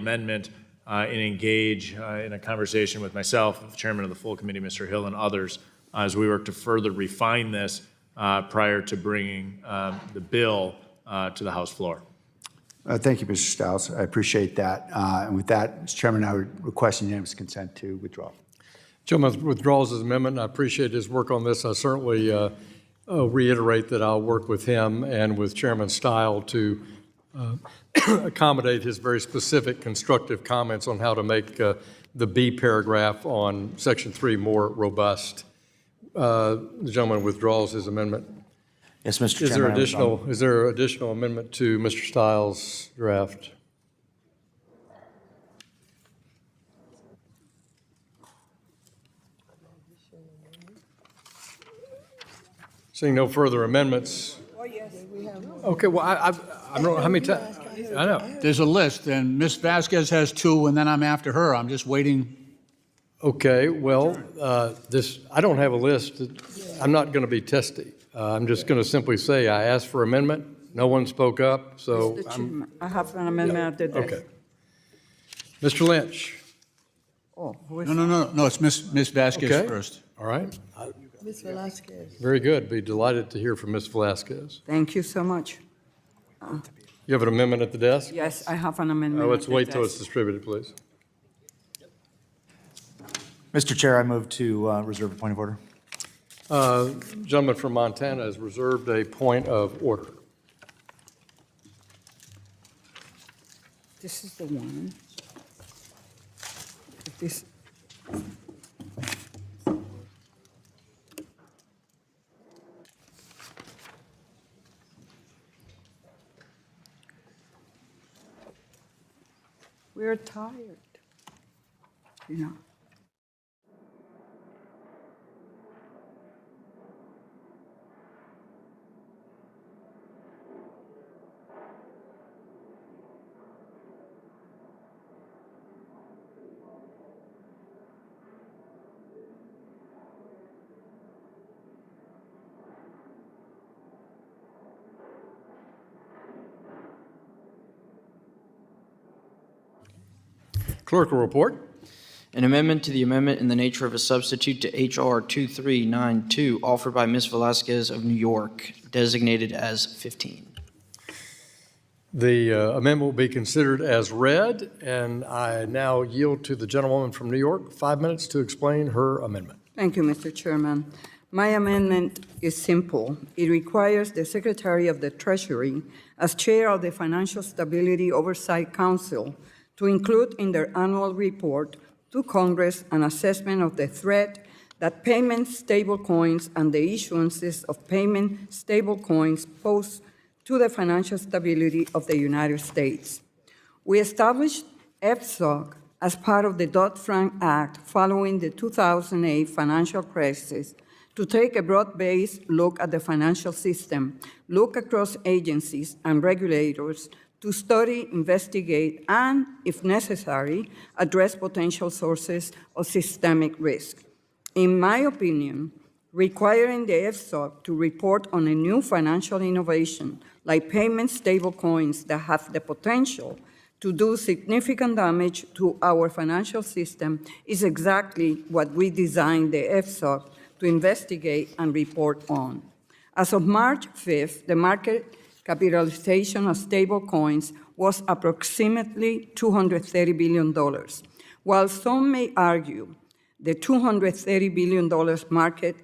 amendment and engage in a conversation with myself, the chairman of the full committee, Mr. Hill, and others as we work to further refine this prior to bringing the bill to the House floor. Thank you, Mr. Stiles. I appreciate that. And with that, Mr. Chairman, I would request unanimous consent to withdraw. Gentleman withdraws his amendment. I appreciate his work on this. I certainly reiterate that I'll work with him and with Chairman Steil to accommodate his very specific constructive comments on how to make the B paragraph on Section 3 more robust. The gentleman withdraws his amendment. Yes, Mr. Chairman. Is there additional amendment to Mr. Stiles' draft? Seeing no further amendments. Oh, yes, we have. Okay, well, I don't know how many times. I know. There's a list, and Ms. Vasquez has 2, and then I'm after her. I'm just waiting. Okay, well, I don't have a list. I'm not going to be testy. I'm just going to simply say I asked for amendment. No one spoke up, so Mr. Chairman, I have an amendment at the desk. okay. Mr. Lynch. Oh, who is No, it's Ms. Vasquez Okay. first. All right. Ms. Velasquez? Very good. Be delighted to hear from Ms. Velasquez. Thank you so much. You have an amendment at the desk? Yes, I have an amendment. Let's at the wait till it's desk. distributed, please. Mr. Chair, I move to reserve a point of order. Gentleman from Montana has reserved a point of order. This is the one. This. We're tired, you know. Clerk will report. An amendment to the amendment in the nature of a substitute to H.R. 2392 offered by Ms. Velasquez of New York, designated as 15. The amendment will be considered as read, and I now yield to the gentlewoman from New York 5 minutes to explain her amendment. Thank you, Mr. Chairman. My amendment is simple. It requires the Secretary of the Treasury, as chair of the Financial Stability Oversight Council, to include in their annual report to Congress an assessment of the threat that payment stablecoins and the issuances of payment stablecoins pose to the financial stability of the United States. We established FSOC as part of the Dodd-Frank Act following the 2008 financial crisis to take a broad-based look at the financial system, look across agencies and regulators to study, investigate, and, if necessary, address potential sources of systemic risk. In my opinion, requiring the FSOC to report on a new financial innovation like payment stablecoins that have the potential to do significant damage to our financial system is exactly what we designed the FSOC to investigate and report on. As of March 5th, the market capitalization of stablecoins was approximately $230 billion. While some may argue the $230 billion market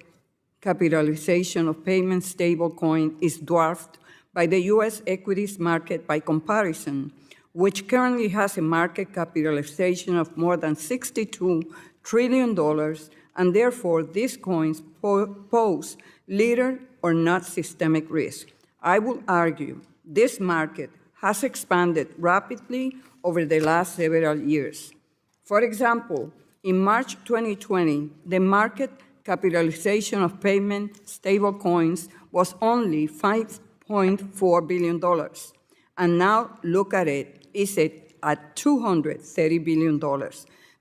capitalization of payment stablecoin is dwarfed by the U.S. equities market by comparison, which currently has a market capitalization of more than $62 trillion, and therefore these coins pose little or not systemic risk. I will argue this market has expanded rapidly over the last several years. For example, in March 2020, the market capitalization of payment stablecoins was only $5.4 billion. And now look at it, it's at $230 billion.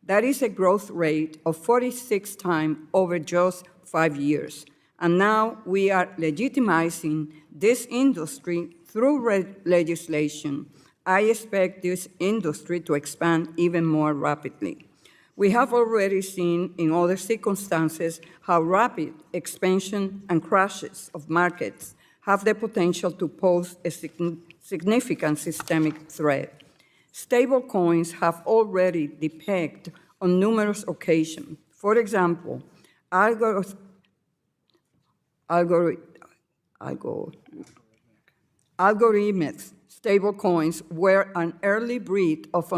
That is a growth rate of 46 times over just 5 years. And now we are legitimizing this industry through legislation I expect this industry to expand even more rapidly. We have already seen in other circumstances how rapid expansion and crashes of markets have the potential to pose a significant systemic threat. Stablecoins have already depicted on numerous occasions. For example, algorithmic stablecoins were an early breed of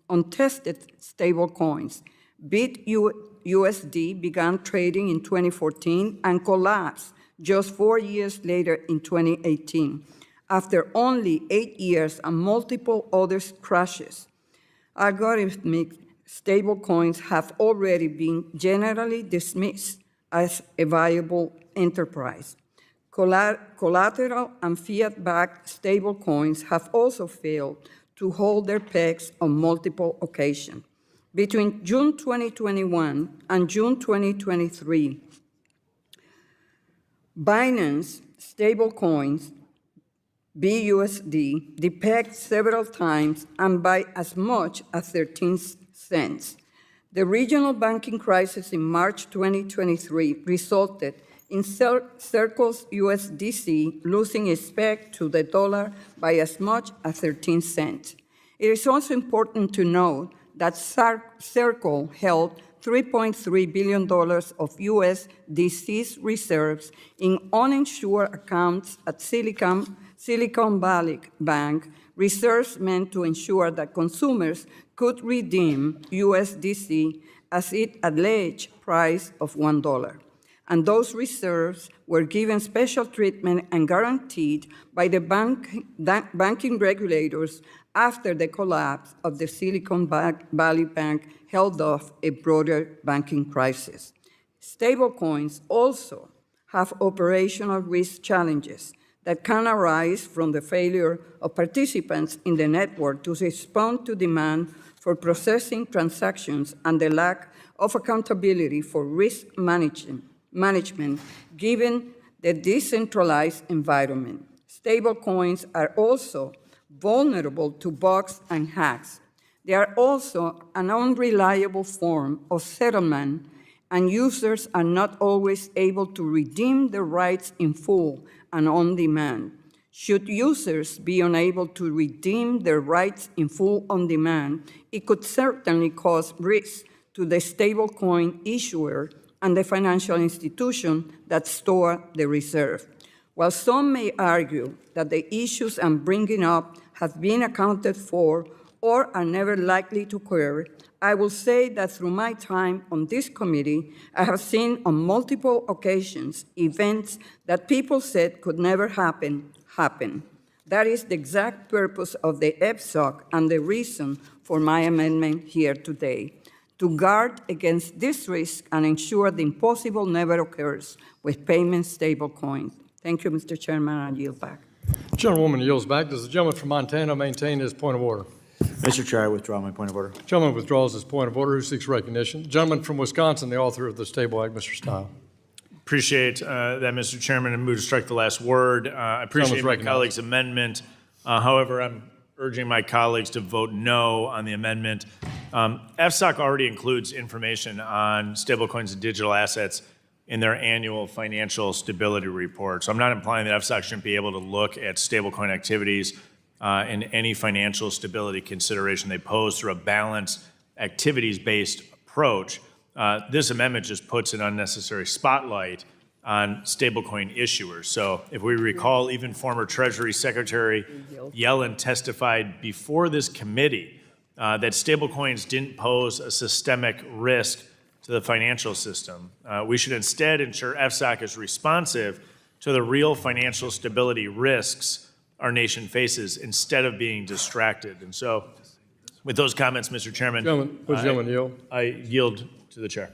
untested stablecoins. BitUSD began trading in 2014 and collapsed just 4 years later in 2018, after only 8 years and multiple other crashes. Algorithmic stablecoins have already been generally dismissed as a viable enterprise. Collateral and fiat-backed stablecoins have also failed to hold their pegs on multiple occasions. Between June 2021 and June 2023, Binance stablecoins, BUSD, depegged several times and by as much as 13 cents. The regional banking crisis in March 2023 resulted in Circle's USDC losing its peg to the dollar by as much as 13 cents. It is also important to note that Circle held $3.3 billion of USDC's reserves in uninsured accounts at Silicon Valley Bank, reserves meant to ensure that consumers could redeem USDC at its alleged price of $1. And those reserves were given special treatment and guaranteed by the banking regulators after the collapse of the Silicon Valley Bank held off a broader banking crisis. Stablecoins also have operational risk challenges that can arise from the failure of participants in the network to respond to demand for processing transactions and the lack of accountability for risk management given the decentralized environment. Stablecoins are also vulnerable to bugs and hacks. They are also an unreliable form of settlement, and users are not always able to redeem their rights in full and on demand. Should users be unable to redeem their rights in full on demand, it could certainly cause risk to the stablecoin issuer and the financial institution that store the reserve. While some may argue that the issues I'm bringing up have been accounted for or are never likely to occur, I will say that through my time on this committee, I have seen on multiple occasions events that people said could never happen. That is the exact purpose of the FSOC and the reason for my amendment here today, to guard against this risk and ensure the impossible never occurs with payment stablecoins. Thank you, Mr. Chairman, I yield back. Gentlewoman yields back. Does the gentleman from Montana maintain his point of order? Mr. Chair, I withdraw my point of order. Gentleman withdraws his point of order. Who seeks recognition? Gentleman from Wisconsin, the author of this table act, Mr. Steil. Appreciate that, Mr. Chairman, and move to strike the last word. I appreciate my recognized. colleague's amendment. However, I'm urging my colleagues to vote no on the amendment. FSOC already includes information on stablecoins and digital assets in their annual financial stability report. So I'm not implying that FSOC shouldn't be able to look at stablecoin activities and any financial stability consideration they pose through a balanced activities-based approach. This amendment just puts an unnecessary spotlight on stablecoin issuers. So if we recall, even former Treasury Secretary Yellen testified before this committee that stablecoins didn't pose a systemic risk to the financial system. We should instead ensure FSOC is responsive to the real financial stability risks our nation faces instead of being distracted. And so with those comments, Mr. Chairman, Would the gentleman yield? I yield to the chair.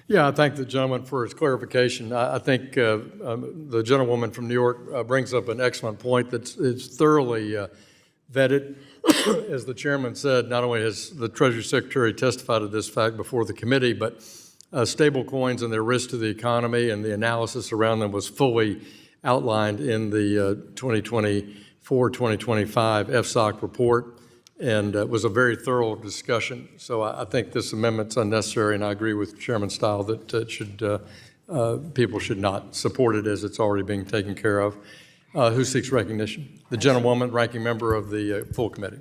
Yeah, I thank the gentleman for his clarification. I think the gentlewoman from New York brings up an excellent point that's thoroughly vetted. As the chairman said, not only has the Treasury Secretary testified to this fact before the committee, but stable coins and their risk to the economy and the analysis around them was fully outlined in the 2024-2025 FSOC report. and it was a very thorough discussion. So I think this amendment's unnecessary, and I agree with Chairman Steil that people should not support it as it's already being taken care of. Who seeks recognition? The gentlewoman, ranking member of the full committee.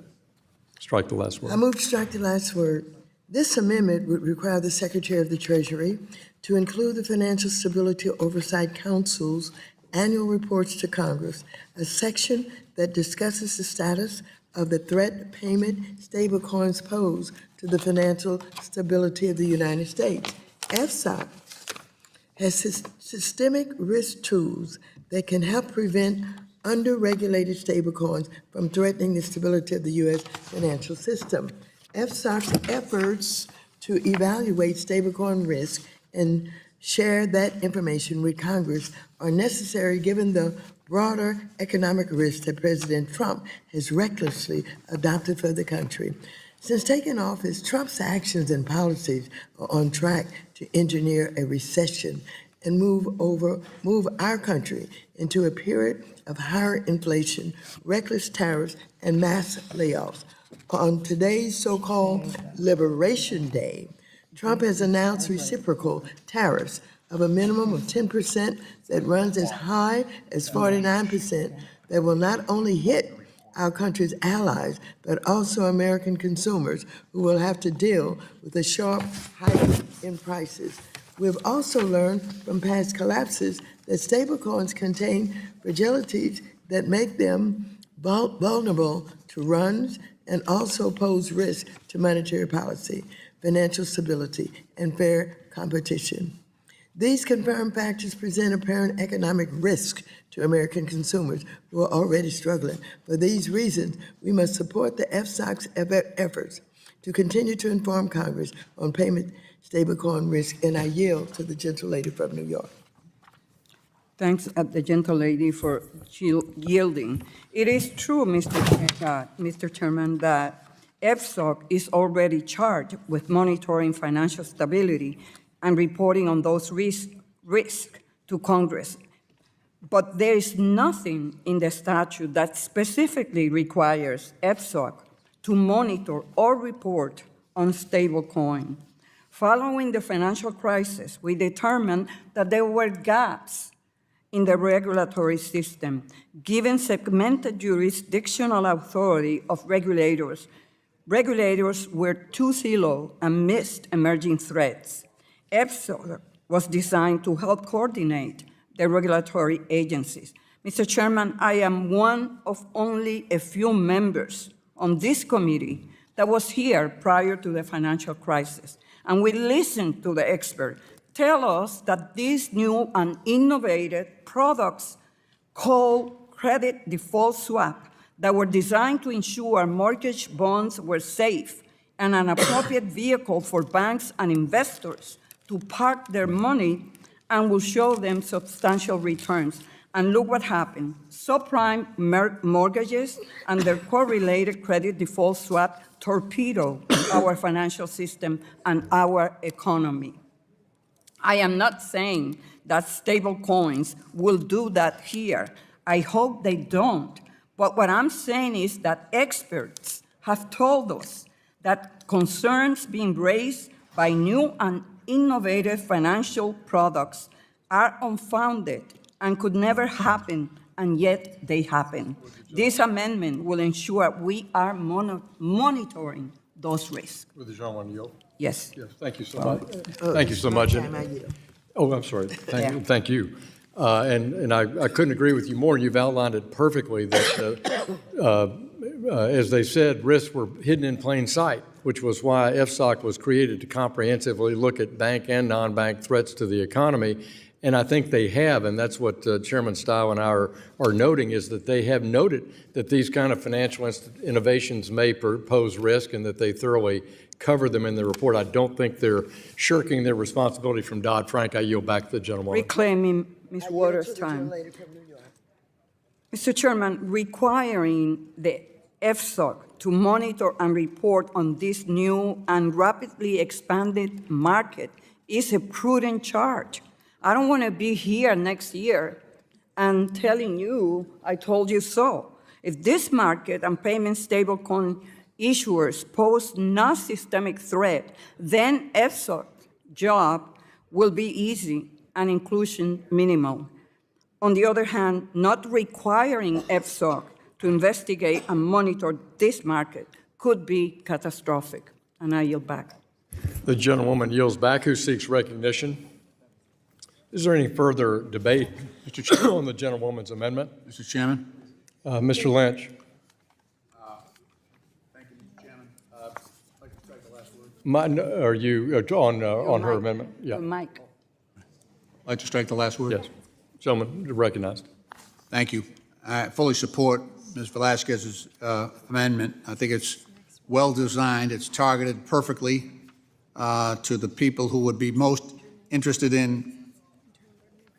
Strike the last word. I move to strike the last word. This amendment would require the Secretary of the Treasury to include the Financial Stability Oversight Council's annual reports to Congress, a section that discusses the status of the threat payment stablecoins pose to the financial stability of the United States. FSOC has systemic risk tools that can help prevent under-regulated stablecoins from threatening the stability of the U.S. financial system. FSOC's efforts to evaluate stablecoin risk and share that information with Congress are necessary given the broader economic risk that President Trump has recklessly adopted for the country. Since taking office, Trump's actions and policies are on track to engineer a recession and move our country into a period of higher inflation, reckless tariffs, and mass layoffs. On today's so-called Liberation Day, Trump has announced reciprocal tariffs of a minimum of 10% that runs as high as 49% that will not only hit our country's allies, but also American consumers who will have to deal with a sharp hike in prices. We've also learned from past collapses that stablecoins contain fragilities that make them vulnerable to runs and also pose risk to monetary policy, financial stability, and fair competition. These confirmed factors present apparent economic risk to American consumers who are already struggling. For these reasons, we must support the FSOC's efforts to continue to inform Congress on payment stablecoin risk, and I yield to the gentlelady from New York. Thanks, the gentlelady, for yielding. It is true, Mr. Chairman, that FSOC is already charged with monitoring financial stability and reporting on those risks to Congress. But there is nothing in the statute that specifically requires FSOC to monitor or report on stablecoin. Following the financial crisis, we determined that there were gaps in the regulatory system, given segmented jurisdictional authority of regulators. Regulators were too siloed and missed emerging threats. FSOC was designed to help coordinate the regulatory agencies. Mr. Chairman, I am one of only a few members on this committee that was here prior to the financial crisis, and we listened to the experts tell us that these new and innovative products called credit default swap that were designed to ensure mortgage bonds were safe and an appropriate vehicle for banks and investors to park their money and will show them substantial returns. And look what happened. Subprime mortgages and their correlated credit default swap torpedo our financial system and our economy. I am not saying that stable coins will do that here. I hope they don't. But what I'm saying is that experts have told us that concerns being raised by new and innovative financial products are unfounded and could never happen, and yet they happen. This amendment will ensure we are monitoring those risks. With the gentleman yield? Yes. Yes, thank you so much. Thank you so much. Oh, I'm sorry. Thank you. And I couldn't agree with you more. You've outlined it perfectly that, as they said, risks were hidden in plain sight, which was why FSOC was created to comprehensively look at bank and non-bank threats to the economy. And I think they have, and that's what Chairman Steil and I are noting, is that they have noted that these kind of financial innovations may pose risk and that they thoroughly cover them in the report. I don't think they're shirking their responsibility from Dodd-Frank. I yield back to the gentleman. Reclaiming Ms. Waters' time. Mr. Chairman, requiring the FSOC to monitor and report on this new and rapidly expanded market is a prudent charge. I don't want to be here next year and telling you, I told you so. If this market and payment stablecoin issuers pose no systemic threat, then FSOC's job will be easy and inclusion minimal. On the other hand, not requiring FSOC to investigate and monitor this market could be catastrophic. And I yield back. The gentlewoman yields back. Who seeks recognition? Is there any further debate on the gentlewoman's amendment? Mr. Chairman. Mr. Lynch. Thank you, Mr. Chairman. I'd like to strike the last word. Are you on her amendment? Yeah. Mike. I'd like to strike the last word. Yes. Gentleman recognized. Thank you. I fully support Ms. Velasquez's amendment. I think it's well-designed. It's targeted perfectly to the people who would be most interested in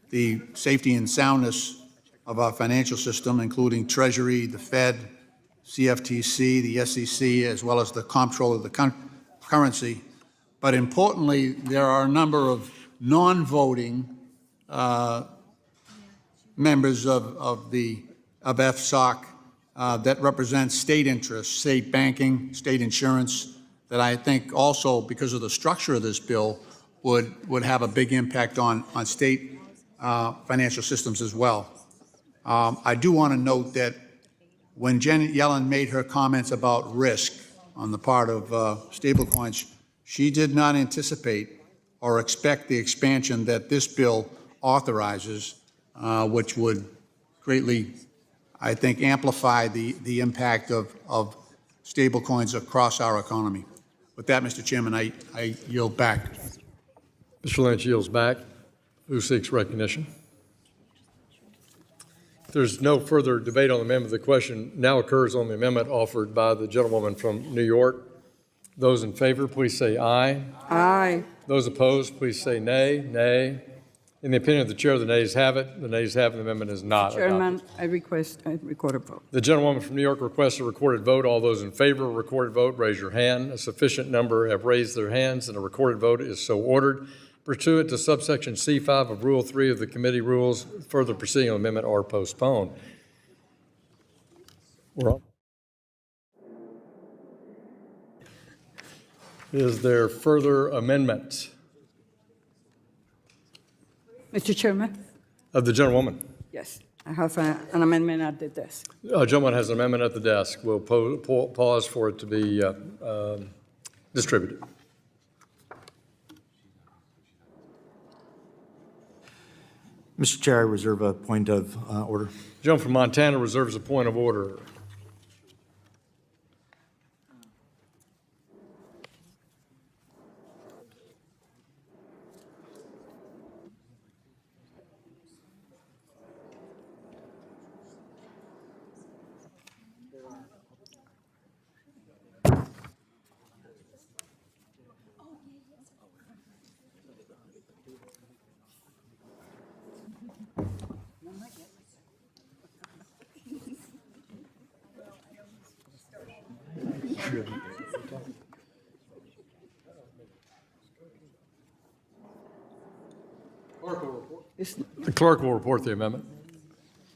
the safety and soundness of our financial system, including Treasury, the Fed, CFTC, the SEC, as well as the comptroller of the currency. But importantly, there are a number of non-voting members of FSOC that represent state interests, state banking, state insurance, that I think also, because of the structure of this bill, would have a big impact on state financial systems as well. I do want to note that when Janet Yellen made her comments about risk on the part of stablecoins, she did not anticipate or expect the expansion that this bill authorizes, which would greatly, I think, amplify the impact of stablecoins across our economy. With that, Mr. Chairman, I yield back. Mr. Lynch yields back. Who seeks recognition? If there's no further debate on the amendment, the question now occurs on the amendment offered by the gentlewoman from New York. Those in favor, please say aye. Aye. Those opposed, please say nay. Nay. In the opinion of the chair, the nays have it. The nays have it. The amendment is not adopted. Chairman, I request a recorded vote. The gentlewoman from New York requests a recorded vote. All those in favor of a recorded vote, raise your hand. A sufficient number have raised their hands, and a recorded vote is so ordered. Pursuant to subsection C5 of Rule 3 of the committee rules, further proceeding on the amendment are postponed. We're on. Is there further amendment? Mr. Chairman? Of the gentlewoman. Yes, I have an amendment at the desk. A gentleman has an amendment at the desk. We'll pause for it to be distributed. Mr. Chair, I reserve a point of order. The gentleman from Montana reserves a point of order. The clerk will report the amendment.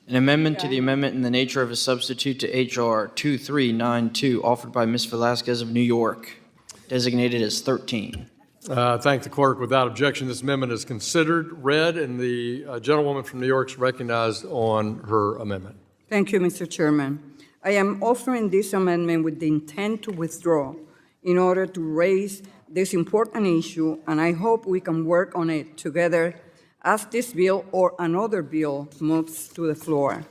An amendment to the amendment in the nature of a substitute to H.R. 2392, offered by Ms. Velasquez of New York, designated as 13. Thank the clerk. Without objection, this amendment is considered, read, and the gentlewoman from New York is recognized on her amendment. Thank you, Mr. Chairman. I am offering this amendment with the intent to withdraw in order to raise this important issue, and I hope we can work on it together as this bill or another bill moves to the floor.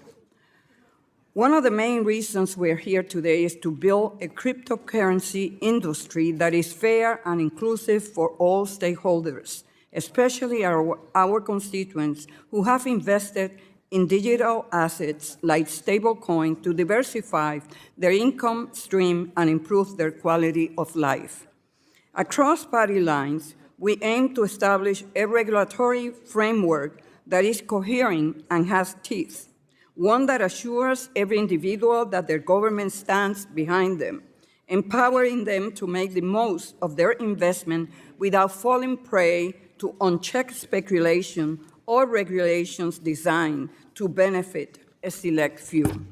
One of the main reasons we're here today is to build a cryptocurrency industry that is fair and inclusive for all stakeholders, especially our constituents who have invested in digital assets like stablecoin to diversify their income stream and improve their quality of life. Across party lines, we aim to establish a regulatory framework that is coherent and has teeth, one that assures every individual that their government stands behind them, empowering them to make the most of their investment without falling prey to unchecked speculation or regulations designed to benefit a select few.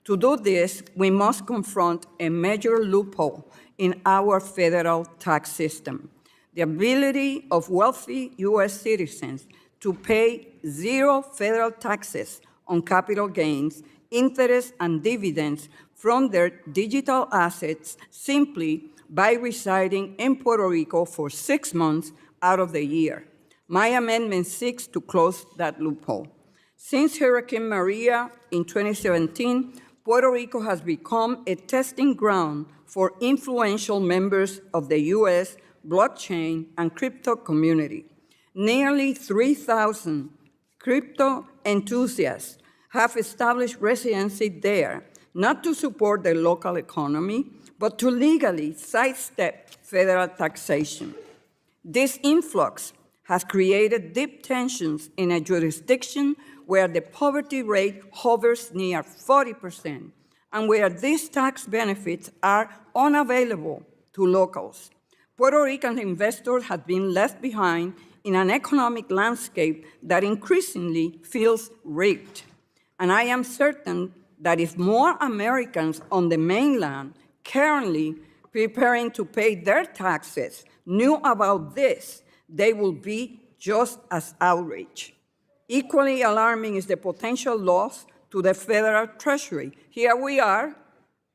To do this, we must confront a major loophole in our federal tax system: the ability of wealthy U.S. citizens to pay zero federal taxes on capital gains, interest, and dividends from their digital assets simply by residing in Puerto Rico for 6 months out of the year. My amendment seeks to close that loophole. Since Hurricane Maria in 2017, Puerto Rico has become a testing ground for influential members of the U.S. blockchain and crypto community. Nearly 3,000 crypto enthusiasts have established residency there, not to support the local economy, but to legally sidestep federal taxation. This influx has created deep tensions in a jurisdiction where the poverty rate hovers near 40%, and where these tax benefits are unavailable to locals. Puerto Rican investors have been left behind in an economic landscape that increasingly feels rigged. And I am certain that if more Americans on the mainland currently preparing to pay their taxes knew about this, they will be just as outraged. Equally alarming is the potential loss to the federal treasury. Here we are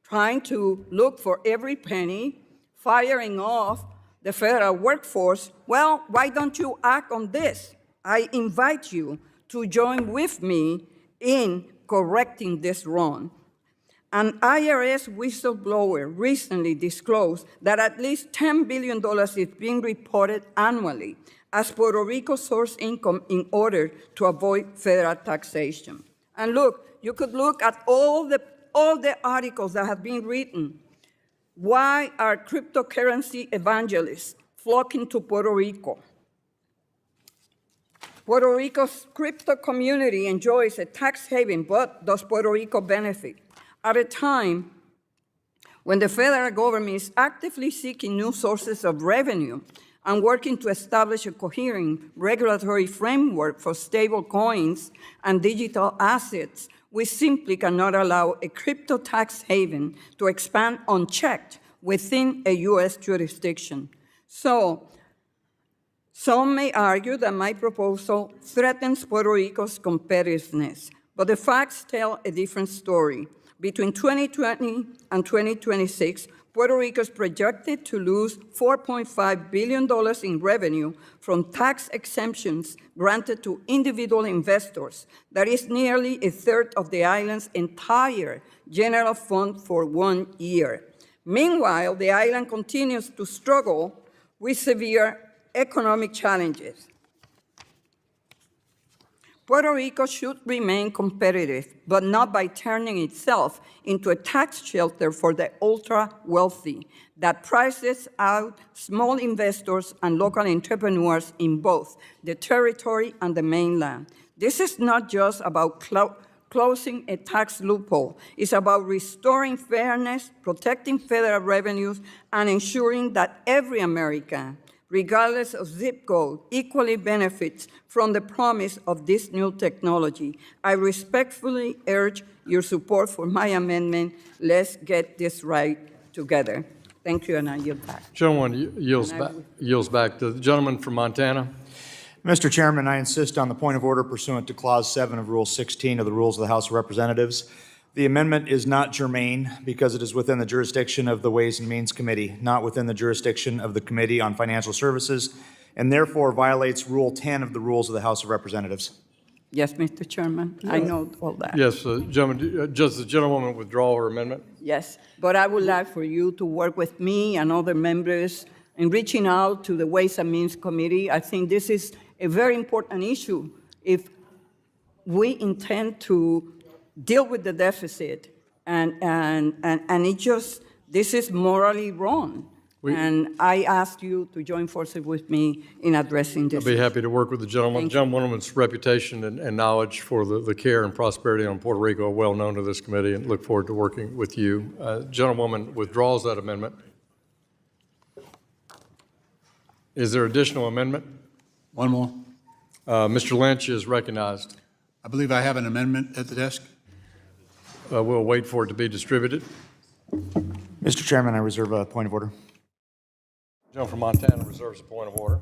trying to look for every penny, firing off the federal workforce. Well, why don't you act on this? I invite you to join with me in correcting this wrong. An IRS whistleblower recently disclosed that at least $10 billion is being reported annually as Puerto Rico source income in order to avoid federal taxation. And look, you could look at all the articles that have been written. Why are cryptocurrency evangelists flocking to Puerto Rico? Puerto Rico's crypto community enjoys a tax haven, but does Puerto Rico benefit? At a time when the federal government is actively seeking new sources of revenue and working to establish a coherent regulatory framework for stable coins and digital assets, we simply cannot allow a crypto tax haven to expand unchecked within a U.S. jurisdiction. So, some may argue that my proposal threatens Puerto Rico's competitiveness, but the facts tell a different story. Between 2020 and 2026, Puerto Rico is projected to lose $4.5 billion in revenue from tax exemptions granted to individual investors. That is nearly a third of the island's entire general fund for 1 year. Meanwhile, the island continues to struggle with severe economic challenges. Puerto Rico should remain competitive, but not by turning itself into a tax shelter for the ultra-wealthy that prices out small investors and local entrepreneurs in both the territory and the mainland. This is not just about closing a tax loophole. It's about restoring fairness, protecting federal revenues, and ensuring that every American, regardless of zip code, equally benefits from the promise of this new technology. I respectfully urge your support for my amendment. Let's get this right together. Thank you, and I yield back. Gentleman yields back. The gentleman from Montana. Mr. Chairman, I insist on the point of order pursuant to Clause 7 of Rule 16 of the Rules of the House of Representatives. The amendment is not germane because it is within the jurisdiction of the Ways and Means Committee, not within the jurisdiction of the Committee on Financial Services, and therefore violates Rule 10 of the Rules of the House of Representatives. Yes, Mr. Chairman, I know all that. Yes, gentleman, does the gentlewoman withdraw her amendment? Yes, but I would like for you to work with me and other members in reaching out to the Ways and Means Committee. I think this is a very important issue if we intend to deal with the deficit, and it just, this is morally wrong. And I ask you to join forces with me in addressing this. I'd be happy to work with the gentleman. The gentlewoman's reputation and knowledge for the care and prosperity on Puerto Rico are well known to this committee, and look forward to working with you. Gentlewoman withdraws that amendment. Is there additional amendment? One more. Mr. Lynch is recognized. I believe I have an amendment at the desk. We'll wait for it to be distributed. Mr. Chairman, I reserve a point of order. Gentleman from Montana reserves a point of order.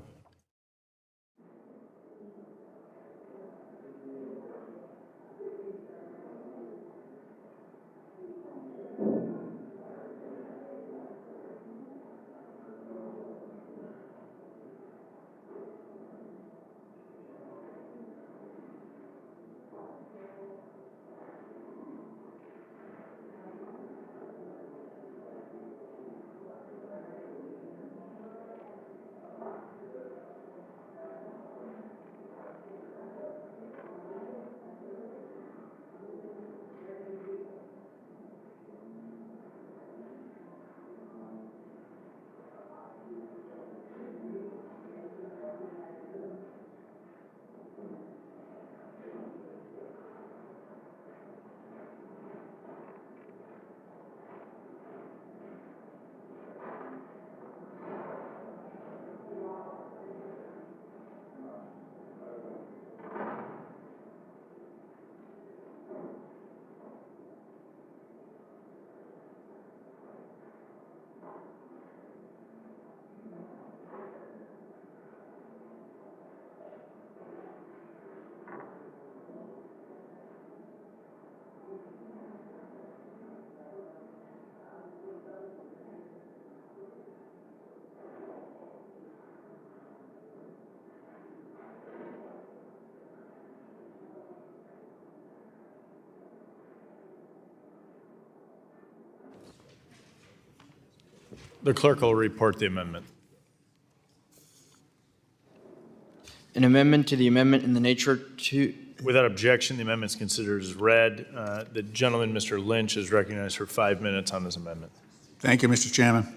The clerk will report the amendment. An amendment to the amendment in the nature to, Without objection, the amendment is considered as read. The gentleman, Mr. Lynch, is recognized for 5 minutes on this amendment. Thank you, Mr. Chairman.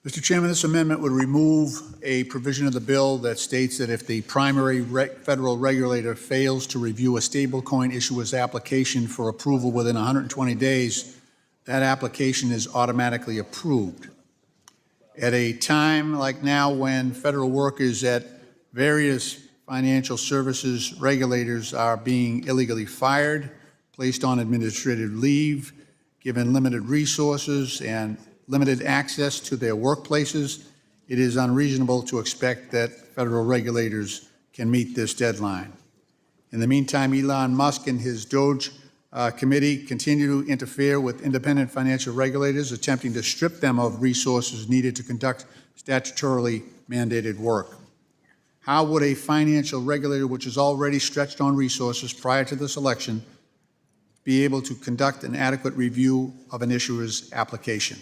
Mr. Chairman, this amendment would remove a provision of the bill that states that if the primary federal regulator fails to review a stablecoin issuer's application for approval within 120 days, that application is automatically approved. At a time like now when federal workers at various financial services regulators are being illegally fired, placed on administrative leave, given limited resources and limited access to their workplaces, it is unreasonable to expect that federal regulators can meet this deadline. In the meantime, Elon Musk and his Doge committee continue to interfere with independent financial regulators, attempting to strip them of resources needed to conduct statutorily mandated work. How would a financial regulator, which is already stretched on resources prior to this election, be able to conduct an adequate review of an issuer's application?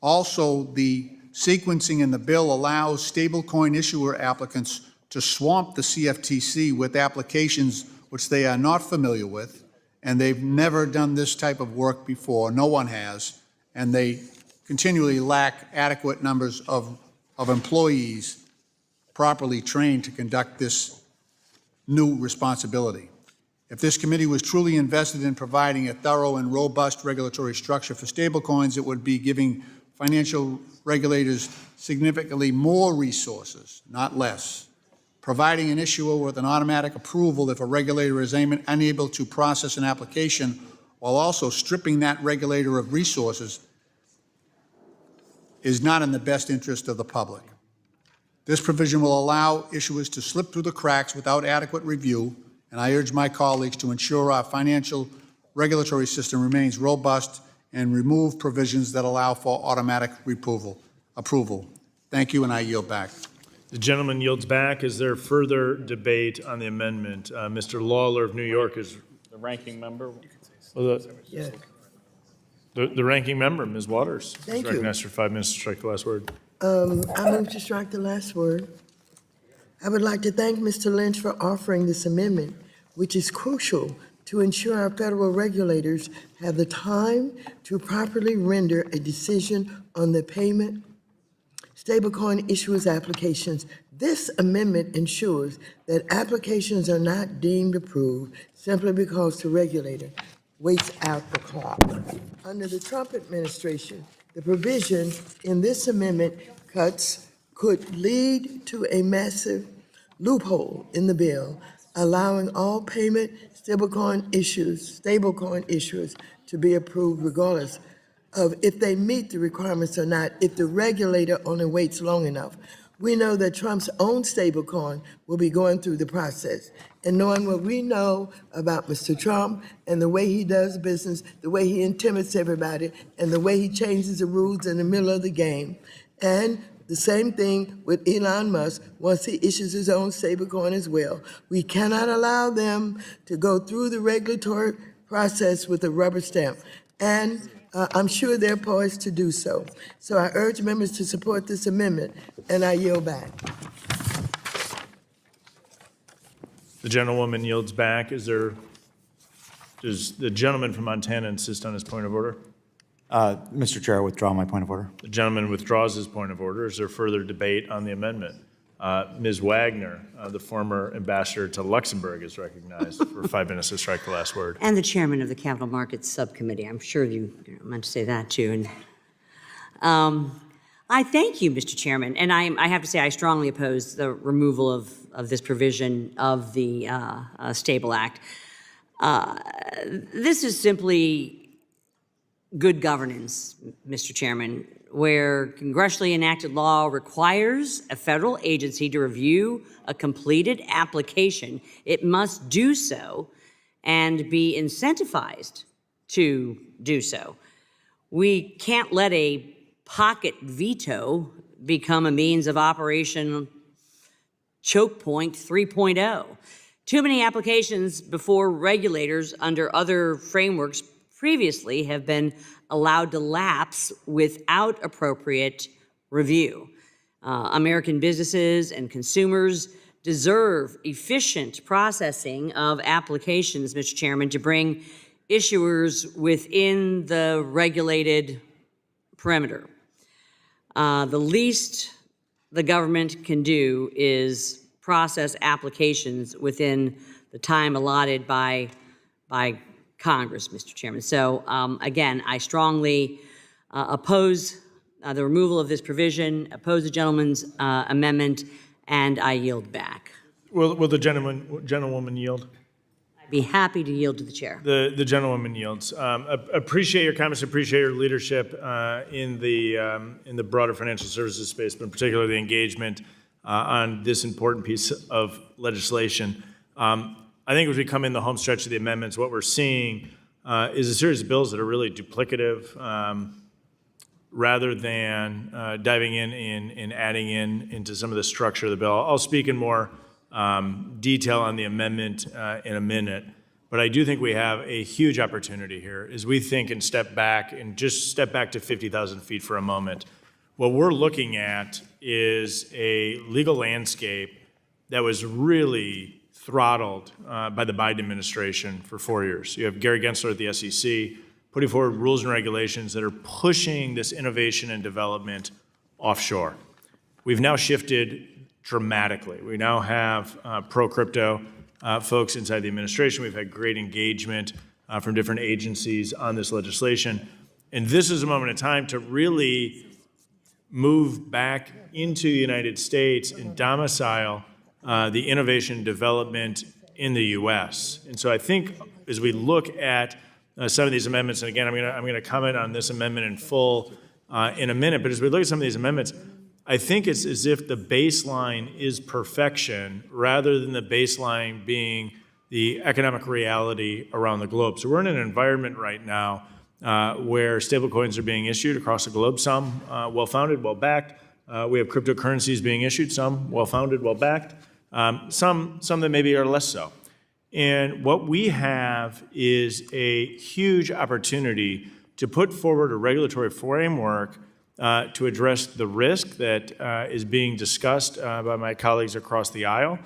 Also, the sequencing in the bill allows stablecoin issuer applicants to swamp the CFTC with applications which they are not familiar with, and they've never done this type of work before. No one has, and they continually lack adequate numbers of employees properly trained to conduct this new responsibility. If this committee was truly invested in providing a thorough and robust regulatory structure for stablecoins, it would be giving financial regulators significantly more resources, not less. Providing an issuer with an automatic approval if a regulator is unable to process an application, while also stripping that regulator of resources, is not in the best interest of the public. This provision will allow issuers to slip through the cracks without adequate review, and I urge my colleagues to ensure our financial regulatory system remains robust and remove provisions that allow for automatic approval. Thank you, and I yield back. The gentleman yields back. Is there further debate on the amendment? Mr. Lawler of New York is The ranking member? well, Yes. the ranking member, Ms. Waters. Thank you. Recognized for 5 minutes to strike the last word. I move to strike the last word. I would like to thank Mr. Lynch for offering this amendment, which is crucial to ensure our federal regulators have the time to properly render a decision on the payment stablecoin issuers' applications. This amendment ensures that applications are not deemed approved simply because the regulator waits out the clock. Under the Trump administration, the provision in this amendment could lead to a massive loophole in the bill allowing all payment stablecoin issuers to be approved regardless of if they meet the requirements or not, if the regulator only waits long enough. We know that Trump's own stablecoin will be going through the process. And knowing what we know about Mr. Trump and the way he does business, the way he intimidates everybody, and the way he changes the rules in the middle of the game. And the same thing with Elon Musk once he issues his own stablecoin as well. We cannot allow them to go through the regulatory process with a rubber stamp. And I'm sure they're poised to do so. So I urge members to support this amendment, and I yield back. The gentlewoman yields back. Does the gentleman from Montana insist on his point of order? Mr. Chair, I withdraw my point of order. The gentleman withdraws his point of order. Is there further debate on the amendment? Ms. Wagner, the former ambassador to Luxembourg, is recognized for 5 minutes to strike the last word. And the chairman of the Capital Markets Subcommittee. I'm sure you meant to say that too. And I thank you, Mr. Chairman. And I have to say I strongly oppose the removal of this provision of the Stable Act. This is simply good governance, Mr. Chairman, where congressionally enacted law requires a federal agency to review a completed application. It must do so and be incentivized to do so. We can't let a pocket veto become a means of Operation Choke Point 3.0. Too many applications before regulators under other frameworks previously have been allowed to lapse without appropriate review. American businesses and consumers deserve efficient processing of applications, Mr. Chairman, to bring issuers within the regulated perimeter. The least the government can do is process applications within the time allotted by Congress, Mr. Chairman. So again, I strongly oppose the removal of this provision, oppose the gentleman's amendment, and I yield back. Will the gentlewoman yield? I'd be happy to yield to the chair. The gentlewoman yields. Appreciate your comments. Appreciate your leadership in the broader financial services space, but in particular the engagement on this important piece of legislation. I think as we come in the home stretch of the amendments, what we're seeing is a series of bills that are really duplicative rather than diving in and adding into some of the structure of the bill. I'll speak in more detail on the amendment in a minute, but I do think we have a huge opportunity here as we think and step back to 50,000 feet for a moment. What we're looking at is a legal landscape that was really throttled by the Biden administration for 4 years. You have Gary Gensler at the SEC putting forward rules and regulations that are pushing this innovation and development offshore. We've now shifted dramatically. We now have pro-crypto folks inside the administration. We've had great engagement from different agencies on this legislation. And this is a moment in time to really move back into the United States and domicile the innovation and development in the U.S. And so I think as we look at some of these amendments, and again, I'm going to comment on this amendment in full in a minute, but as we look at some of these amendments, I think it's as if the baseline is perfection rather than the baseline being the economic reality around the globe. So we're in an environment right now where stablecoins are being issued across the globe, some well-founded, well-backed. We have cryptocurrencies being issued, some well-founded, well-backed, some that maybe are less so. And what we have is a huge opportunity to put forward a regulatory framework to address the risk that is being discussed by my colleagues across the aisle,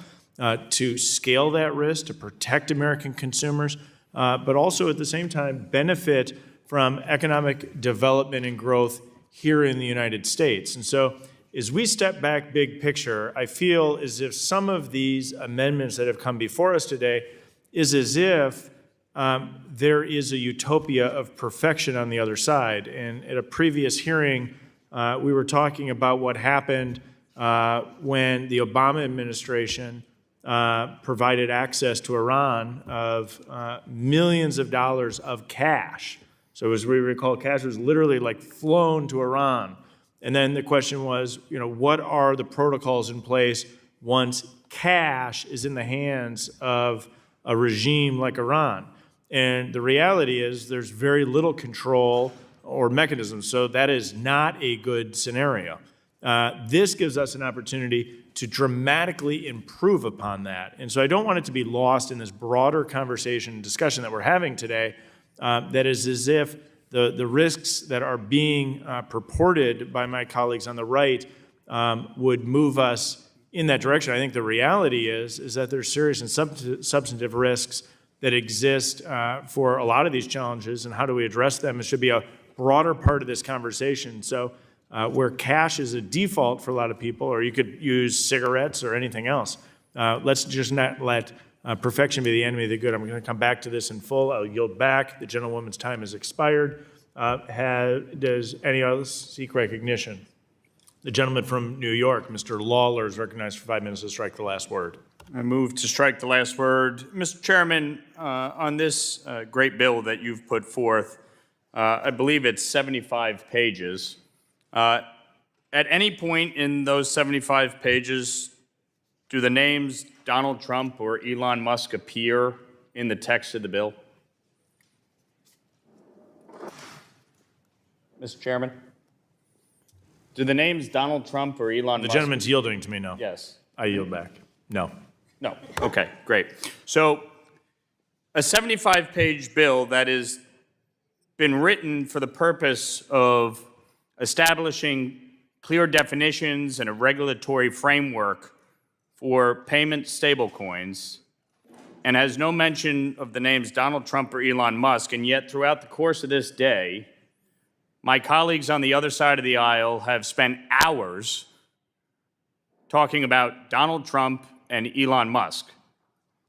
to scale that risk, to protect American consumers, but also at the same time benefit from economic development and growth here in the United States. And so as we step back big picture, I feel as if some of these amendments that have come before us today is as if there is a utopia of perfection on the other side. And at a previous hearing, we were talking about what happened when the Obama administration provided access to Iran of millions of dollars of cash. So as we recall, cash was literally like flown to Iran. And then the question was, what are the protocols in place once cash is in the hands of a regime like Iran? And the reality is there's very little control or mechanism. So that is not a good scenario. This gives us an opportunity to dramatically improve upon that. And so I don't want it to be lost in this broader conversation and discussion that we're having today, that is as if the risks that are being purported by my colleagues on the right would move us in that direction. I think the reality is that there's serious and substantive risks that exist for a lot of these challenges, and how do we address them? It should be a broader part of this conversation. So where cash is a default for a lot of people, or you could use cigarettes or anything else, let's just not let perfection be the enemy of the good. I'm going to come back to this in full. I'll yield back. The gentlewoman's time has expired. Does any else seek recognition? The gentleman from New York, Mr. Lawler, is recognized for 5 minutes to strike the last word. I move to strike the last word. Mr. Chairman, on this great bill that you've put forth, I believe it's 75 pages. At any point in those 75 pages, do the names Donald Trump or Elon Musk appear in the text of the bill? Mr. Chairman? Do the names Donald Trump or Elon Musk? The gentleman's yielding to me now. Yes. I yield back. No. No. Okay, great. So a 75-page bill that has been written for the purpose of establishing clear definitions and a regulatory framework for payment stablecoins, and has no mention of the names Donald Trump or Elon Musk, and yet throughout the course of this day, my colleagues on the other side of the aisle have spent hours talking about Donald Trump and Elon Musk.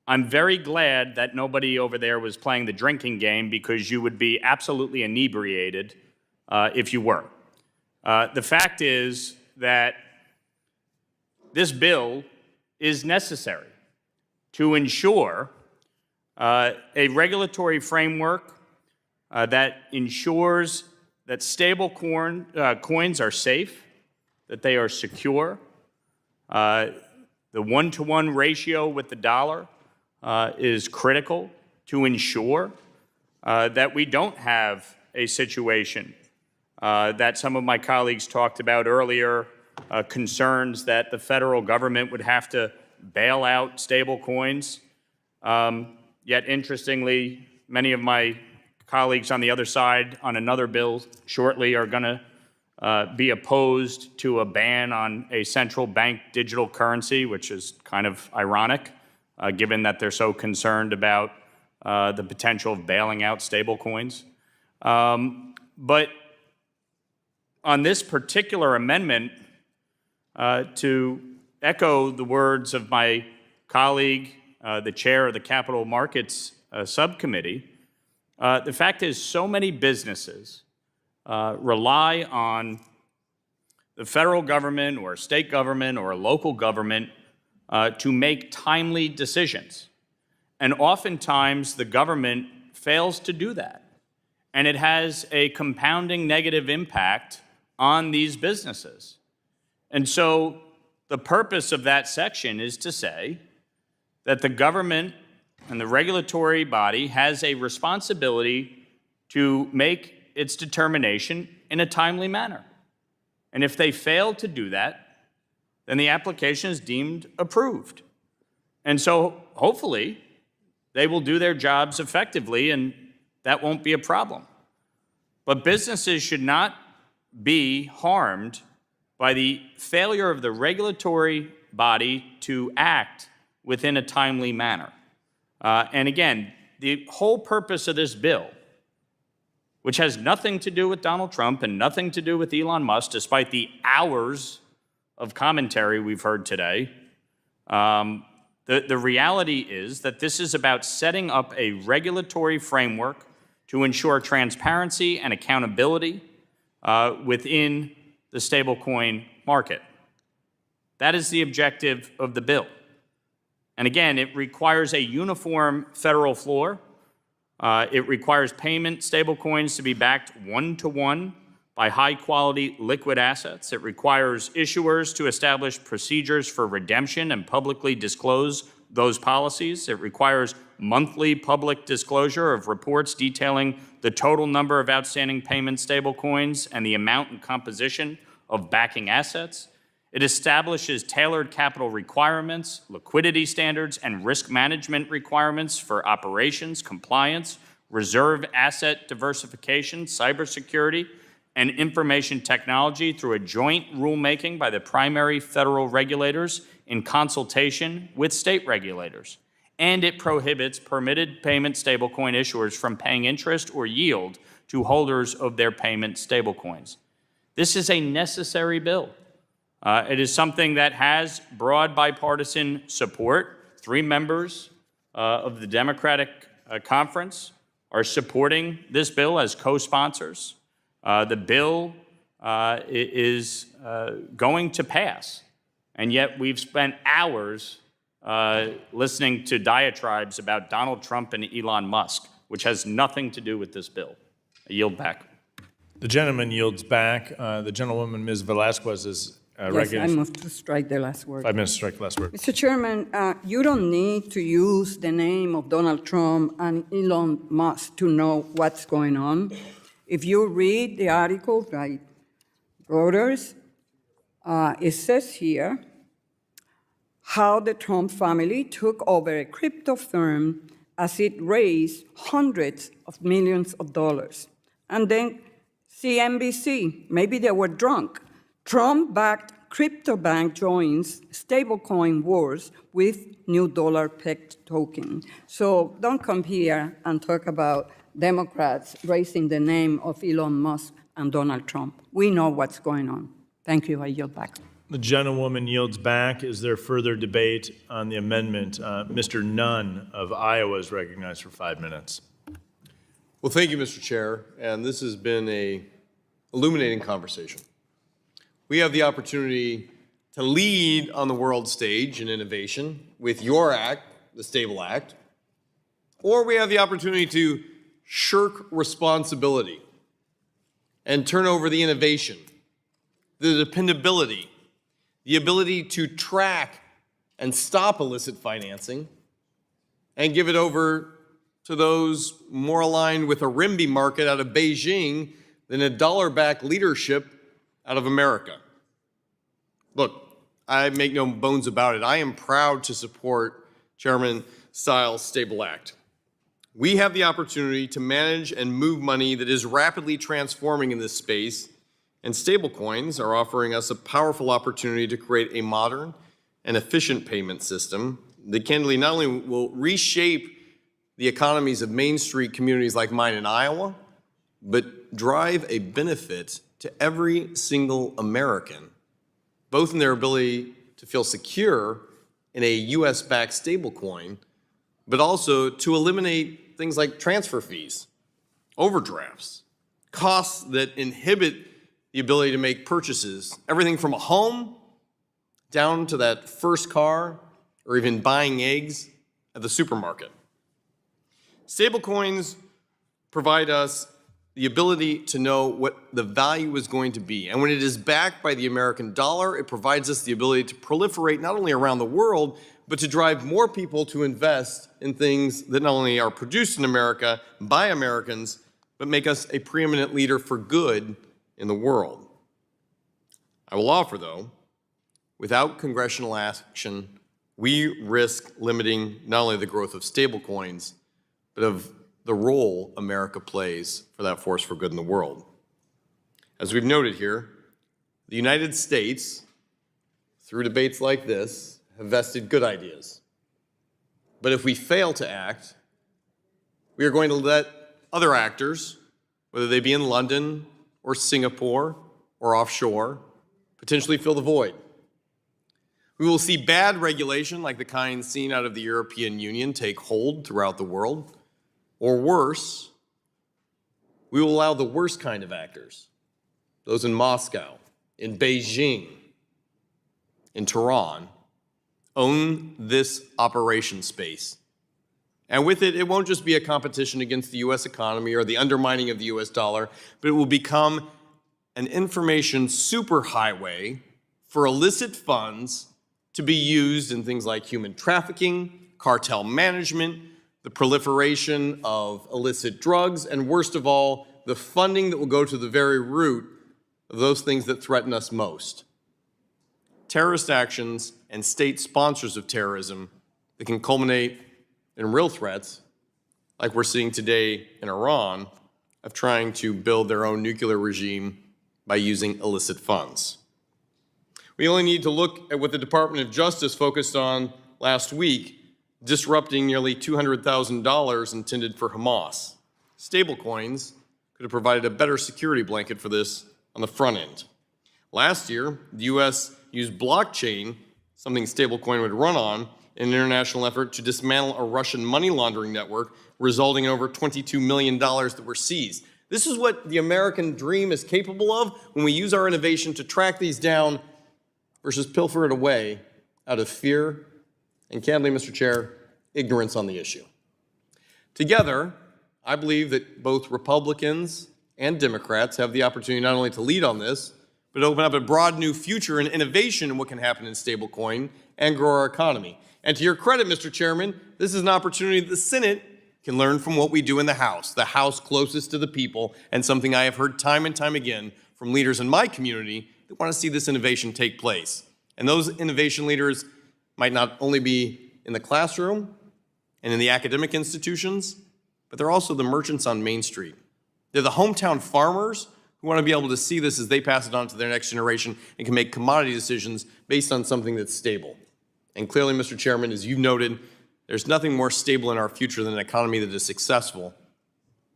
I'm very glad that nobody over there was playing the drinking game, because you would be absolutely inebriated if you were. The fact is that this bill is necessary to ensure a regulatory framework that ensures that stable coins are safe, that they are secure. The one-to-one ratio with the dollar is critical to ensure that we don't have a situation that some of my colleagues talked about earlier, concerns that the federal government would have to bail out stable coins. Yet, interestingly, many of my colleagues on the other side on another bill shortly are going to be opposed to a ban on a central bank digital currency, which is kind of ironic, given that they're so concerned about the potential of bailing out stable coins. But on this particular amendment, to echo the words of my colleague, the chair of the Capital Markets Subcommittee, the fact is so many businesses rely on the federal government or state government or a local government to make timely decisions. And oftentimes the government fails to do that. And it has a compounding negative impact on these businesses. And so the purpose of that section is to say that the government and the regulatory body has a responsibility to make its determination in a timely manner. And if they fail to do that, then the application is deemed approved. And so hopefully they will do their jobs effectively, and that won't be a problem. But businesses should not be harmed by the failure of the regulatory body to act within a timely manner. And again, the whole purpose of this bill, which has nothing to do with Donald Trump and nothing to do with Elon Musk, despite the hours of commentary we've heard today, the reality is that this is about setting up a regulatory framework to ensure transparency and accountability within the stablecoin market. That is the objective of the bill. And again, it requires a uniform federal floor. It requires payment stablecoins to be backed one-to-one by high-quality liquid assets. It requires issuers to establish procedures for redemption and publicly disclose those policies. It requires monthly public disclosure of reports detailing the total number of outstanding payment stablecoins and the amount and composition of backing assets. It establishes tailored capital requirements, liquidity standards, and risk management requirements for operations, compliance, reserve asset diversification, cybersecurity, and information technology through a joint rulemaking by the primary federal regulators in consultation with state regulators. And it prohibits permitted payment stablecoin issuers from paying interest or yield to holders of their payment stablecoins. This is a necessary bill. It is something that has broad bipartisan support. 3 members of the Democratic Conference are supporting this bill as co-sponsors. The bill is going to pass, and yet we've spent hours listening to diatribes about Donald Trump and Elon Musk, which has nothing to do with this bill. I yield back. The gentleman yields back. The gentlewoman, Ms. Velasquez, is Yes, recognized. I move to strike the last word. 5 minutes to strike the last word. Mr. Chairman, you don't need to use the name of Donald Trump and Elon Musk to know what's going on. If you read the article by Reuters, it says here how the Trump family took over a crypto firm as it raised hundreds of millions of dollars. And then CNBC, maybe they were drunk. Trump-backed crypto bank joins stablecoin wars with new dollar-pegged token. So don't come here and talk about Democrats raising the name of Elon Musk and Donald Trump. We know what's going on. Thank you. I yield back. The gentlewoman yields back. Is there further debate on the amendment? Mr. Nunn of Iowa is recognized for 5 minutes. Well, thank you, Mr. Chair, and this has been an illuminating conversation. We have the opportunity to lead on the world stage in innovation with your act, the Stable Act, or we have the opportunity to shirk responsibility and turn over the innovation, the dependability, the ability to track and stop illicit financing, and give it over to those more aligned with a RMB market out of Beijing than a dollar-backed leadership out of America. Look, I make no bones about it. I am proud to support Chairman Steil's Stable Act. We have the opportunity to manage and move money that is rapidly transforming in this space, and stablecoins are offering us a powerful opportunity to create a modern and efficient payment system that candidly not only will reshape the economies of Main Street communities like mine in Iowa, but drive a benefit to every single American, both in their ability to feel secure in a US-backed stablecoin, but also to eliminate things like transfer fees, overdrafts, costs that inhibit the ability to make purchases, everything from a home down to that first car or even buying eggs at the supermarket. Stablecoins provide us the ability to know what the value is going to be. And when it is backed by the American dollar, it provides us the ability to proliferate not only around the world, but to drive more people to invest in things that not only are produced in America by Americans, but make us a preeminent leader for good in the world. I will offer, though, without congressional action, we risk limiting not only the growth of stablecoins, but of the role America plays for that force for good in the world. As we've noted here, the United States, through debates like this, have vested good ideas. But if we fail to act, we are going to let other actors, whether they be in London or Singapore or offshore, potentially fill the void. We will see bad regulation like the kind seen out of the European Union take hold throughout the world. Or worse, we will allow the worst kind of actors, those in Moscow, in Beijing, in Tehran, own this operation space. And with it, it won't just be a competition against the U.S. economy or the undermining of the U.S. dollar, but it will become an information superhighway for illicit funds to be used in things like human trafficking, cartel management, the proliferation of illicit drugs, and worst of all, the funding that will go to the very root of those things that threaten us most. Terrorist actions and state sponsors of terrorism that can culminate in real threats, like we're seeing today in Iran, of trying to build their own nuclear regime by using illicit funds. We only need to look at what the Department of Justice focused on last week, disrupting nearly $200,000 intended for Hamas. Stablecoins could have provided a better security blanket for this on the front end. Last year, the U.S. used blockchain, something stablecoin would run on, in an international effort to dismantle a Russian money laundering network, resulting in over $22 million that were seized. This is what the American dream is capable of when we use our innovation to track these down versus pilfer it away out of fear and, candidly, Mr. Chair, ignorance on the issue. Together, I believe that both Republicans and Democrats have the opportunity not only to lead on this, but open up a broad new future and innovation in what can happen in stablecoin and grow our economy. And to your credit, Mr. Chairman, this is an opportunity that the Senate can learn from what we do in the House closest to the people, and something I have heard time and time again from leaders in my community that want to see this innovation take place. And those innovation leaders might not only be in the classroom and in the academic institutions, but they're also the merchants on Main Street. They're the hometown farmers who want to be able to see this as they pass it on to their next generation and can make commodity decisions based on something that's stable. And clearly, Mr. Chairman, as you noted, there's nothing more stable in our future than an economy that is successful.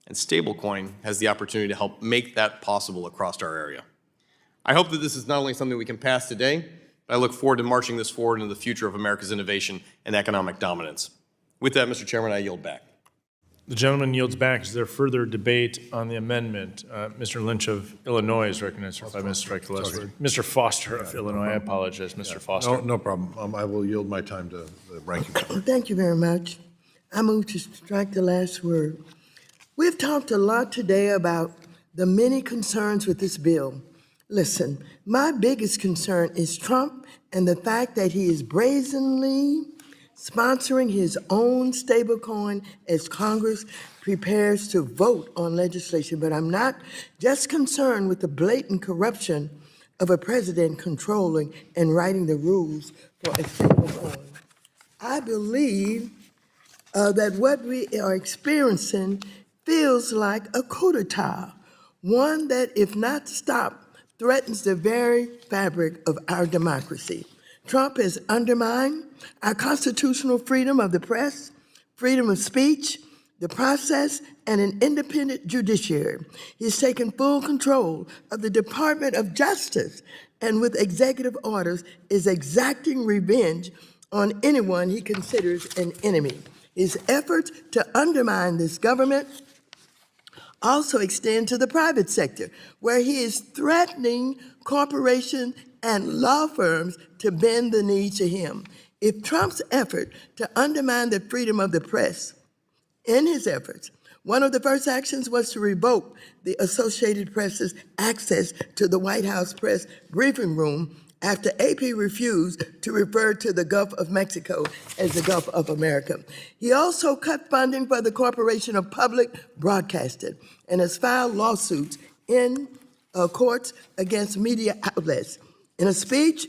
And stablecoin has the opportunity to help make that possible across our area. I hope that this is not only something we can pass today, but I look forward to marching this forward into the future of America's innovation and economic dominance. With that, Mr. Chairman, I yield back. The gentleman yields back. Is there further debate on the amendment? Mr. Lynch of Illinois is recognized for 5 minutes. Strike the last word. Mr. Foster of Illinois. I apologize, Mr. Foster. No problem. I will yield my time to the ranking member. Thank you very much. I move to strike the last word. We've talked a lot today about the many concerns with this bill. Listen, my biggest concern is Trump and the fact that he is brazenly sponsoring his own stablecoin as Congress prepares to vote on legislation. But I'm not just concerned with the blatant corruption of a president controlling and writing the rules for a stablecoin. I believe that what we are experiencing feels like a coup d'etat, one that, if not stopped, threatens the very fabric of our democracy. Trump has undermined our constitutional freedom of the press, freedom of speech, the process, and an independent judiciary. He's taken full control of the Department of Justice, and with executive orders is exacting revenge on anyone he considers an enemy. His efforts to undermine this government also extend to the private sector, where he is threatening corporations and law firms to bend the knee to him. If Trump's effort to undermine the freedom of the press, in his efforts, one of the first actions was to revoke the Associated Press's access to the White House press briefing room after AP refused to refer to the Gulf of Mexico as the Gulf of America. He also cut funding for the Corporation of Public Broadcasting and has filed lawsuits in courts against media outlets. In a speech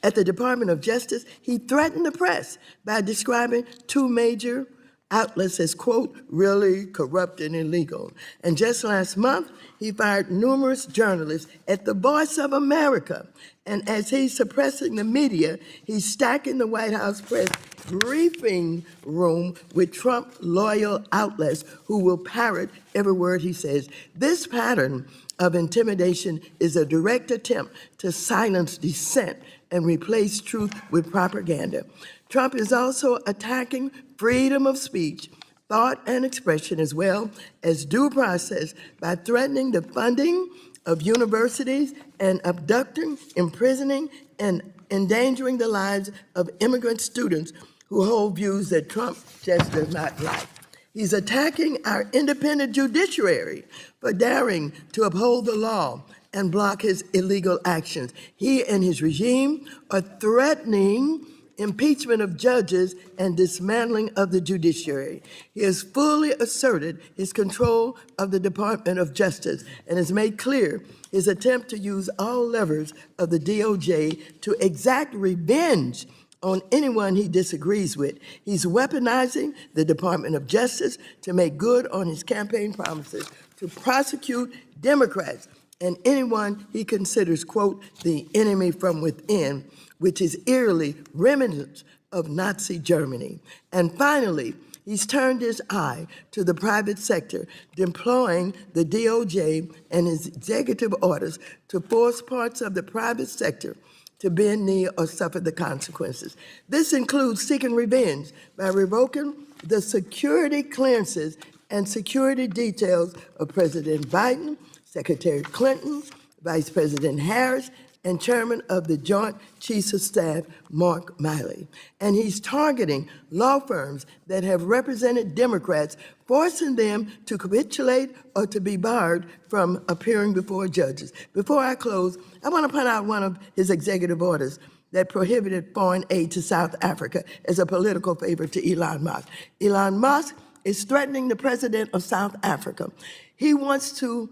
at the Department of Justice, he threatened the press by describing two major outlets as, quote, really corrupt and illegal. And just last month, he fired numerous journalists at the Voice of America. And as he's suppressing the media, he's stacking the White House press briefing room with Trump loyal outlets who will parrot every word he says. This pattern of intimidation is a direct attempt to silence dissent and replace truth with propaganda. Trump is also attacking freedom of speech, thought and expression, as well as due process by threatening the funding of universities and abducting, imprisoning, and endangering the lives of immigrant students who hold views that Trump just does not like. He's attacking our independent judiciary for daring to uphold the law and block his illegal actions. He and his regime are threatening impeachment of judges and dismantling of the judiciary. He has fully asserted his control of the Department of Justice and has made clear his attempt to use all levers of the DOJ to exact revenge on anyone he disagrees with. He's weaponizing the Department of Justice to make good on his campaign promises to prosecute Democrats and anyone he considers, quote, the enemy from within, which is eerily remnants of Nazi Germany. And finally, he's turned his eye to the private sector, deploying the DOJ and his executive orders to force parts of the private sector to bend knee or suffer the consequences. This includes seeking revenge by revoking the security clearances and security details of President Biden, Secretary Clinton, Vice President Harris, and Chairman of the Joint Chiefs of Staff, Mark Milley. And he's targeting law firms that have represented Democrats, forcing them to capitulate or to be barred from appearing before judges. Before I close, I want to point out one of his executive orders that prohibited foreign aid to South Africa as a political favor to Elon Musk. Elon Musk is threatening the president of South Africa. He wants to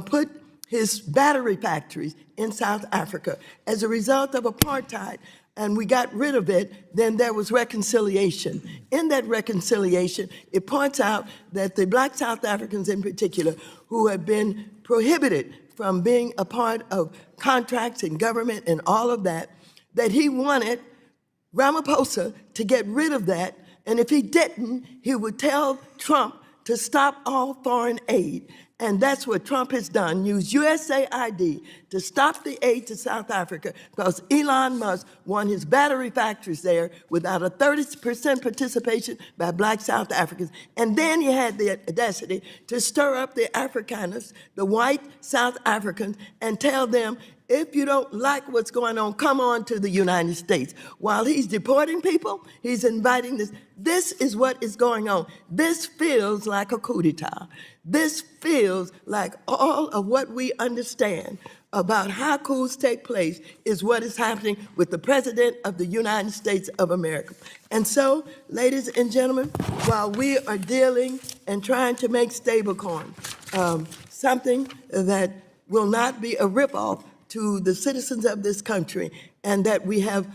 put his battery factories in South Africa. As a result of apartheid, and we got rid of it, then there was reconciliation. In that reconciliation, it points out that the black South Africans in particular, who have been prohibited from being a part of contracts and government and all of that, that he wanted Ramaphosa to get rid of that, and if he didn't, he would tell Trump to stop all foreign aid. And that's what Trump has done, use USAID to stop the aid to South Africa because Elon Musk won his battery factories there without a 30% participation by black South Africans. And then he had the audacity to stir up the Afrikaners, the white South Africans, and tell them, if you don't like what's going on, come on to the United States. While he's deporting people, he's inviting this. This is what is going on. This feels like a coup d'etat. This feels like all of what we understand about how coups take place is what is happening with the President of the United States of America. And so, ladies and gentlemen, while we are dealing and trying to make stablecoin something that will not be a ripoff to the citizens of this country, and that we have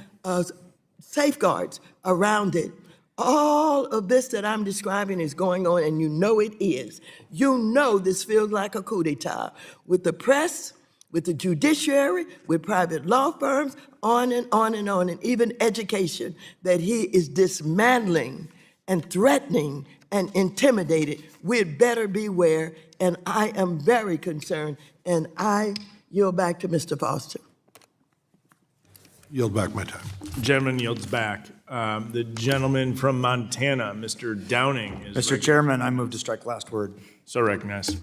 safeguards around it. All of this that I'm describing is going on, and you know it is. You know this feels like a coup d'etat with the press, with the judiciary, with private law firms, on and on and on, and even education, that he is dismantling and threatening and intimidated. We'd better beware, and I am very concerned, and I yield back to Mr. Foster. Yield back my time. Gentleman yields back. The gentleman from Montana, Mr. Downing. Is Mr. Chairman, I move to strike last word. so recognized.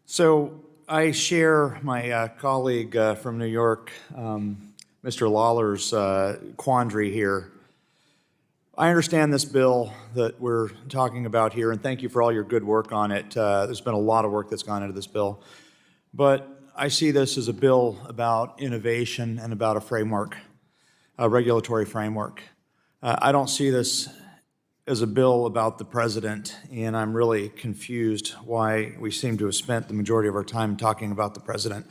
So I share my colleague from New York, Mr. Lawler's quandary here. I understand this bill that we're talking about here, and thank you for all your good work on it. There's been a lot of work that's gone into this bill. But I see this as a bill about innovation and about a framework, a regulatory framework. I don't see this as a bill about the president, and I'm really confused why we seem to have spent the majority of our time talking about the president,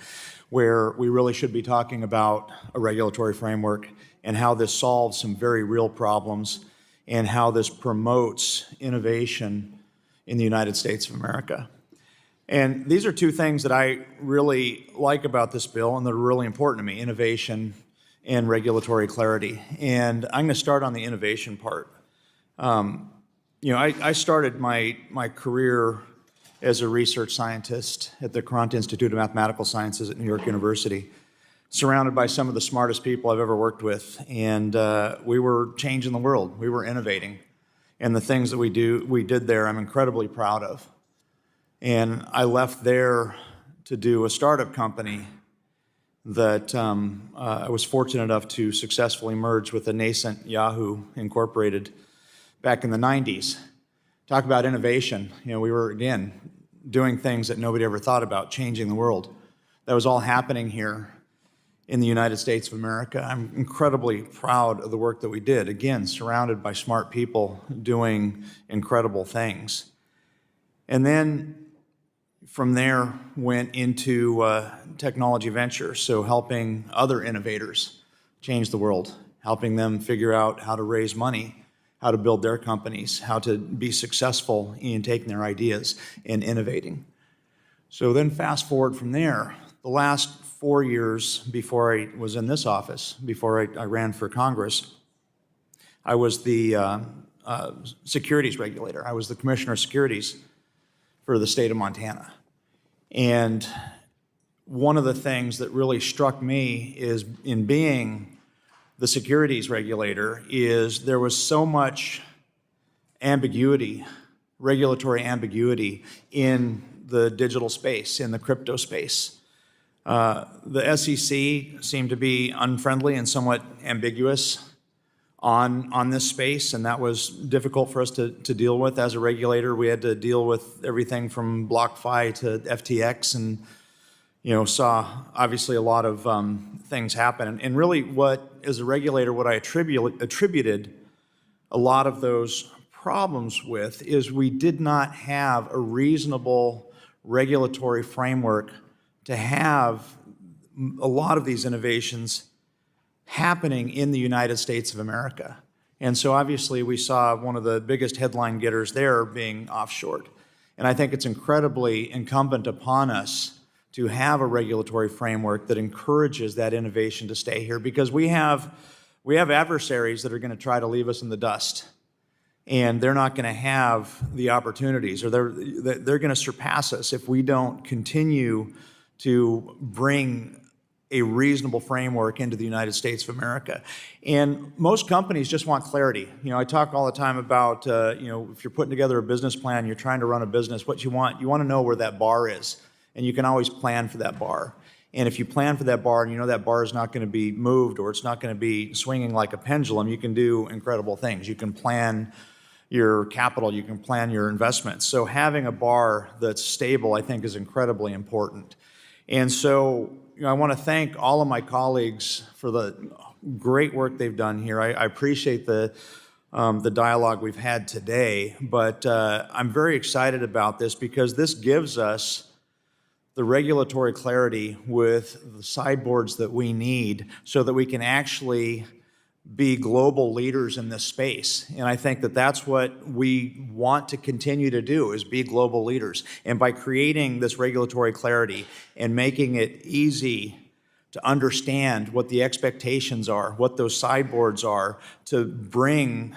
where we really should be talking about a regulatory framework and how this solves some very real problems and how this promotes innovation in the United States of America. And these are two things that I really like about this bill and that are really important to me, innovation and regulatory clarity. And I'm going to start on the innovation part. I started my career as a research scientist at the Courant Institute of Mathematical Sciences at New York University, surrounded by some of the smartest people I've ever worked with. And we were changing the world. We were innovating. And the things that we did there, I'm incredibly proud of. And I left there to do a startup company that I was fortunate enough to successfully merge with a nascent Yahoo Incorporated back in the 90s. Talk about innovation. We were, again, doing things that nobody ever thought about, changing the world. That was all happening here in the United States of America. I'm incredibly proud of the work that we did, again, surrounded by smart people doing incredible things. And then from there went into technology ventures, so helping other innovators change the world, helping them figure out how to raise money, how to build their companies, how to be successful in taking their ideas and innovating. So then fast forward from there, the last 4 years before I was in this office, before I ran for Congress, I was the securities regulator. I was the commissioner of securities for the state of Montana. And one of the things that really struck me is in being the securities regulator is there was so much ambiguity, regulatory ambiguity in the digital space, in the crypto space. The SEC seemed to be unfriendly and somewhat ambiguous on this space, and that was difficult for us to deal with as a regulator. We had to deal with everything from BlockFi to FTX, and saw obviously a lot of things happen. And really, as a regulator, what I attributed a lot of those problems with is we did not have a reasonable regulatory framework to have a lot of these innovations happening in the United States of America. And so obviously we saw one of the biggest headline getters there being offshored. And I think it's incredibly incumbent upon us to have a regulatory framework that encourages that innovation to stay here, because we have adversaries that are going to try to leave us in the dust. And they're not going to have the opportunities, or they're going to surpass us if we don't continue to bring a reasonable framework into the United States of America. And most companies just want clarity. I talk all the time about, if you're putting together a business plan, you're trying to run a business, what you want to know where that bar is. And you can always plan for that bar. And if you plan for that bar and you know that bar is not going to be moved or it's not going to be swinging like a pendulum, you can do incredible things. You can plan your capital, you can plan your investments. So having a bar that's stable, I think, is incredibly important. And so I want to thank all of my colleagues for the great work they've done here. I appreciate the dialogue we've had today, but I'm very excited about this because this gives us the regulatory clarity with the sideboards that we need so that we can actually be global leaders in this space. And I think that that's what we want to continue to do, is be global leaders. And by creating this regulatory clarity and making it easy to understand what the expectations are, what those sideboards are, to bring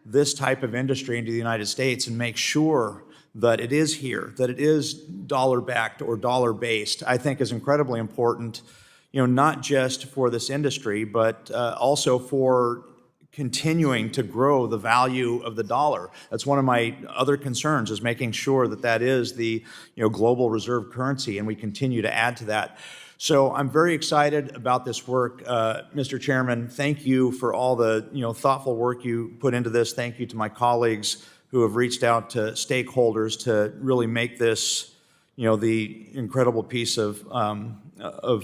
this type of industry into the United States and make sure that it is here, that it is dollar-backed or dollar-based, I think is incredibly important, not just for this industry, but also for continuing to grow the value of the dollar. That's one of my other concerns, is making sure that that is the global reserve currency, and we continue to add to that. So I'm very excited about this work. Mr. Chairman, thank you for all the thoughtful work you put into this. Thank you to my colleagues who have reached out to stakeholders to really make this the incredible piece of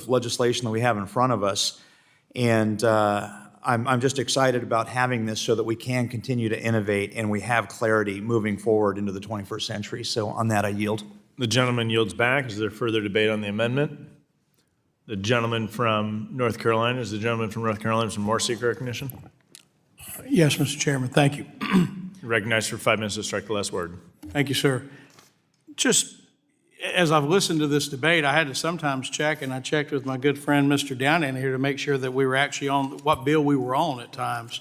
legislation that we have in front of us. And I'm just excited about having this so that we can continue to innovate and we have clarity moving forward into the 21st century. So on that, I yield. The gentleman yields back. Is there further debate on the amendment? The gentleman from North Carolina, is the gentleman from North Carolina some more seeker recognition? Yes, Mr. Chairman, thank you. You're recognized for 5 minutes to strike the last word. Thank you, sir. Just as I've listened to this debate, I had to sometimes check, and I checked with my good friend, Mr. Down in here, to make sure that we were actually on what bill we were on at times,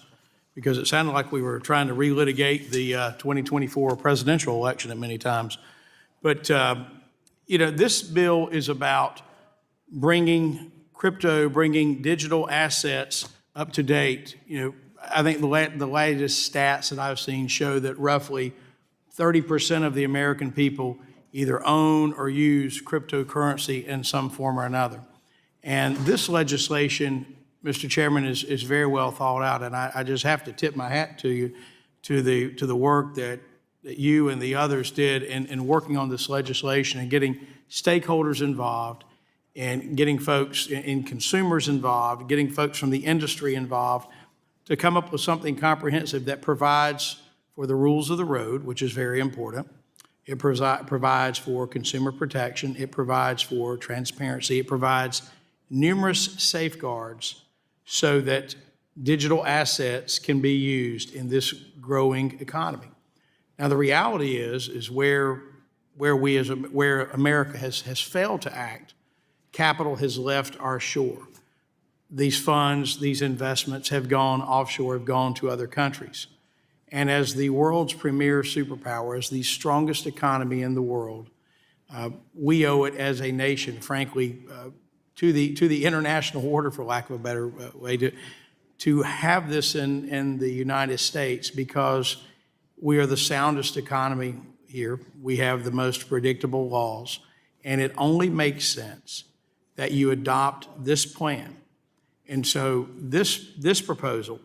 because it sounded like we were trying to relitigate the 2024 presidential election at many times. But, this bill is about bringing crypto, bringing digital assets up to date. I think the latest stats that I've seen show that roughly 30% of the American people either own or use cryptocurrency in some form or another. And this legislation, Mr. Chairman, is very well thought out, and I just have to tip my hat to you, to the work that you and the others did in working on this legislation and getting stakeholders involved and getting folks in consumers involved, getting folks from the industry involved to come up with something comprehensive that provides for the rules of the road, which is very important. It provides for consumer protection. It provides for transparency. It provides numerous safeguards so that digital assets can be used in this growing economy. Now, the reality is where America has failed to act, capital has left our shore. These funds, these investments have gone offshore, have gone to other countries. And as the world's premier superpower, as the strongest economy in the world, we owe it as a nation, frankly, to the international order, for lack of a better way, to have this in the United States, because we are the soundest economy here. We have the most predictable laws, and it only makes sense that you adopt this plan. And so this proposal,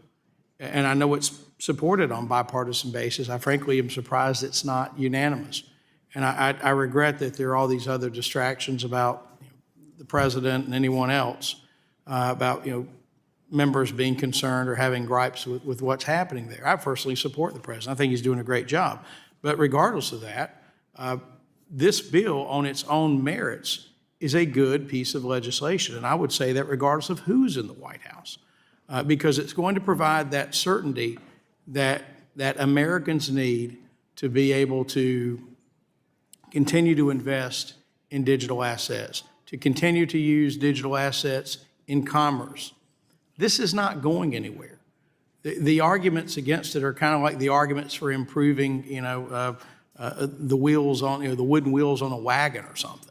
and I know it's supported on bipartisan basis, I frankly am surprised it's not unanimous. And I regret that there are all these other distractions about the president and anyone else about members being concerned or having gripes with what's happening there. I personally support the president. I think he's doing a great job. But regardless of that, this bill on its own merits is a good piece of legislation. And I would say that regardless of who's in the White House, because it's going to provide that certainty that Americans need to be able to continue to invest in digital assets, to continue to use digital assets in commerce. This is not going anywhere. The arguments against it are kind of like the arguments for improving, the wheels on, the wooden wheels on a wagon or something.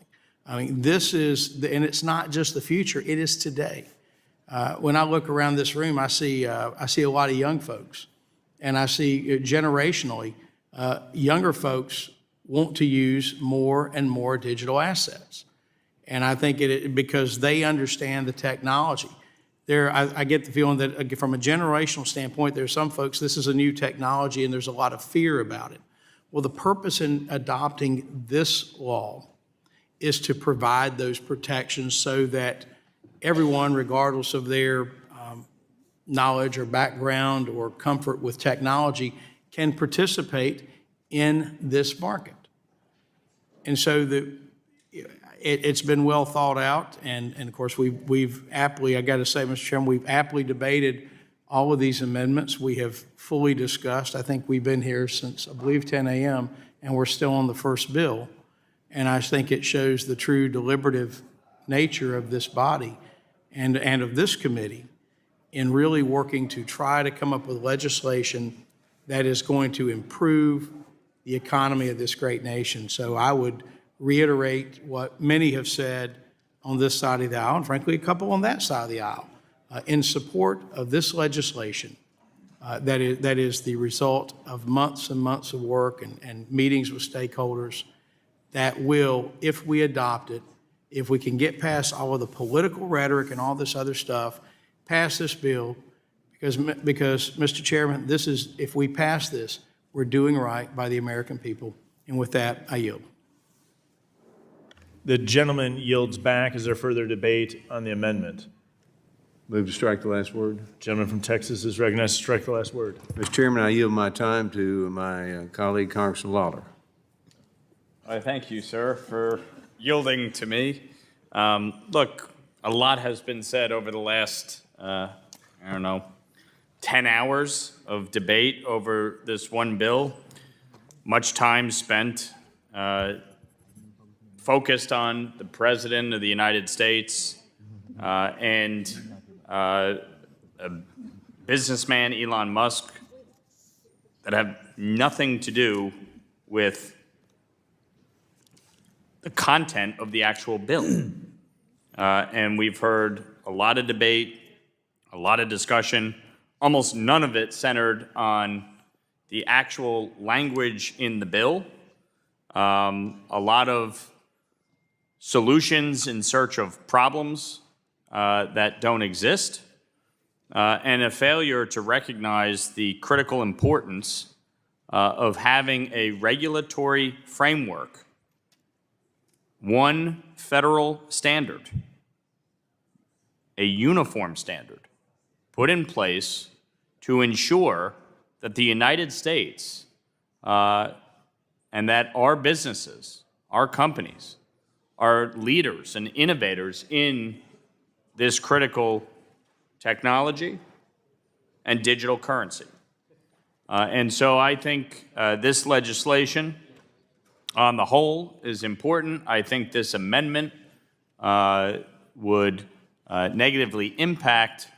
I mean, this is, and it's not just the future, it is today. When I look around this room, I see a lot of young folks, and I see generationally, younger folks want to use more and more digital assets. And I think because they understand the technology. I get the feeling that from a generational standpoint, there's some folks, this is a new technology and there's a lot of fear about it. Well, the purpose in adopting this law is to provide those protections so that everyone, regardless of their knowledge or background or comfort with technology, can participate in this market. And so it's been well thought out, and of course we've aptly, I got to say, Mr. Chairman, we've aptly debated all of these amendments. We have fully discussed. I think we've been here since, I believe, 10 a.m., and we're still on the first bill. And I think it shows the true deliberative nature of this body and of this committee in really working to try to come up with legislation that is going to improve the economy of this great nation. So I would reiterate what many have said on this side of the aisle, and frankly, a couple on that side of the aisle, in support of this legislation that is the result of months and months of work and meetings with stakeholders that will, if we adopt it, if we can get past all of the political rhetoric and all this other stuff, pass this bill, because Mr. Chairman, this is, if we pass this, we're doing right by the American people. And with that, I yield. The gentleman yields back. Is there further debate on the amendment? Move to strike the last word. Gentleman from Texas is recognized to strike the last word. Mr. Chairman, I yield my time to my colleague, Congressman Lawler. I thank you, sir, for yielding to me. Look, a lot has been said over the last, 10 hours of debate over this one bill. Much time spent focused on the President of the United States and a businessman, Elon Musk, that have nothing to do with the content of the actual bill. And we've heard a lot of debate, a lot of discussion, almost none of it centered on the actual language in the bill, a lot of solutions in search of problems that don't exist, and a failure to recognize the critical importance of having a regulatory framework, one federal standard, a uniform standard, put in place to ensure that the United States and that our businesses, our companies, are leaders and innovators in this critical technology and digital currency. And so I think this legislation on the whole is important. I think this amendment would negatively impact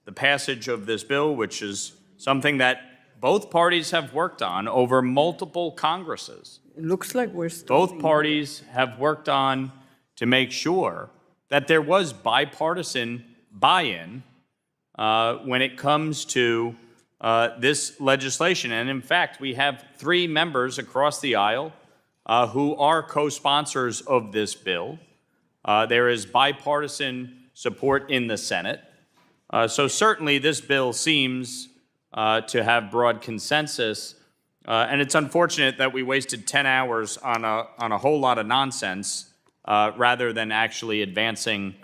the passage of this bill, which is something that both parties have worked on over multiple Congresses. It looks like we're Both parties have worked on to make sure that there was bipartisan buy-in when it comes to this legislation. And in fact, we have 3 members across the aisle who are co-sponsors of this bill. There is bipartisan support in the Senate. So certainly this bill seems to have broad consensus. And it's unfortunate that we wasted 10 hours on a whole lot of nonsense rather than actually advancing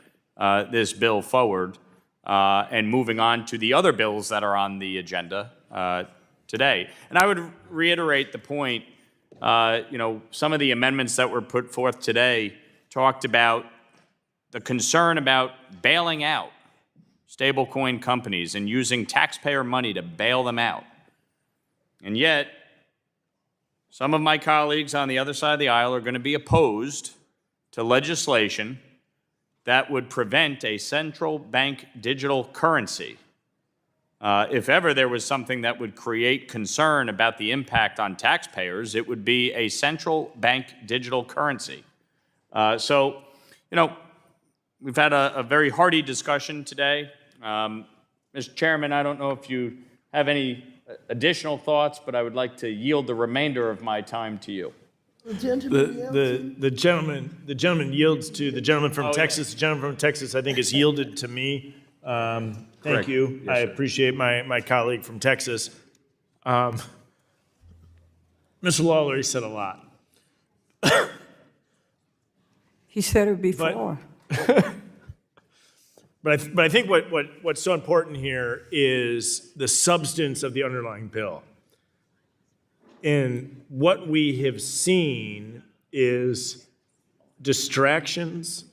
this bill forward and moving on to the other bills that are on the agenda today. And I would reiterate the point, some of the amendments that were put forth today talked about the concern about bailing out stablecoin companies and using taxpayer money to bail them out. And yet, some of my colleagues on the other side of the aisle are going to be opposed to legislation that would prevent a central bank digital currency. If ever there was something that would create concern about the impact on taxpayers, it would be a central bank digital currency. So, we've had a very hearty discussion today. Mr. Chairman, I don't know if you have any additional thoughts, but I would like to yield the remainder of my time to you. The gentleman yields to the gentleman from Texas. The gentleman from Texas, I think, has yielded to me. Thank Correct. you. Yes, I sir. appreciate my colleague from Texas. Mr. Lawler, he said a lot. He said it before. But I think what's so important here is the substance of the underlying bill. And what we have seen is distractions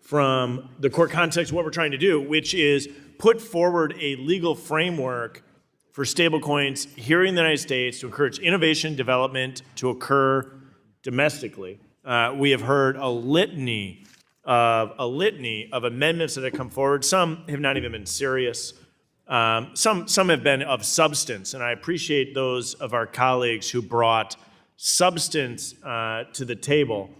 from the core context of what we're trying to do, which is put forward a legal framework for stablecoins here in the United States to encourage innovation development to occur domestically. We have heard a litany of amendments that have come forward. Some have not even been serious. Some have been of substance, and I appreciate those of our colleagues who brought substance to the table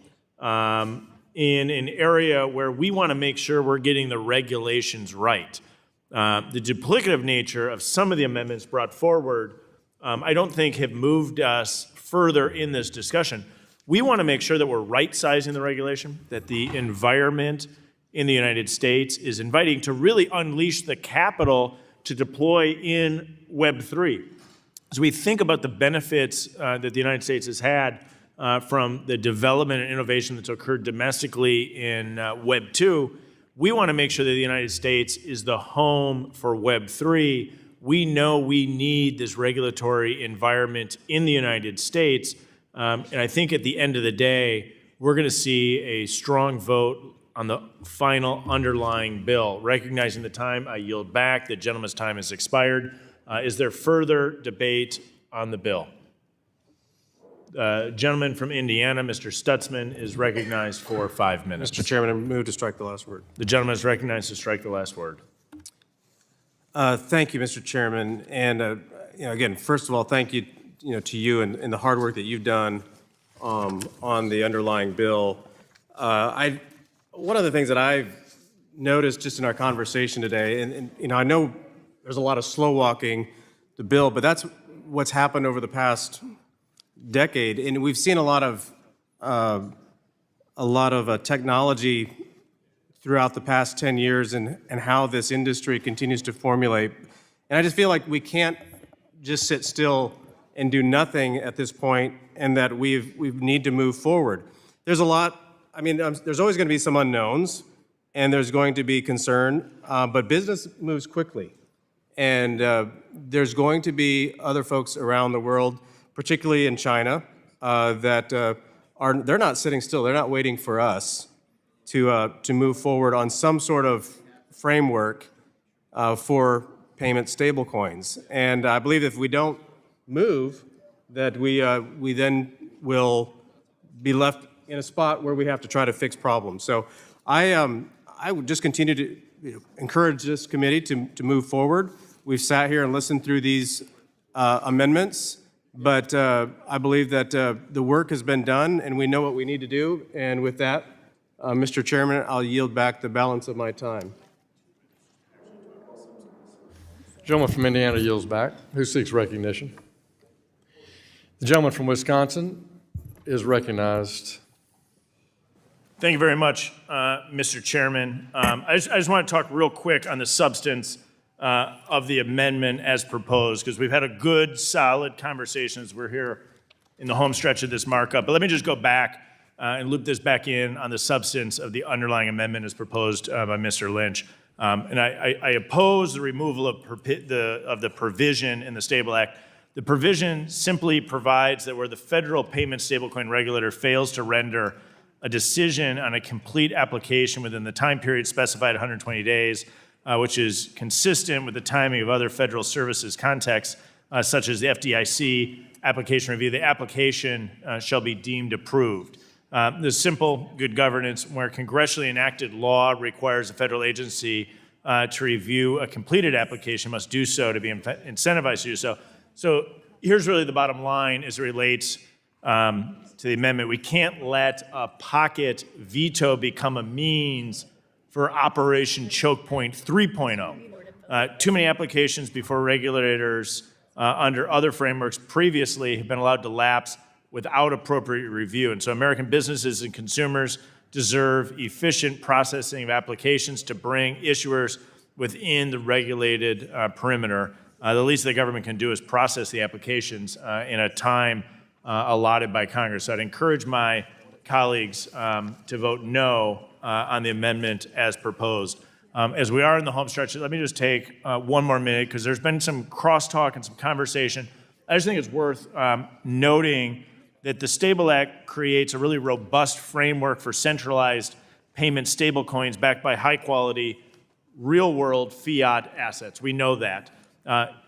in an area where we want to make sure we're getting the regulations right. The duplicative nature of some of the amendments brought forward, I don't think have moved us further in this discussion. We want to make sure that we're right-sizing the regulation, that the environment in the United States is inviting to really unleash the capital to deploy in Web3. As we think about the benefits that the United States has had from the development and innovation that's occurred domestically in Web2, we want to make sure that the United States is the home for Web3. We know we need this regulatory environment in the United States. And I think at the end of the day, we're going to see a strong vote on the final underlying bill. Recognizing the time, I yield back. The gentleman's time has expired. Is there further debate on the bill? Gentleman from Indiana, Mr. Stutzman, is recognized for 5 minutes. Mr. Chairman, I move to strike the last word. The gentleman is recognized to strike the last word. Thank you, Mr. Chairman. And again, first of all, thank you, to you and the hard work that you've done on the underlying bill. One of the things that I've noticed just in our conversation today, and I know there's a lot of slow walking the bill, but that's what's happened over the past decade, and we've seen a lot of technology throughout the past 10 years and how this industry continues to formulate. And I just feel like we can't just sit still and do nothing at this point, and that we need to move forward. There's a lot, I mean, there's always going to be some unknowns, and there's going to be concern, but business moves quickly. And there's going to be other folks around the world, particularly in China, that they're not sitting still. They're not waiting for us to move forward on some sort of framework for payment stablecoins. And I believe if we don't move, that we then will be left in a spot where we have to try to fix problems. So I would just continue to encourage this committee to move forward. We've sat here and listened through these amendments, but I believe that the work has been done and we know what we need to do. And with that, Mr. Chairman, I'll yield back the balance of my time. Gentleman from Indiana yields back. Who seeks recognition? The gentleman from Wisconsin is recognized. Thank you very much, Mr. Chairman. I just want to talk real quick on the substance of the amendment as proposed, because we've had a good, solid conversation as we're here in the home stretch of this markup. But let me just go back and loop this back in on the substance of the underlying amendment as proposed by Mr. Lynch. And I oppose the removal of the provision in the Stable Act. The provision simply provides that where the federal payment stablecoin regulator fails to render a decision on a complete application within the time period specified, 120 days, which is consistent with the timing of other federal services contexts, such as the FDIC application review, the application shall be deemed approved. The simple good governance where congressionally enacted law requires a federal agency to review a completed application must do so to be incentivized to do so. So here's really the bottom line as it relates to the amendment. We can't let a pocket veto become a means for Operation Choke Point 3.0. Too many applications before regulators under other frameworks previously have been allowed to lapse without appropriate review. And so American businesses and consumers deserve efficient processing of applications to bring issuers within the regulated perimeter. The least the government can do is process the applications in a time allotted by Congress. So I'd encourage my colleagues to vote no on the amendment as proposed. As we are in the home stretch, let me just take one more minute because there's been some crosstalk and some conversation. I just think it's worth noting that the Stable Act creates a really robust framework for centralized payment stablecoins backed by high-quality, real-world fiat assets. We know that.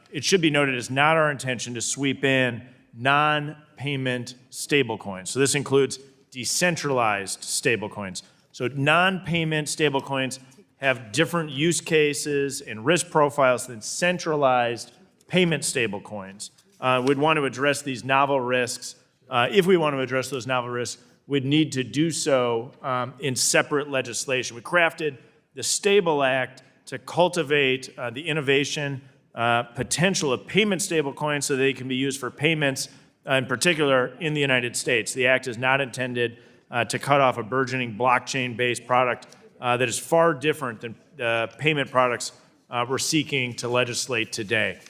It should be noted it's not our intention to sweep in non-payment stablecoins. So this includes decentralized stablecoins. So non-payment stablecoins have different use cases and risk profiles than centralized payment stablecoins. We'd want to address these novel risks. If we want to address those novel risks, we'd need to do so in separate legislation. We crafted the Stable Act to cultivate the innovation potential of payment stablecoins so they can be used for payments, in particular in the United States. The Act is not intended to cut off a burgeoning blockchain-based product that is far different than the payment products we're seeking to legislate today.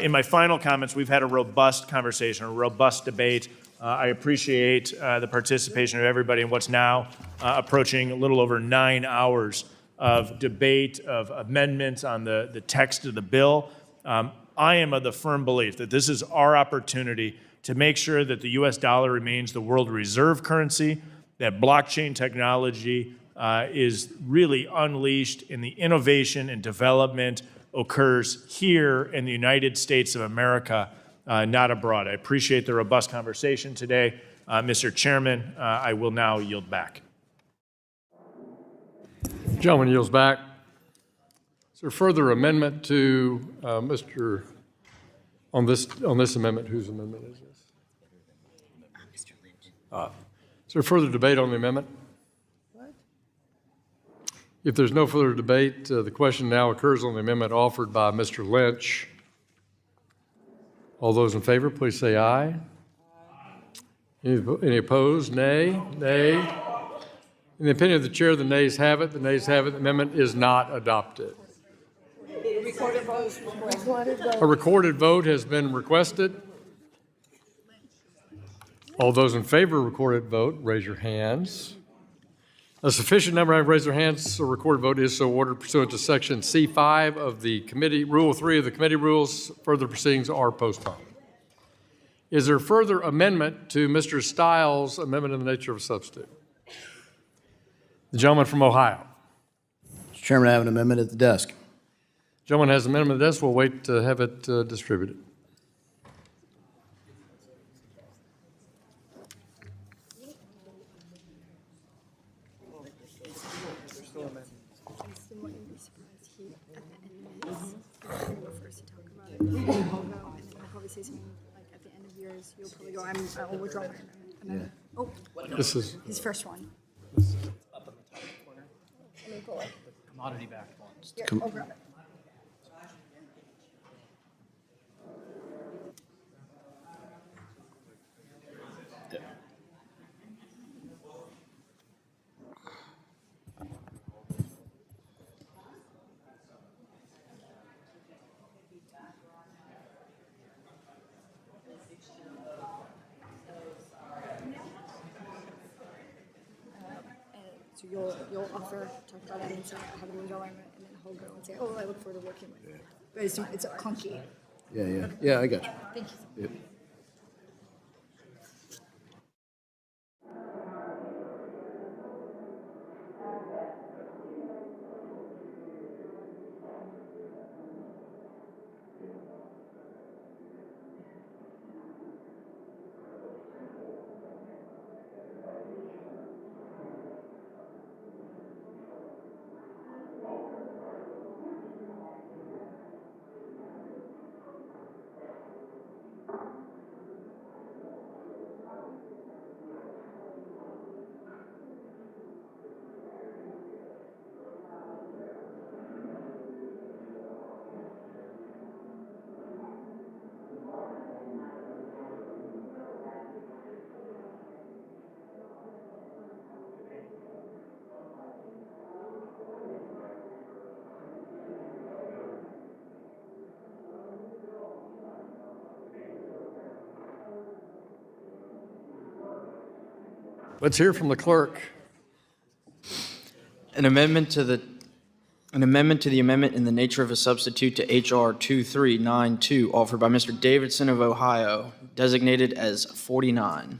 In my final comments, we've had a robust conversation, a robust debate. I appreciate the participation of everybody in what's now approaching a little over 9 hours of debate, of amendments on the text of the bill. I am of the firm belief that this is our opportunity to make sure that the U.S. dollar remains the world reserve currency, that blockchain technology is really unleashed and the innovation and development occurs here in the United States of America, not abroad. I appreciate the robust conversation today. Mr. Chairman, I will now yield back. Gentleman yields back. Is there further amendment to Mr. on this amendment? Whose amendment is this? Mr. Lynch. Is there further debate on the amendment? If there's no further debate, the question now occurs on the amendment offered by Mr. Lynch. All those in favor, please say aye. Any opposed? Nay? Nay? In the opinion of the chair, the nays have it. The nays have it. The amendment is not adopted. A recorded vote has been requested. All those in favor of recorded vote, raise your hands. A sufficient number have raised their hands. A recorded vote is so ordered pursuant to Section C5 of the committee, Rule 3 of the committee rules. Further proceedings are postponed. Is there further amendment to Mr. Steil's amendment in the nature of a substitute? The gentleman from Ohio. Mr. Chairman, I have an amendment at the desk. Gentleman has an amendment at the desk. We'll wait to have it distributed. You'll probably go, I'll withdraw my amendment. Oh, This is his first one. Up in the top corner. Let me pull it. Commodity backed bonds. Yeah, I'll grab it. So you'll offer, talk about it and say, how do we go, and then he'll go and say, oh, I look forward to working with you. But it's clunky. Yeah, I got you. Thank you. Yep. Let's hear from the clerk. An amendment to the amendment in the nature of a substitute to H.R. 2392 offered by Mr. Davidson of Ohio, designated as 49.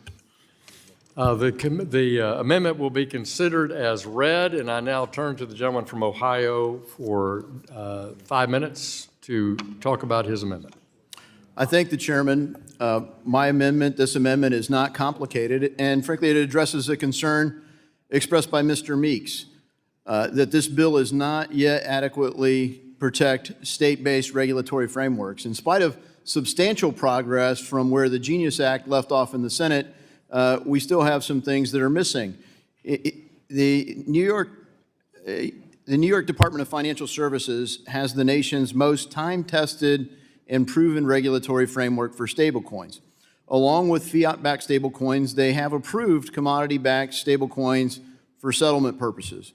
The amendment will be considered as read, and I now turn to the gentleman from Ohio for 5 minutes to talk about his amendment. I thank the chairman. My amendment, this amendment is not complicated, and frankly, it addresses a concern expressed by Mr. Meeks, that this bill is not yet adequately protect state-based regulatory frameworks. In spite of substantial progress from where the Genius Act left off in the Senate, we still have some things that are missing. The New York Department of Financial Services has the nation's most time-tested and proven regulatory framework for stablecoins. Along with fiat-backed stablecoins, they have approved commodity-backed stablecoins for settlement purposes.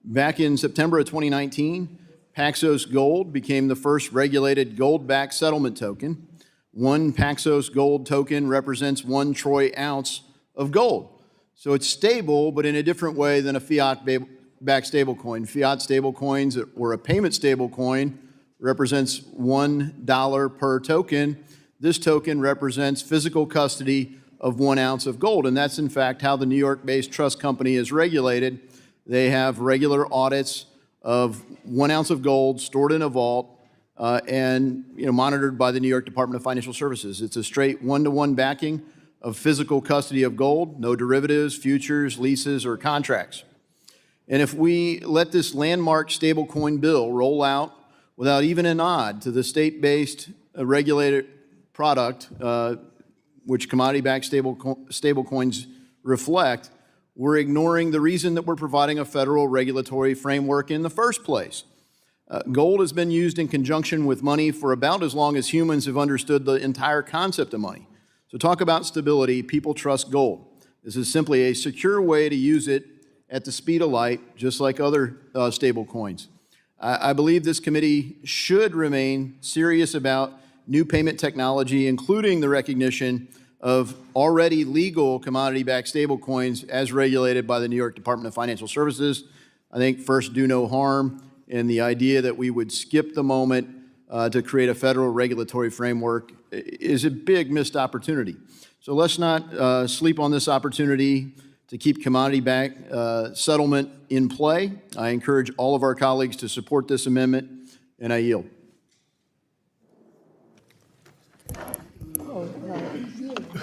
Back in September of 2019, Paxos Gold became the first regulated gold-backed settlement token. One Paxos Gold token represents 1 troy ounce of gold. So it's stable, but in a different way than a fiat-backed stablecoin. Fiat stablecoins, or a payment stablecoin, represents $1 per token. This token represents physical custody of 1 ounce of gold, and that's in fact how the New York-based trust company is regulated. They have regular audits of 1 ounce of gold stored in a vault and monitored by the New York Department of Financial Services. It's a straight 1-to-1 backing of physical custody of gold, no derivatives, futures, leases, or contracts. And if we let this landmark stablecoin bill roll out without even a nod to the state-based regulated product, which commodity-backed stablecoins reflect, we're ignoring the reason that we're providing a federal regulatory framework in the first place. Gold has been used in conjunction with money for about as long as humans have understood the entire concept of money. So So talk about stability. People trust gold. This is simply a secure way to use it at the speed of light, just like other stable coins. I believe this committee should remain serious about new payment technology, including the recognition of already legal commodity-backed stablecoins as regulated by the New York Department of Financial Services. I think first, do no harm, and the idea that we would skip the moment to create a federal regulatory framework is a big missed opportunity. So let's not sleep on this opportunity to keep commodity-backed settlement in play. I encourage all of our colleagues to support this amendment, and I yield.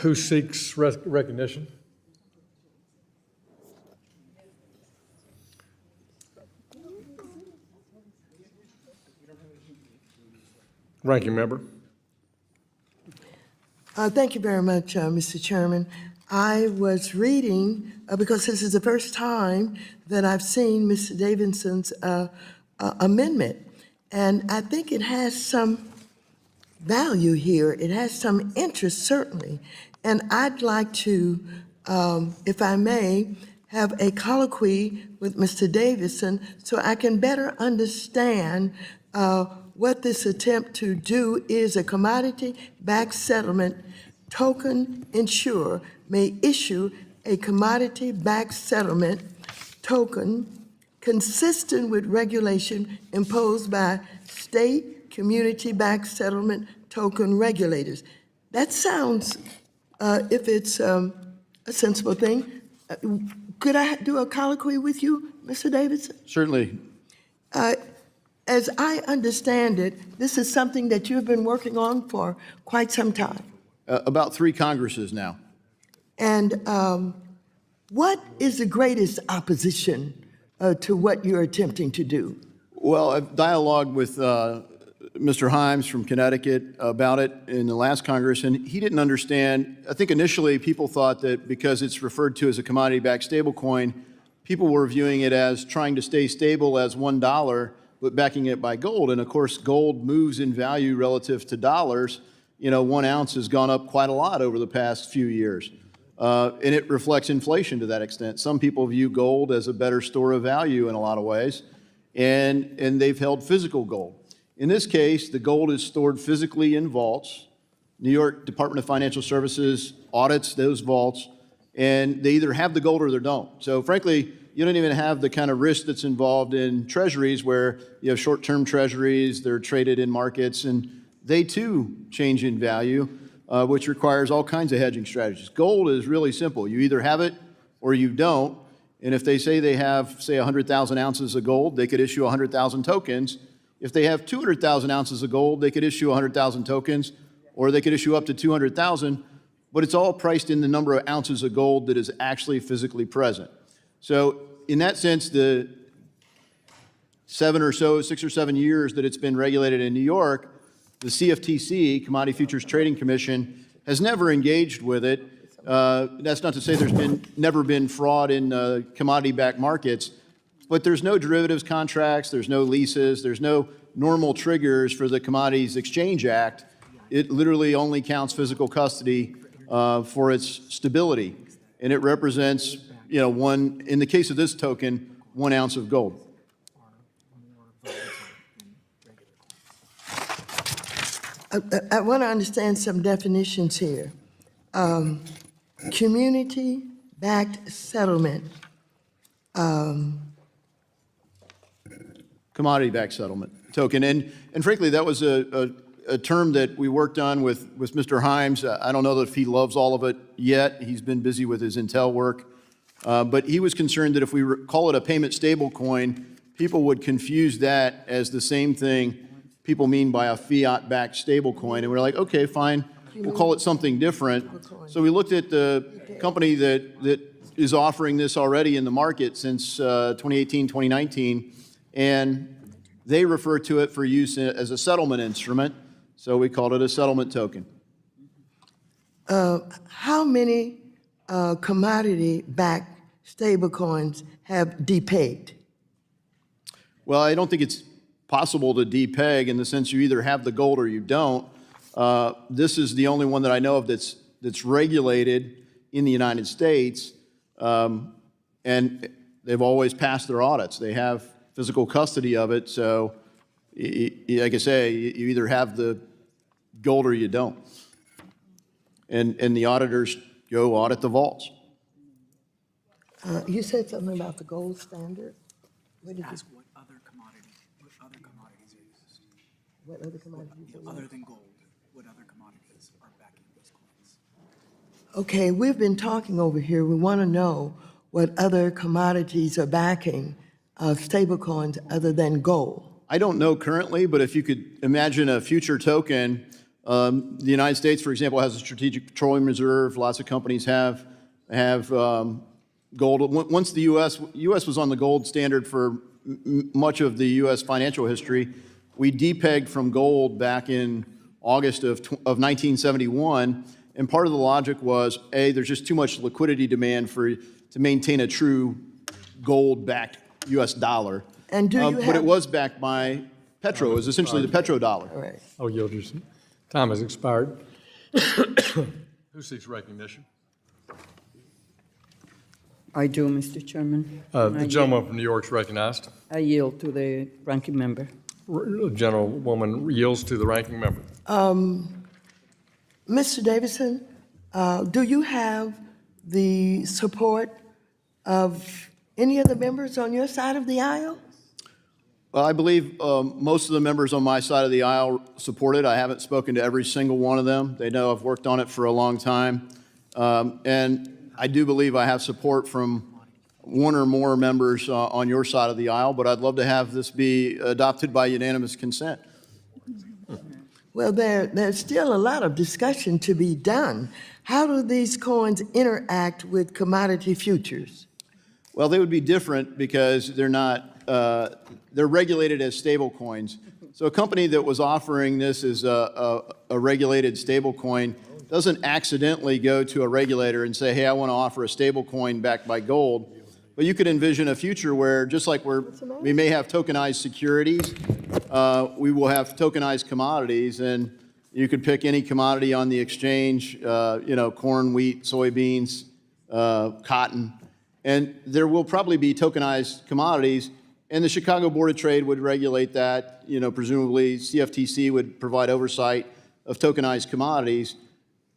Who seeks recognition? Ranking member. Thank you very much, Mr. Chairman. I was reading, because this is the first time that I've seen Mr. Davidson's amendment, and I think it has some value here. It has some interest, certainly. And I'd like to, if I may, have a colloquy with Mr. Davidson so I can better understand what this attempt to do is. A commodity-backed settlement token insurer may issue a commodity-backed settlement token consistent with regulation imposed by state community-backed settlement token regulators. That sounds, if it's a sensible thing. Could I do a colloquy with you, Mr. Davidson? Certainly. As I understand it, this is something that you've been working on for quite some time. About 3 Congresses now. And what is the greatest opposition to what you're attempting to do? Well, I've dialogued with Mr. Himes from Connecticut about it in the last Congress, and he didn't understand. I think initially people thought that because it's referred to as a commodity-backed stablecoin, people were viewing it as trying to stay stable as $1, but backing it by gold. And of course, gold moves in value relative to dollars. You know, 1 ounce has gone up quite a lot over the past few years. And it reflects inflation to that extent. Some people view gold as a better store of value in a lot of ways, and they've held physical gold. In this case, the gold is stored physically in vaults. New York Department of Financial Services audits those vaults, and they either have the gold or they don't. So frankly, you don't even have the kind of risk that's involved in treasuries where you have short-term treasuries, they're traded in markets, and they too change in value, which requires all kinds of hedging strategies. Gold is really simple. You either have it or you don't, and if they say they have, say, 100,000 ounces of gold, they could issue 100,000 tokens. If they have 200,000 ounces of gold, they could issue 100,000 tokens, or they could issue up to 200,000, but it's all priced in the number of ounces of gold that is actually physically present. So in that sense, the 6 or 7 years that it's been regulated in New York, the CFTC, Commodity Futures Trading Commission, has never engaged with it. That's not to say there's never been fraud in commodity-backed markets, but there's no derivatives contracts, there's no leases, there's no normal triggers for the Commodities Exchange Act. It literally only counts physical custody for its stability, and it represents, you know, in the case of this token, 1 ounce of gold. I want to understand some definitions here. Community-backed settlement. Commodity-backed settlement token. And frankly, that was a term that we worked on with Mr. Himes. I don't know if he loves all of it yet. He's been busy with his Intel work. But he was concerned that if we call it a payment stablecoin, people would confuse that as the same thing people mean by a fiat-backed stablecoin. And we're like, okay, fine, we'll call it something different. So we looked at the company that is offering this already in the market since 2018, 2019, and they refer to it for use as a settlement instrument, so we called it a settlement token. How many commodity-backed stablecoins have depegged? Well, I don't think it's possible to depeg in the sense you either have the gold or you don't. This is the only one that I know of that's that's regulated in the United States, and they've always passed their audits. They have physical custody of it, so like I say, you either have the gold or you don't. And the auditors go audit the vaults. You said something about the gold standard? What did you? What other commodities exist? What other commodities? Other than gold, what other commodities are backing these coins? Okay, we've been talking over here. We want to know what other commodities are backing stablecoins other than gold. I don't know currently, but if you could imagine a future token, the United States, for example, has a strategic petroleum reserve. Lots of companies have gold. Once the U.S. was on the gold standard for much of the U.S. financial history, we depegged from gold back in August of 1971, and part of the logic was, A, there's just too much liquidity demand to maintain a true gold-backed U.S. dollar. And do you but it was backed by petro. It was essentially the petrodollar. All right. I'll yield your time has expired. Who seeks recognition? I do, Mr. Chairman. The gentleman from New York is recognized. I yield to the ranking member. Gentlewoman yields to the ranking member. Mr. Davidson, do you have the support of any of the members on your side of the aisle? Well, I believe most of the members on my side of the aisle support it. I haven't spoken to every single one of them. They know I've worked on it for a long time. And I do believe I have support from one or more members on your side of the aisle, but I'd love to have this be adopted by unanimous consent. Well, there's still a lot of discussion to be done. How do these coins interact with commodity futures? Well, they would be different because they're not, they're regulated as stable coins. So a company that was offering this as a regulated stable coin doesn't accidentally go to a regulator and say, hey, I want to offer a stable coin backed by gold. But you could envision a future where, just like we may have tokenized securities, we will have tokenized commodities, and you could pick any commodity on the exchange, corn, wheat, soybeans, cotton, and there will probably be tokenized commodities, and the Chicago Board of Trade would regulate that. Presumably CFTC would provide oversight of tokenized commodities.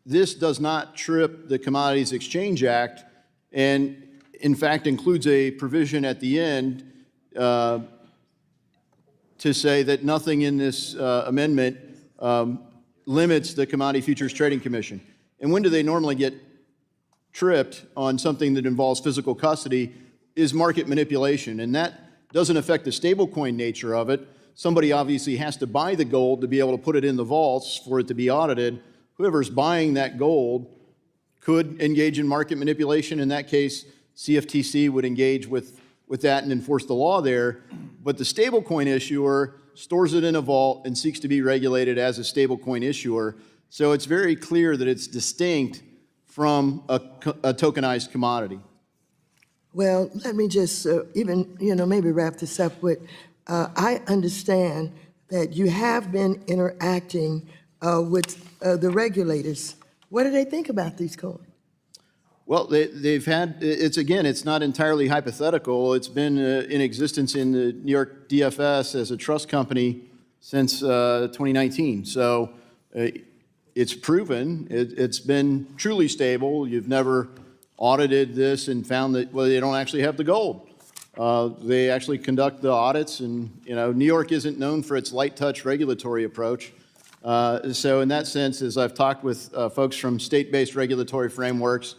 This does not trip the Commodities Exchange Act, and in fact includes a provision at the end to say that nothing in this amendment limits the Commodity Futures Trading Commission. And when do they normally get tripped on something that involves physical custody is market manipulation, and that doesn't affect the stablecoin nature of it. Somebody obviously has to buy the gold to be able to put it in the vaults for it to be audited. Whoever's buying that gold could engage in market manipulation. In that case, CFTC would engage with that and enforce the law there. But the stablecoin issuer stores it in a vault and seeks to be regulated as a stablecoin issuer. So it's very clear that it's distinct from a tokenized commodity. Well, let me just maybe wrap this up with, I understand that you have been interacting with the regulators. What do they think about these coins? Well, they've had, it's not entirely hypothetical. It's been in existence in the New York DFS as a trust company since 2019. So it's proven, it's been truly stable. You've never audited this and found that, well, they don't actually have the gold. They actually conduct the audits, and New York isn't known for its light touch regulatory approach. So in that sense, as I've talked with folks from state-based regulatory frameworks,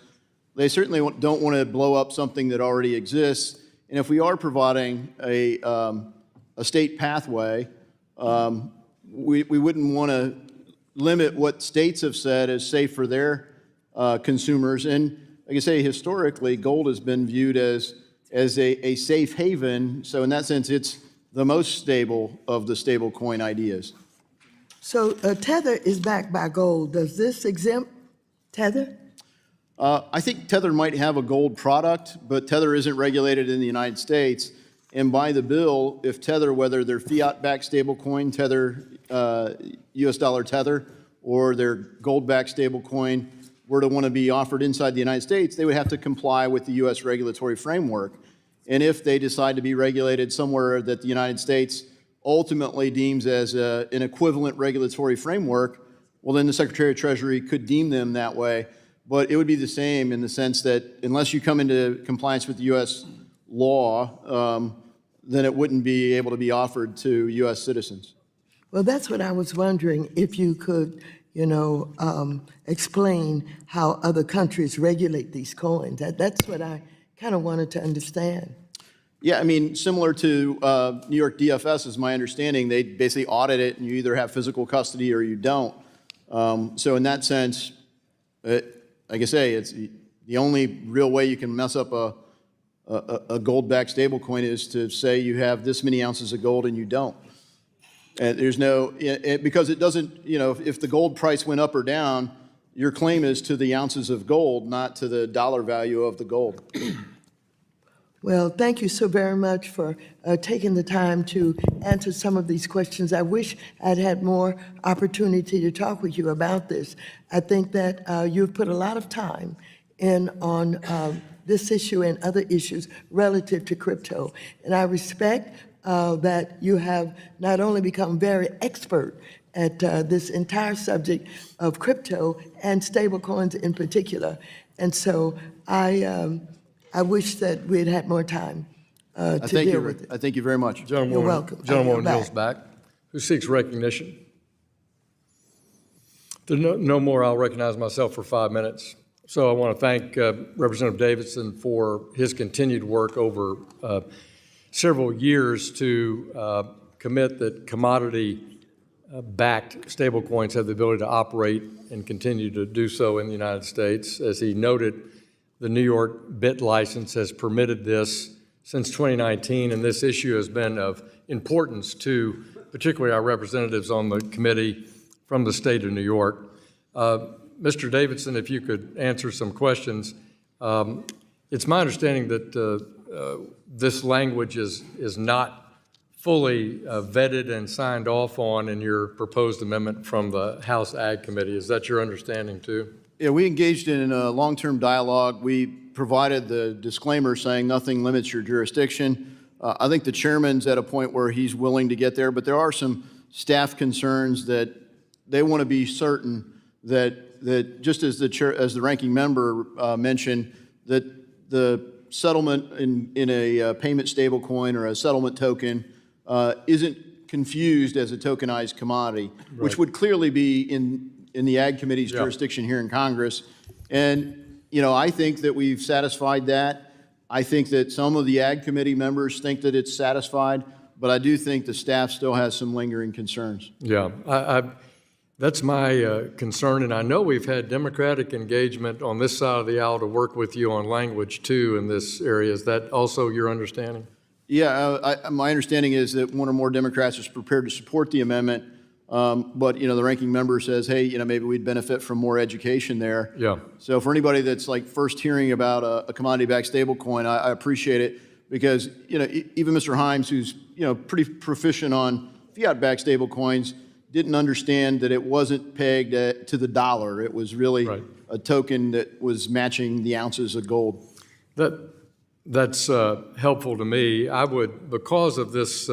they certainly don't want to blow up something that already exists. And if we are providing a state pathway, we wouldn't want to limit what states have said is safe for their consumers. And like I say, historically, gold has been viewed as a safe haven. So in that sense, it's the most stable of the stable coin ideas. So Tether is backed by gold. Does this exempt Tether? I think Tether might have a gold product, but Tether isn't regulated in the United States. And by the bill, if Tether, whether they're fiat-backed stablecoin, Tether, US dollar Tether, or their gold-backed stablecoin, were to want to be offered inside the United States, they would have to comply with the U.S. regulatory framework. And if they decide to be regulated somewhere that the United States ultimately deems as an equivalent regulatory framework, well, then the Secretary of Treasury could deem them that way. But it would be the same in the sense that unless you come into compliance with the U.S. law, then it wouldn't be able to be offered to U.S. citizens. Well, that's what I was wondering, if you could, explain how other countries regulate these coins. That's what I kind of wanted to understand. Yeah, I mean, similar to New York DFS is my understanding. They basically audit it, and you either have physical custody or you don't. So in that sense, like I say, it's the only real way you can mess up a gold-backed stablecoin is to say you have this many ounces of gold and you don't. And there's no, because it doesn't, if the gold price went up or down, your claim is to the ounces of gold, not to the dollar value of the gold. Well, thank you so very much for taking the time to answer some of these questions. I wish I'd had more opportunity to talk with you about this. I think that you've put a lot of time in on this issue and other issues relative to crypto. And I respect that you have not only become very expert at this entire subject of crypto and stablecoins in particular. And so I wish that we had had more time to deal with it. I thank you very much. You're welcome. Gentlewoman Back. yields back. Who seeks recognition? If there are no more, I'll recognize myself for 5 minutes. So I want to thank Representative Davidson for his continued work over several years to commit that commodity-backed stablecoins have the ability to operate and continue to do so in the United States. As he noted, the New York BIT license has permitted this since 2019, and this issue has been of importance to particularly our representatives on the committee from the state of New York. Mr. Davidson, if you could answer some questions. It's my understanding that this language is not fully vetted and signed off on in your proposed amendment from the House Ag Committee. Is that your understanding too? Yeah, we engaged in a long-term dialogue. We provided the disclaimer saying nothing limits your jurisdiction. I think the chairman's at a point where he's willing to get there, but there are some staff concerns that they want to be certain that just as the ranking member mentioned, that the settlement in a payment stablecoin or a settlement token isn't confused as a tokenized commodity, right, which would clearly be in the Ag Committee's jurisdiction here in Congress. And, I think that we've satisfied that. I think that some of the Ag Committee members think that it's satisfied, but I do think the staff still has some lingering concerns. Yeah, that's my concern, and I know we've had Democratic engagement on this side of the aisle to work with you on language too in this area. Is that also your understanding? Yeah, my understanding is that one or more Democrats is prepared to support the amendment, but the ranking member says, hey, maybe we'd benefit from more education there. Yeah. So for anybody that's like first hearing about a commodity-backed stablecoin, I appreciate it because even Mr. Himes, who's pretty proficient on fiat-backed stablecoins, didn't understand that it wasn't pegged to the dollar. It was really a token that was matching the ounces of gold. That's helpful to me. I would, because of this,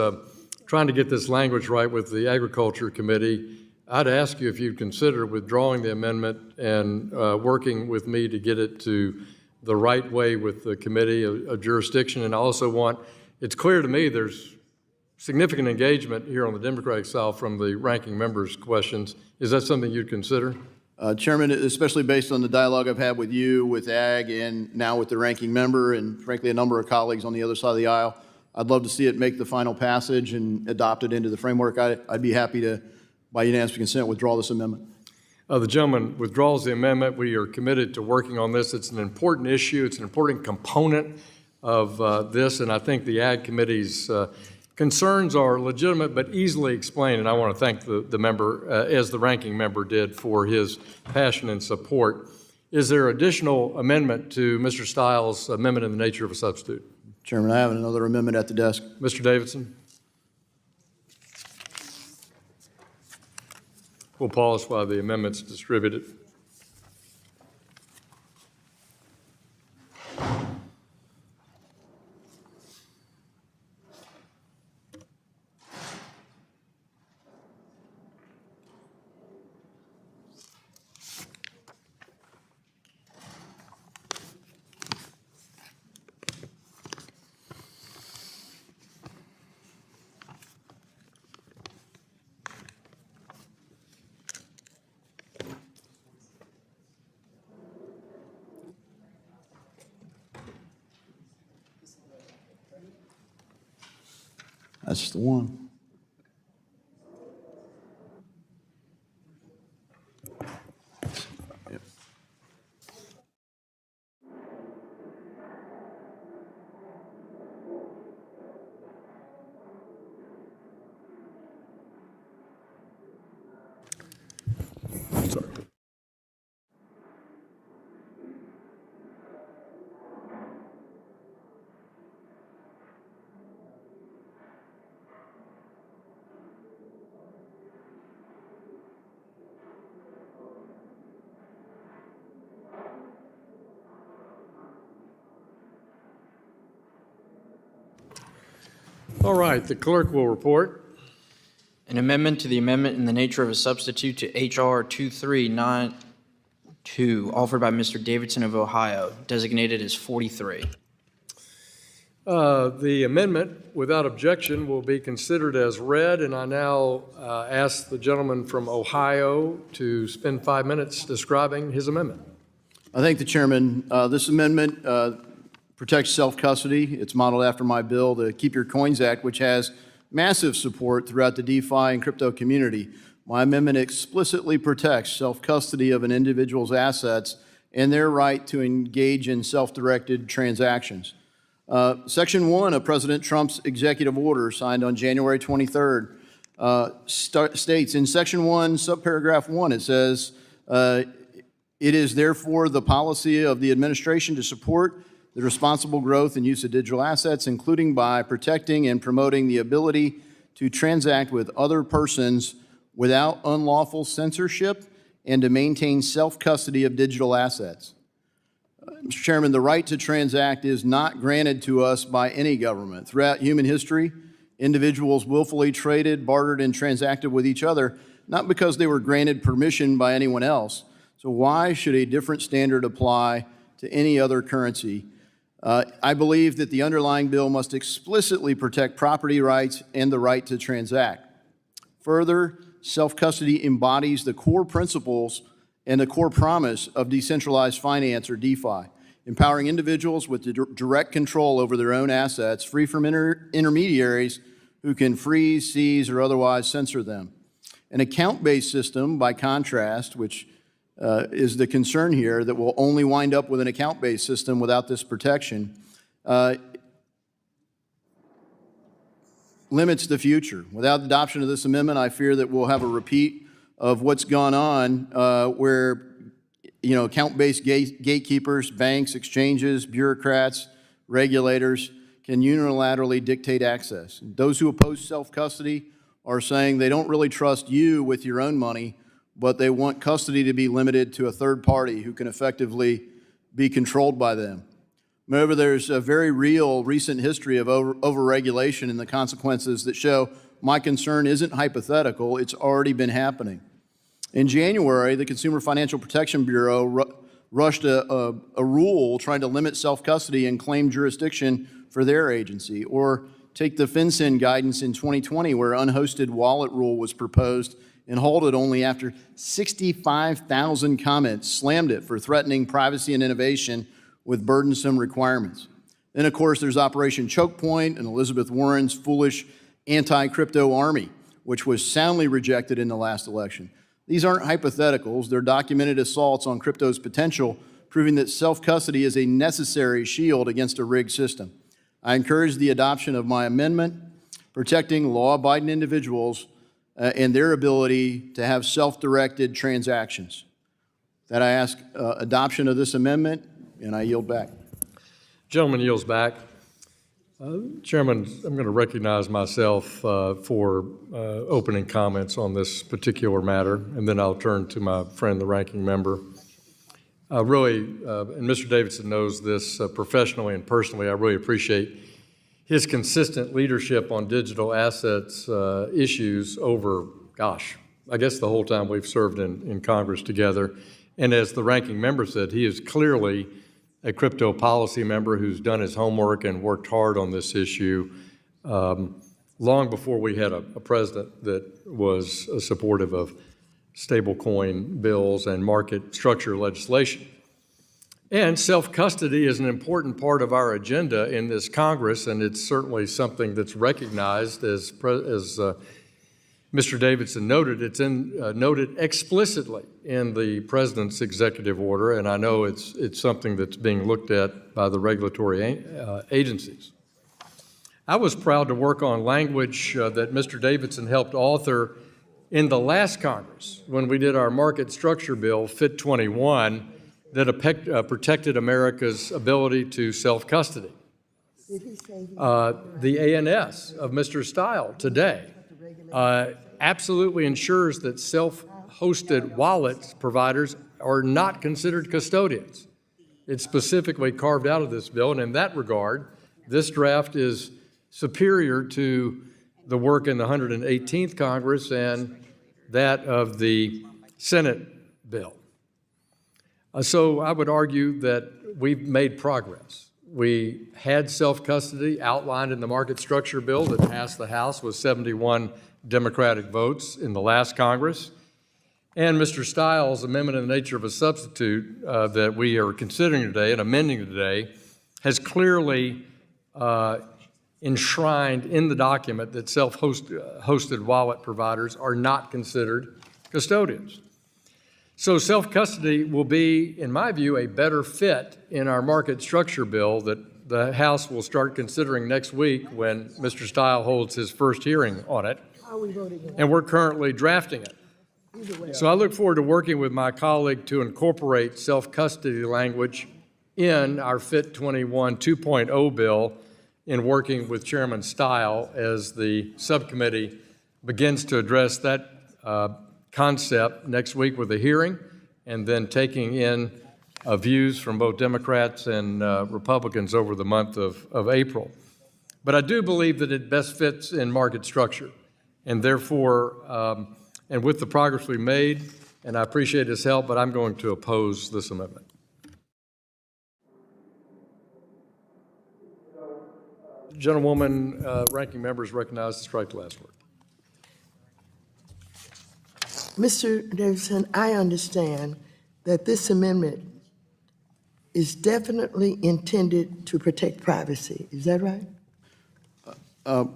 trying to get this language right with the Agriculture Committee, I'd ask you if you'd consider withdrawing the amendment and working with me to get it to the right way with the committee of jurisdiction. And I also it's clear to me there's significant engagement here on the Democratic side from the ranking members' questions. Is that something you'd consider? Chairman, especially based on the dialogue I've had with you, with Ag, and now with the ranking member, and frankly a number of colleagues on the other side of the aisle, I'd love to see it make the final passage and adopt it into the framework. I'd be happy to, by unanimous consent, withdraw this amendment. The gentleman withdraws the amendment. We are committed to working on this. It's an important issue. It's an important component of this, and I think the Ag Committee's concerns are legitimate but easily explained, and I want to thank the member, as the ranking member did, for his passion and support. Is there additional amendment to Mr. Steil's amendment in the nature of a substitute? Chairman, I have another amendment at the desk. Mr. Davidson? We'll pause while the amendment's distributed. That's the one. Yep. Sorry. All right, the clerk will report. An amendment to the amendment in the nature of a substitute to H.R. 2392, offered by Mr. Davidson of Ohio, designated as 43. The amendment, without objection, will be considered as read, and I now ask the gentleman from Ohio to spend 5 minutes describing his amendment. I thank the chairman. This amendment protects self-custody. It's modeled after my bill, the Keep Your Coins Act, which has massive support throughout the DeFi and crypto community. My amendment explicitly protects self-custody of an individual's assets and their right to engage in self-directed transactions. Section 1 of President Trump's executive order, signed on January 23rd, states in Section 1, subparagraph 1, it says, it is therefore the policy of the administration to support the responsible growth and use of digital assets, including by protecting and promoting the ability to transact with other persons without unlawful censorship and to maintain self-custody of digital assets. Mr. Chairman, the right to transact is not granted to us by any government. Throughout human history, individuals willfully traded, bartered, and transacted with each other, not because they were granted permission by anyone else. So why should a different standard apply to any other currency? I believe that the underlying bill must explicitly protect property rights and the right to transact. Further, self-custody embodies the core principles and the core promise of decentralized finance, or DeFi, empowering individuals with direct control over their own assets, free from intermediaries who can freeze, seize, or otherwise censor them. An account-based system, by contrast, which is the concern here, that will only wind up with an account-based system without this protection, limits the future. Without the adoption of this amendment, I fear that we'll have a repeat of what's gone on where, account-based gatekeepers, banks, exchanges, bureaucrats, regulators can unilaterally dictate access. Those who oppose self-custody are saying they don't really trust you with your own money, but they want custody to be limited to a third party who can effectively be controlled by them. Moreover, there's a very real recent history of overregulation and the consequences that show my concern isn't hypothetical, it's already been happening. In January, the Consumer Financial Protection Bureau rushed a rule trying to limit self-custody and claim jurisdiction for their agency. Or take the FinCEN guidance in 2020, where an unhosted wallet rule was proposed and halted only after 65,000 comments slammed it for threatening privacy and innovation with burdensome requirements. Then, of course, there's Operation Choke Point and Elizabeth Warren's foolish anti-crypto army, which was soundly rejected in the last election. These aren't hypotheticals. They're documented assaults on crypto's potential, proving that self-custody is a necessary shield against a rigged system. I encourage the adoption of my amendment, protecting law-abiding individuals and their ability to have self-directed transactions. That I ask adoption of this amendment, and I yield back. Gentleman yields back. Chairman, I'm going to recognize myself for opening comments on this particular matter, and then I'll turn to my friend, the ranking member. Really, and Mr. Davidson knows this professionally and personally, I really appreciate his consistent leadership on digital assets issues over, I guess the whole time we've served in Congress together. And as the ranking member said, he is clearly a crypto policy member who's done his homework and worked hard on this issue long before we had a president that was supportive of stablecoin bills and market structure legislation. And self-custody is an important part of our agenda in this Congress, and it's certainly something that's recognized as Mr. Davidson noted. It's noted explicitly in the President's executive order, and I know it's something that's being looked at by the regulatory agencies. I was proud to work on language that Mr. Davidson helped author in the last Congress when we did our market structure bill, FIT 21, that protected America's ability to self-custody. The ANS of Mr. Steil today absolutely ensures that self-hosted wallet providers are not considered custodians. It's specifically carved out of this bill, and in that regard, this draft is superior to the work in the 118th Congress and that of the Senate bill. So I would argue that we've made progress. We had self-custody outlined in the market structure bill that passed the House with 71 Democratic votes in the last Congress. And Mr. Steil's amendment in the nature of a substitute that we are considering today and amending today has clearly enshrined in the document that self-hosted wallet providers are not considered custodians. So self-custody will be, in my view, a better fit in our market structure bill that the House will start considering next week when Mr. Steil holds his first hearing on it. How are we voting? And we're currently drafting it. So I look forward to working with my colleague to incorporate self-custody language in our FIT 21 2.0 bill in working with Chairman Steil as the subcommittee begins to address that concept next week with a hearing and then taking in views from both Democrats and Republicans over the month of April. But I do believe that it best fits in market structure, and therefore, and with the progress we made, and I appreciate his help, but I'm going to oppose this amendment. Gentlewoman, ranking members recognized to strike the last word. Mr. Davidson, I understand that this amendment is definitely intended to protect privacy. Is that right?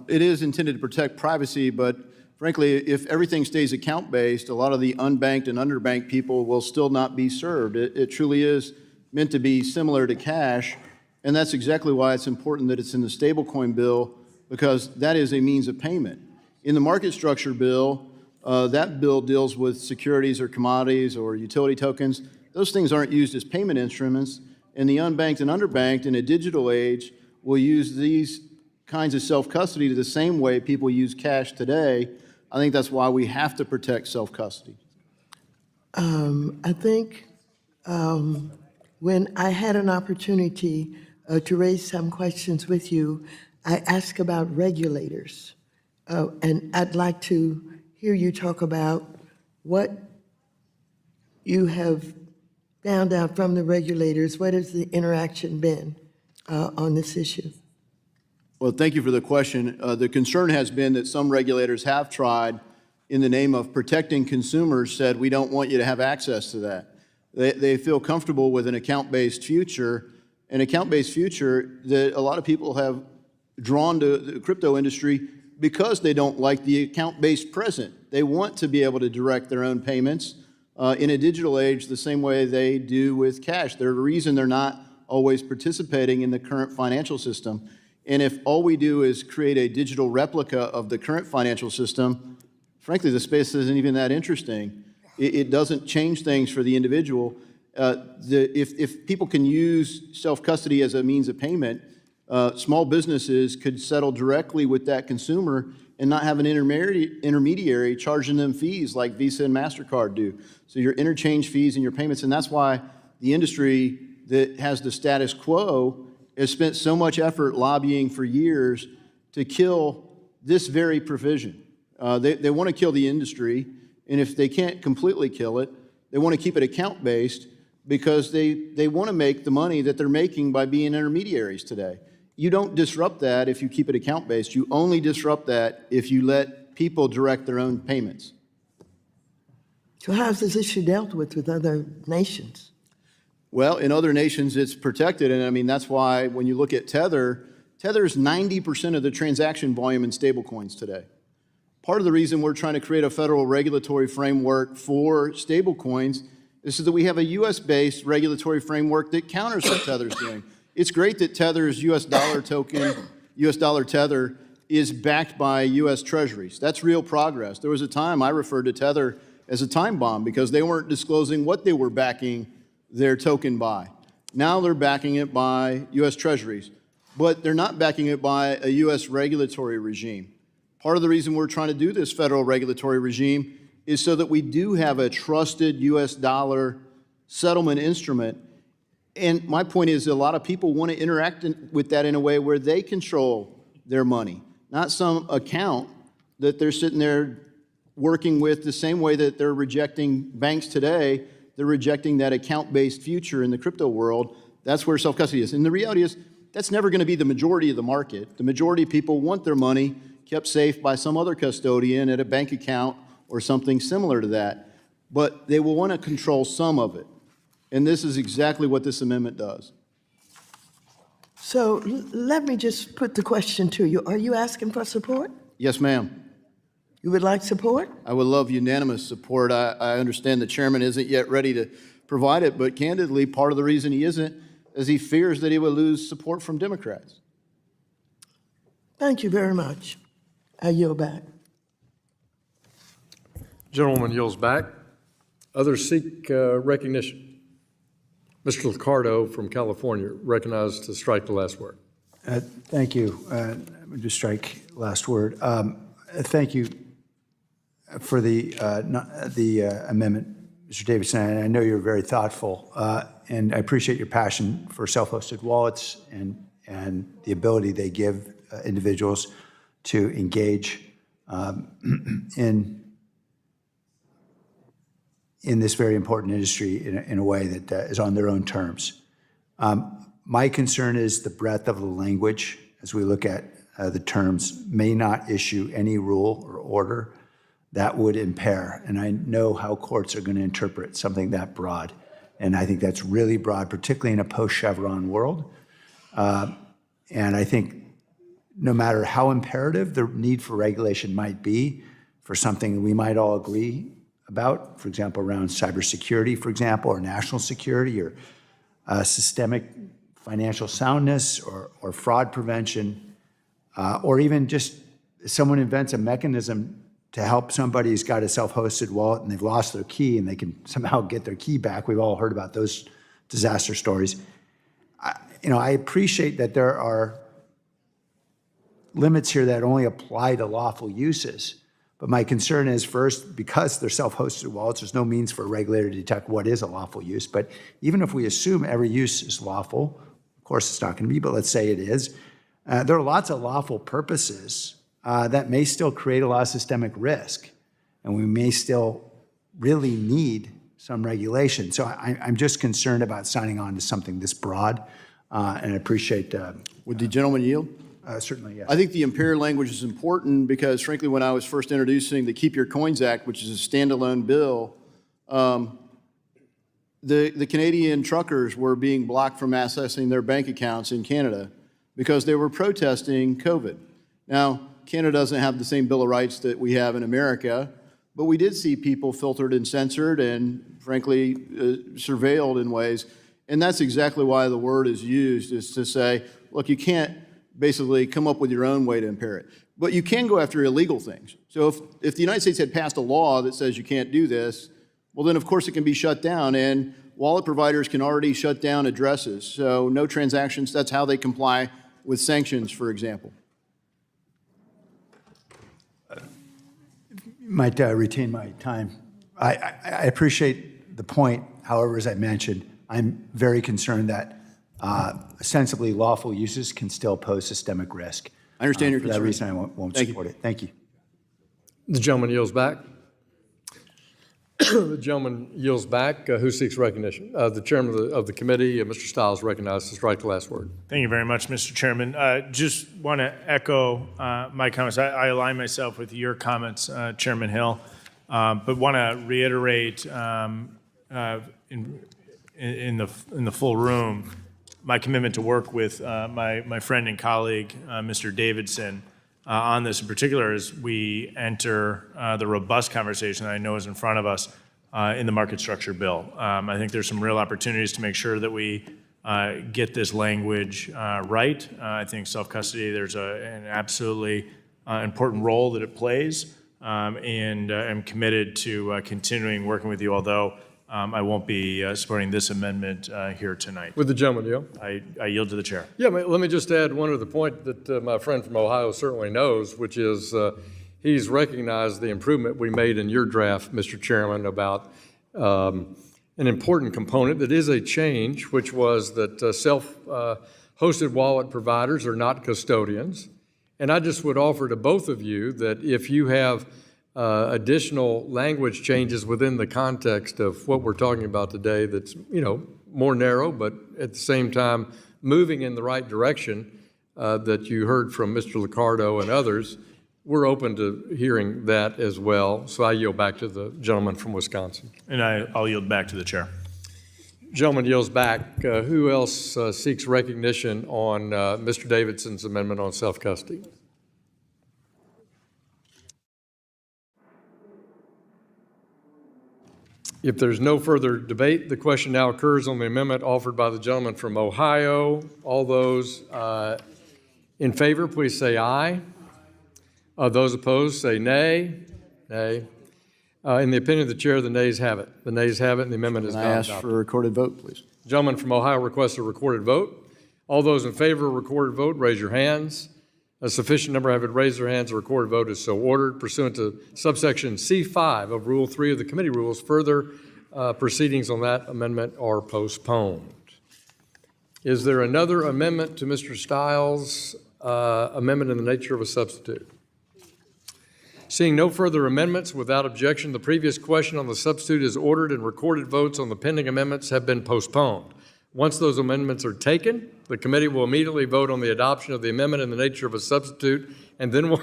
It is intended to protect privacy, but frankly, if everything stays account-based, a lot of the unbanked and underbanked people will still not be served. It truly is meant to be similar to cash, and that's exactly why it's important that it's in the stablecoin bill, because that is a means of payment. In the market structure bill, that bill deals with securities or commodities or utility tokens. Those things aren't used as payment instruments, and the unbanked and underbanked in a digital age will use these kinds of self-custody the same way people use cash today. I think that's why we have to protect self-custody. I think when I had an opportunity to raise some questions with you, I asked about regulators, and I'd like to hear you talk about what you have found out from the regulators. What has the interaction been on this issue? Well, thank you for the question. The concern has been that some regulators have tried, in the name of protecting consumers, said, we don't want you to have access to that. They feel comfortable with an account-based future, an account-based future that a lot of people have drawn to the crypto industry because they don't like the account-based present. They want to be able to direct their own payments in a digital age the same way they do with cash. There's a reason they're not always participating in the current financial system. And if all we do is create a digital replica of the current financial system, frankly, the space isn't even that interesting. It doesn't change things for the individual. If people can use self-custody as a means of payment, small businesses could settle directly with that consumer and not have an intermediary charging them fees like Visa and MasterCard do. So your interchange fees and your payments, and that's why the industry that has the status quo has spent so much effort lobbying for years to kill this very provision. They want to kill the industry, and if they can't completely kill it, they want to keep it account-based because they want to make the money that they're making by being intermediaries today. You don't disrupt that if you keep it account-based. You only disrupt that if you let people direct their own payments. So how is this issue dealt with other nations? Well, in other nations, it's protected, and I mean, that's why when you look at Tether, Tether's 90% of the transaction volume in stablecoins today. Part of the reason we're trying to create a federal regulatory framework for stablecoins is so that we have a U.S.-based regulatory framework that counters what Tether's doing. It's great that Tether's U.S. dollar token, U.S. dollar Tether, is backed by U.S. treasuries. That's real progress. There was a time I referred to Tether as a time bomb because they weren't disclosing what they were backing their token by. Now they're backing it by U.S. treasuries, but they're not backing it by a U.S. regulatory regime. Part of the reason we're trying to do this federal regulatory regime is so that we do have a trusted U.S. dollar settlement instrument. And my point is a lot of people want to interact with that in a way where they control their money, not some account that they're sitting there working with the same way that they're rejecting banks today. They're rejecting that account-based future in the crypto world. That's where self-custody is. And the reality is that's never going to be the majority of the market. The majority of people want their money kept safe by some other custodian at a bank account or something similar to that. But they will want to control some of it. And this is exactly what this amendment does. So let me just put the question to you. Are you asking for support? Yes, ma'am. You would like support? I would love unanimous support. I understand the chairman isn't yet ready to provide it, but candidly, part of the reason he isn't is he fears that he will lose support from Democrats. Thank you very much. I yield back. Gentleman yields back. Others seek recognition. Mr. Liccardo from California, recognized to strike the last word. Thank you. To strike last word. Thank you for the amendment, Mr. Davidson. I know you're very thoughtful, and I appreciate your passion for self-hosted wallets and the ability they give individuals to engage in this very important industry in a way that is on their own terms. My concern is the breadth of the language as we look at the terms may not issue any rule or order that would impair. And I know how courts are going to interpret something that broad. And I think that's really broad, particularly in a post-Chevron world. And I think no matter how imperative the need for regulation might be for something we might all agree about, for example, around cybersecurity, for example, or national security, or systemic financial soundness, or fraud prevention, or even just someone invents a mechanism to help somebody who's got a self-hosted wallet and they've lost their key and they can somehow get their key back. We've all heard about those disaster stories. I appreciate that there are limits here that only apply to lawful uses. But my concern is, first, because they're self-hosted wallets, there's no means for a regulator to detect what is a lawful use. But even if we assume every use is lawful, of course it's not going to be, but let's say it is, there are lots of lawful purposes that may still create a lot of systemic risk. And we may still really need some regulation. So I'm just concerned about signing on to something this broad. And I appreciate... Would the gentleman yield? Certainly, yes. I think the impair language is important because, frankly, when I was first introducing the Keep Your Coins Act, which is a standalone bill, the Canadian truckers were being blocked from accessing their bank accounts in Canada because they were protesting COVID. Now, Canada doesn't have the same Bill of Rights that we have in America, but we did see people filtered and censored and, frankly, surveilled in ways. And that's exactly why the word is used, is to say, look, you can't basically come up with your own way to impair it. But you can go after illegal things. So if the United States had passed a law that says you can't do this, well, then, of course, it can be shut down. And wallet providers can already shut down addresses. So no transactions, that's how they comply with sanctions, for example. Might retain my time. I appreciate the point. However, as I mentioned, I'm very concerned that ostensibly lawful uses can still pose systemic risk. I understand your concern. For that reason, I won't support it. Thank you. The gentleman yields back. The gentleman yields back. Who seeks recognition? The chairman of the committee, Mr. Steil, is recognized to strike the last word. Thank you very much, Mr. Chairman. Just want to echo my comments. I align myself with your comments, Chairman Hill, but want to reiterate in the full room, my commitment to work with my friend and colleague, Mr. Davidson, on this in particular as we enter the robust conversation that I know is in front of us in the market structure bill. I think there's some real opportunities to make sure that we get this language right. I think self-custody, there's an absolutely important role that it plays, and I'm committed to continuing working with you, although I won't be supporting this amendment here tonight. With the gentleman, yield? I yield to the chair. Yeah, let me just add one other point that my friend from Ohio certainly knows, which is he's recognized the improvement we made in your draft, Mr. Chairman, about an important component that is a change, which was that self-hosted wallet providers are not custodians. And I just would offer to both of you that if you have additional language changes within the context of what we're talking about today that's, more narrow, but at the same time moving in the right direction that you heard from Mr. Liccardo and others, we're open to hearing that as well. So I yield back to the gentleman from Wisconsin. And I'll yield back to the chair. Gentleman yields back. Who else seeks recognition on Mr. Davidson's amendment on self-custody? If there's no further debate, the question now occurs on the amendment offered by the gentleman from Ohio. All those in favor, please say aye. Those opposed, say nay. Nay. In the opinion of the chair, the nays have it. The nays have it, and the amendment is now adopted. I ask for a recorded vote, please. The gentleman from Ohio requests a recorded vote. All those in favor of a recorded vote, raise your hands. A sufficient number have raised their hands. A recorded vote is so ordered. Pursuant to subsection C5 of Rule 3 of the committee rules, further proceedings on that amendment are postponed. Is there another amendment to Mr. Steil's amendment in the nature of a substitute? Seeing no further amendments, without objection, the previous question on the substitute is ordered and recorded votes on the pending amendments have been postponed. Once those amendments are taken, the committee will immediately vote on the adoption of the amendment in the nature of a substitute, and then we'll,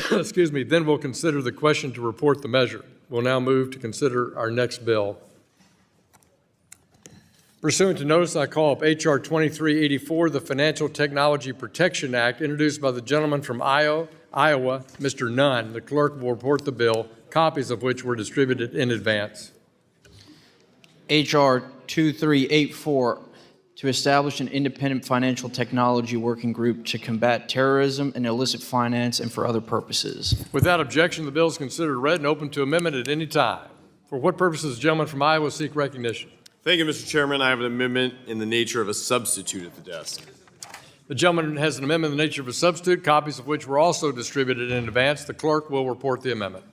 then we'll consider the question to report the measure. We'll now move to consider our next bill. Pursuant to notice, I call up H.R. 2384, the Financial Technology Protection Act, introduced by the gentleman from Iowa, Mr. Nunn. The clerk will report the bill, copies of which were distributed in advance. H.R. 2384, to establish an independent financial technology working group to combat terrorism and illicit finance and for other purposes. Without objection, the bill is considered read and open to amendment at any time. For what purposes does the gentleman from Iowa seek recognition? Thank you, Mr. Chairman. I have an amendment in the nature of a substitute at the desk. The gentleman has an amendment in the nature of a substitute, copies of which were also distributed in advance. The clerk will report the amendment.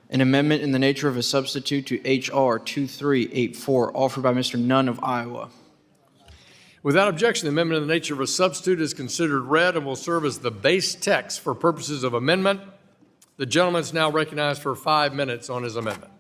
An amendment in the nature of a substitute to H.R. 2384, offered by Mr. Nunn of Iowa. Without objection, the amendment in the nature of a substitute is considered read and will serve as the base text for purposes of amendment. The gentleman is now recognized for 5 minutes on his amendment.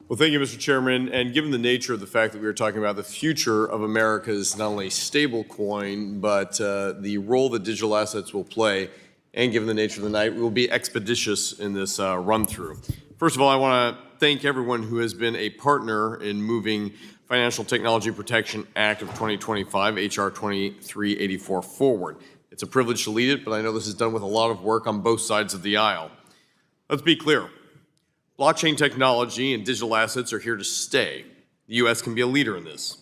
Well, thank you, Mr. Chairman. And given the nature of the fact that we are talking about the future of America's not only stablecoin, but the role that digital assets will play, and given the nature of the night, we will be expeditious in this run-through. First of all, I want to thank everyone who has been a partner in moving Financial Technology Protection Act of 2025, H.R. 2384, forward. It's a privilege to lead it, but I know this is done with a lot of work on both sides of the aisle. Let's be clear. Blockchain technology and digital assets are here to stay. The U.S. can be a leader in this.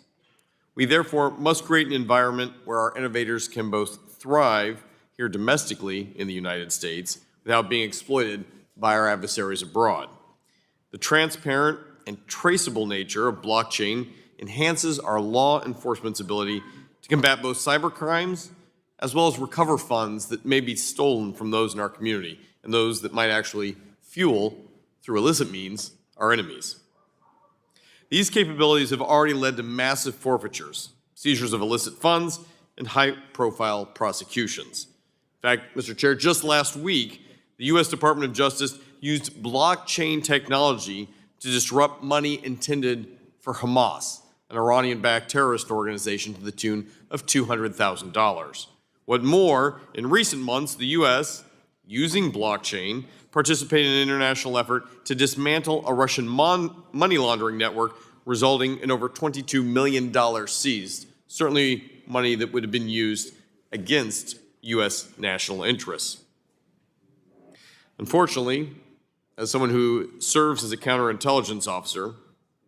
We therefore must create an environment where our innovators can both thrive here domestically in the United States without being exploited by our adversaries abroad. The transparent and traceable nature of blockchain enhances our law enforcement's ability to combat both cyber crimes as well as recover funds that may be stolen from those in our community and those that might actually fuel, through illicit means, our enemies. These capabilities have already led to massive forfeitures, seizures of illicit funds, and high-profile prosecutions. In fact, Mr. Chair, just last week, the U.S. Department of Justice used blockchain technology to disrupt money intended for Hamas, an Iranian-backed terrorist organization, to the tune of $200,000. What more, in recent months, the U.S., using blockchain, participated in an international effort to dismantle a Russian money laundering network resulting in over $22 million seized, certainly money that would have been used against U.S. national interests. Unfortunately, as someone who serves as a counterintelligence officer,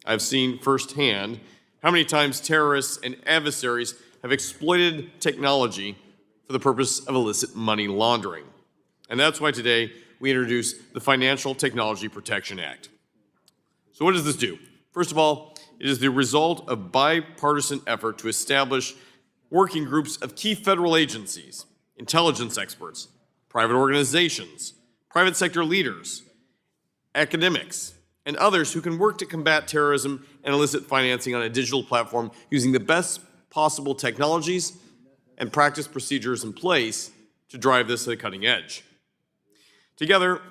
I've seen firsthand how many times terrorists and adversaries have exploited technology for the purpose of illicit money laundering. And that's why today we introduced the Financial Technology Protection Act. So what does this do? First of all, it is the result of bipartisan effort to establish working groups of key federal agencies, intelligence experts, private organizations, private sector leaders, academics, and others who can work to combat terrorism and illicit financing on a digital platform using the best possible technologies and practice procedures in place to drive this to the cutting edge. Together,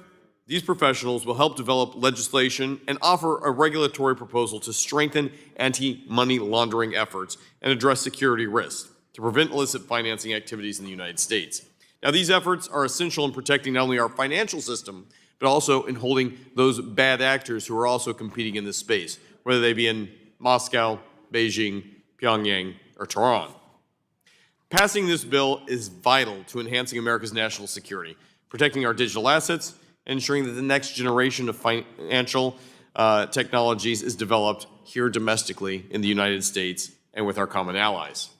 these professionals will help develop legislation and offer a regulatory proposal to strengthen anti-money laundering efforts and address security risks to prevent illicit financing activities in the United States. Now, these efforts are essential in protecting not only our financial system, but also in holding those bad actors who are also competing in this space, whether they be in Moscow, Beijing, Pyongyang, or Tehran. Passing this bill is vital to enhancing America's national security, protecting our digital assets, and ensuring that the next generation of financial technologies is developed here domestically in the United States and with our common allies.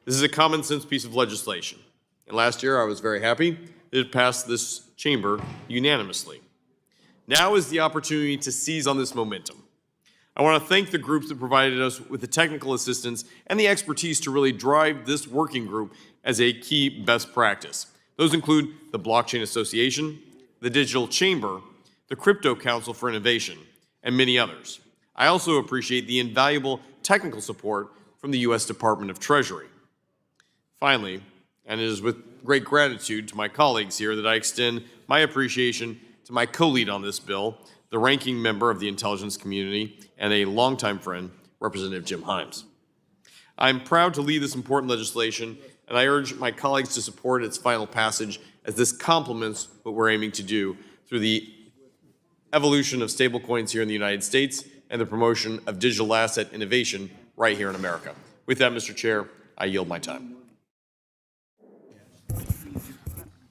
This is a common sense piece of legislation. And last year, I was very happy that it passed this chamber unanimously. Now is the opportunity to seize on this momentum. I want to thank the groups that provided us with the technical assistance and the expertise to really drive this working group as a key best practice. Those include the Blockchain Association, the Digital Chamber, the Crypto Council for Innovation, and many others. I also appreciate the invaluable technical support from the U.S. Department of Treasury. Finally, and it is with great gratitude to my colleagues here that I extend my appreciation to my co-lead on this bill, the ranking member of the intelligence community and a longtime friend, Representative Jim Himes. I'm proud to lead this important legislation, and I urge my colleagues to support its final passage as this complements what we're aiming to do through the evolution of stablecoins here in the United States and the promotion of digital asset innovation right here in America. With that, Mr. Chair, I yield my time.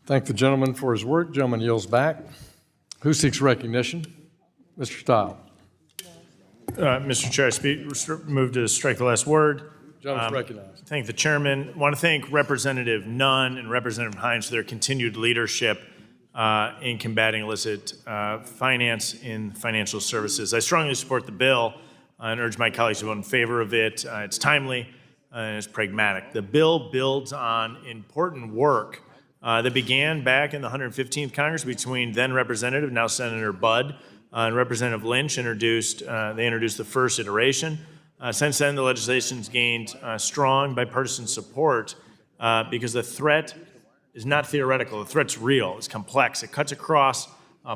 Thank the gentleman for his work. Gentleman yields back. Who seeks recognition? Mr. Steil. Mr. Chair, I move to strike the last word. Gentleman's recognized. Thank the chairman. I want to thank Representative Nunn and Representative Himes for their continued leadership in combating illicit finance in financial services. I strongly support the bill and urge my colleagues to vote in favor of it. It's timely and it's pragmatic. The bill builds on important work that began back in the 115th Congress between then Representative, now Senator Budd, and Representative Lynch. They introduced the first iteration. Since then, the legislation's gained strong bipartisan support because the threat is not theoretical. The threat's real. It's complex. It cuts across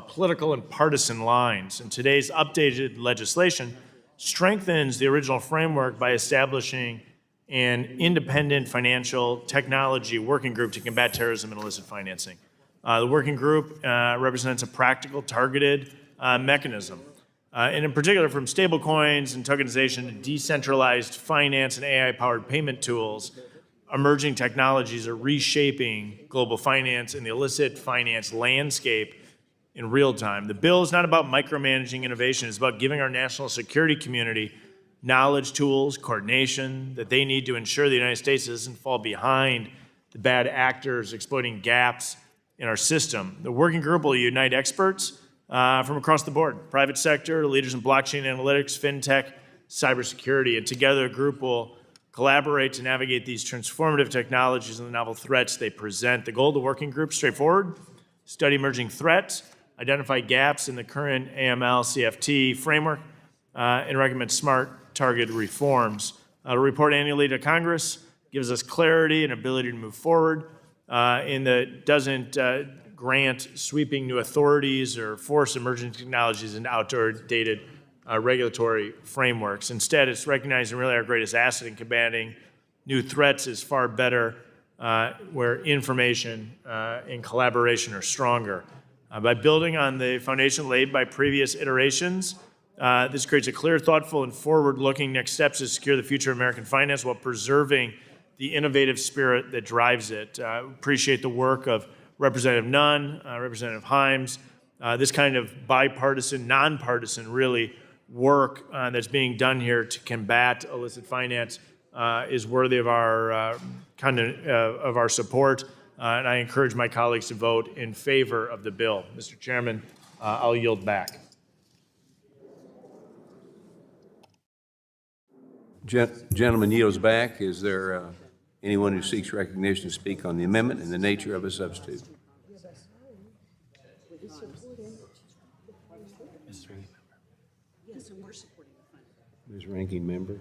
political and partisan lines. And today's updated legislation strengthens the original framework by establishing an independent financial technology working group to combat terrorism and illicit financing. The working group represents a practical, targeted mechanism. And in particular, from stablecoins and tokenization to decentralized finance and AI-powered payment tools, emerging technologies are reshaping global finance and the illicit finance landscape in real time. The bill is not about micromanaging innovation. It's about giving our national security community knowledge, tools, coordination that they need to ensure the United States doesn't fall behind the bad actors exploiting gaps in our system. The working group will unite experts from across the board, private sector, leaders in blockchain analytics, fintech, cybersecurity, and together the group will collaborate to navigate these transformative technologies and the novel threats they present. The goal of the working group is straightforward: study emerging threats, identify gaps in the current AML CFT framework, and recommend smart, targeted reforms. To report annually to Congress gives us clarity and ability to move forward in that doesn't grant sweeping new authorities or force emerging technologies into outdated regulatory frameworks. Instead, it's recognizing really our greatest asset in combating new threats is far better where information and collaboration are stronger. By building on the foundation laid by previous iterations, This creates a clear, thoughtful, and forward-looking next steps to secure the future of American finance while preserving the innovative spirit that drives it. Appreciate the work of Representative Nunn, Representative Himes. This kind of bipartisan, nonpartisan, really, work that's being done here to combat illicit finance is worthy of our of our support. And I encourage my colleagues to vote in favor of the bill. Mr. Chairman, I'll yield back. Gentleman yields back. Is there anyone who seeks recognition to speak on the amendment and the nature of a substitute? Yes, and we're supporting the fund. Ms. Ranking Member.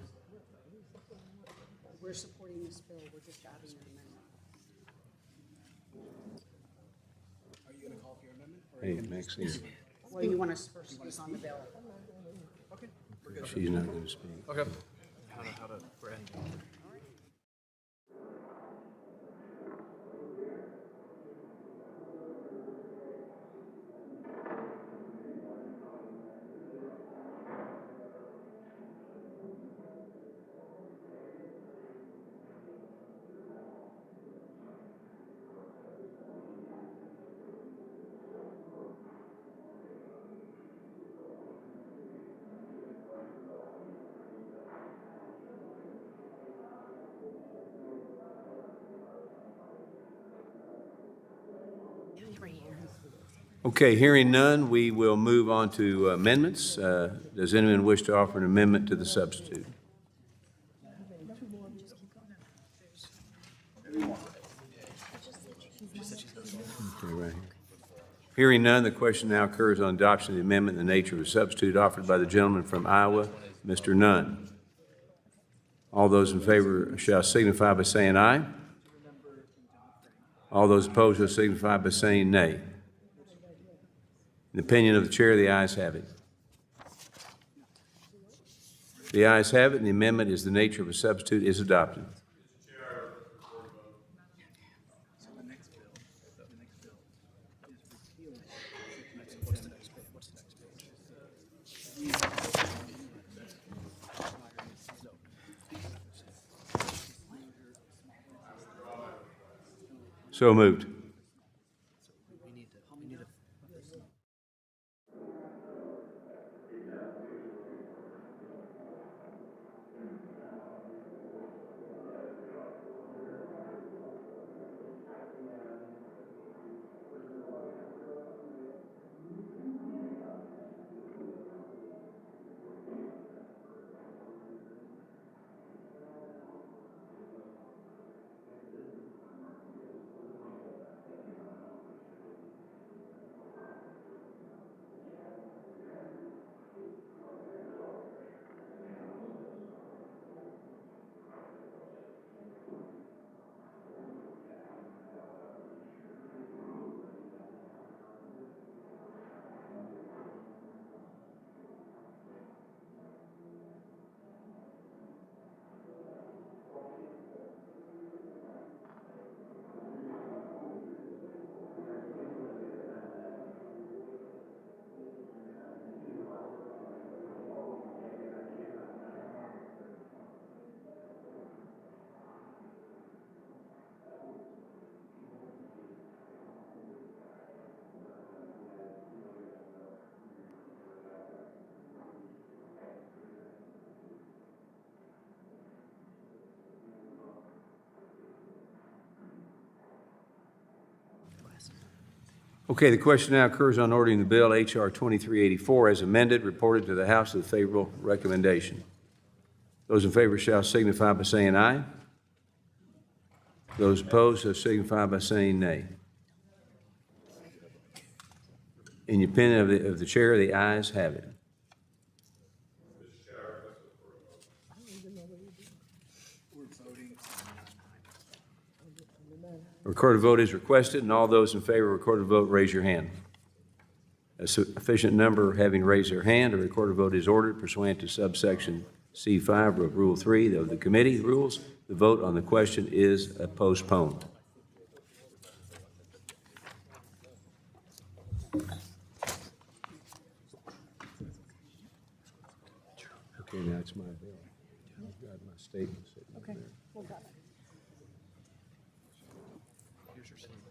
We're supporting this bill, we're just adding an amendment. Are you gonna call for your amendment? Hey, Maxine. Well, you want us first to speak on the bill? Okay. She's not going to speak. Okay. Okay, hearing none, we will move on to amendments. Does anyone wish to offer an amendment to the substitute? Okay, right here. Hearing none, the question now occurs on adoption of the amendment in the nature of a substitute offered by the gentleman from Iowa, Mr. Nunn. All those in favor shall signify by saying aye. All those opposed shall signify by saying nay. In the opinion of the chair, the ayes have it. The ayes have it, and the amendment is the nature of a substitute is adopted. So moved. Okay, the question now occurs on ordering the bill H.R. 2384 as amended, reported to the House with favorable recommendation. Those in favor shall signify by saying aye. Those opposed shall signify by saying nay. In the opinion of the chair, the ayes have it. A recorded vote is requested, and all those in favor of a recorded vote, raise your hand. A sufficient number having raised their hand, a recorded vote is ordered pursuant to subsection C5 of Rule 3 of the committee rules. The vote on the question is postponed. Statement. Okay, well, got it.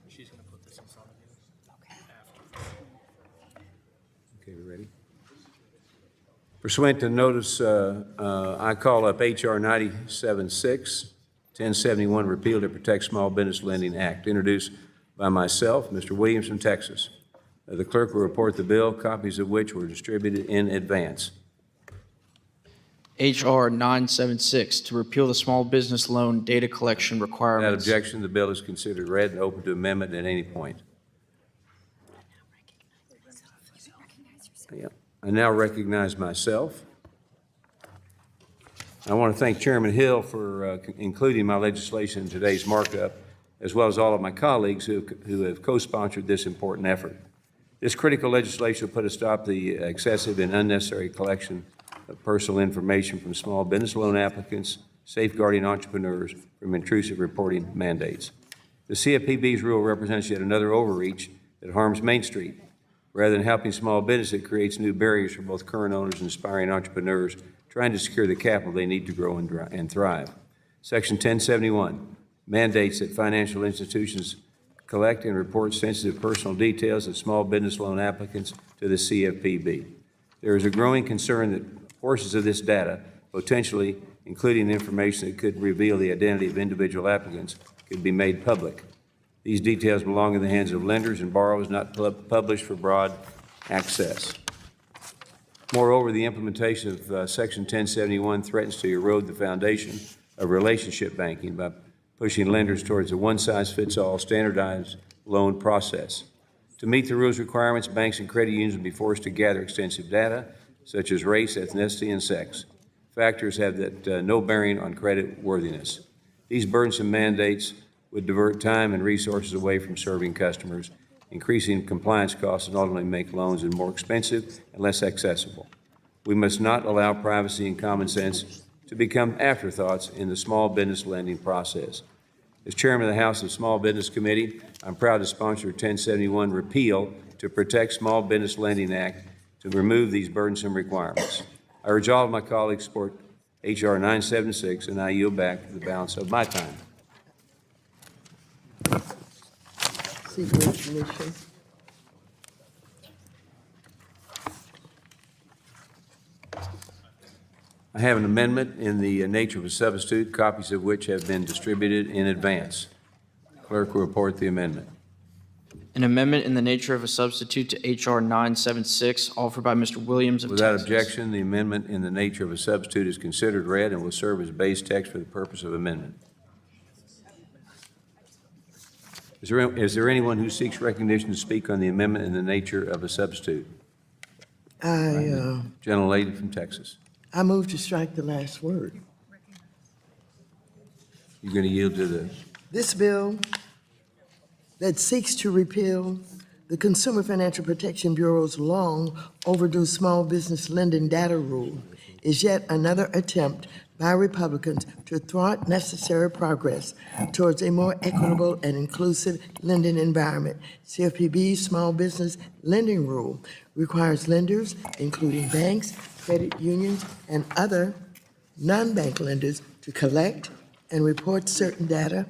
She's going to put this in front of you. Okay, we ready? Pursuant to notice, I call up H.R. 97-6, 1071, Repeal to Protect Small Business Lending Act, introduced by myself, Mr. Williams from Texas. The clerk will report the bill, copies of which were distributed in advance. H.R. 976, to repeal the small business loan data collection Without requirements. objection, the bill is considered read and open to amendment at any point. Yeah. I now recognize myself. I want to thank Chairman Hill for including my legislation in today's markup, as well as all of my colleagues who have co-sponsored this important effort. This critical legislation will put a stop to the excessive and unnecessary collection of personal information from small business loan applicants, safeguarding entrepreneurs from intrusive reporting mandates. The CFPB's rule represents yet another overreach that harms Main Street. Rather than helping small business, it creates new barriers for both current owners and aspiring entrepreneurs trying to secure the capital they need to grow and thrive. Section 1071 mandates that financial institutions collect and report sensitive personal details of small business loan applicants to the CFPB. There is a growing concern that portions of this data, potentially including information that could reveal the identity of individual applicants, could be made public. These details belong in the hands of lenders and borrowers, not published for broad access. Moreover, the implementation of Section 1071 threatens to erode the foundation of relationship banking by pushing lenders towards a one-size-fits-all standardized loan process. To meet the rules requirements, banks and credit unions will be forced to gather extensive data, such as race, ethnicity, and sex. Factors have that no bearing on credit worthiness. These burdensome mandates would divert time and resources away from serving customers, increasing compliance costs, and ultimately make loans more expensive and less accessible. We must not allow privacy and common sense to become afterthoughts in the small business lending process. As chairman of the House of Small Business Committee, I'm proud to sponsor 1071 Repeal to Protect Small Business Lending Act to remove these burdensome requirements. I urge all of my colleagues to support H.R. 976, and I yield back the balance of my time. Seek recognition. I have an amendment in the nature of a substitute, copies of which have been distributed in advance. Clerk will report the amendment. An amendment in the nature of a substitute to H.R. 976, offered by Mr. Williams of Without Texas. objection, the amendment in the nature of a substitute is considered read and will serve as base text for the purpose of amendment. Is there anyone who seeks recognition to speak on the amendment in the nature of a substitute? Gentlelady from Texas. I move to strike the last word. You're going to yield to the... This bill that seeks to repeal the Consumer Financial Protection Bureau's long overdue small business lending data rule is yet another attempt by Republicans to thwart necessary progress towards a more equitable and inclusive lending environment. CFPB's small business lending rule requires lenders, including banks, credit unions, and other non-bank lenders, to collect and report certain data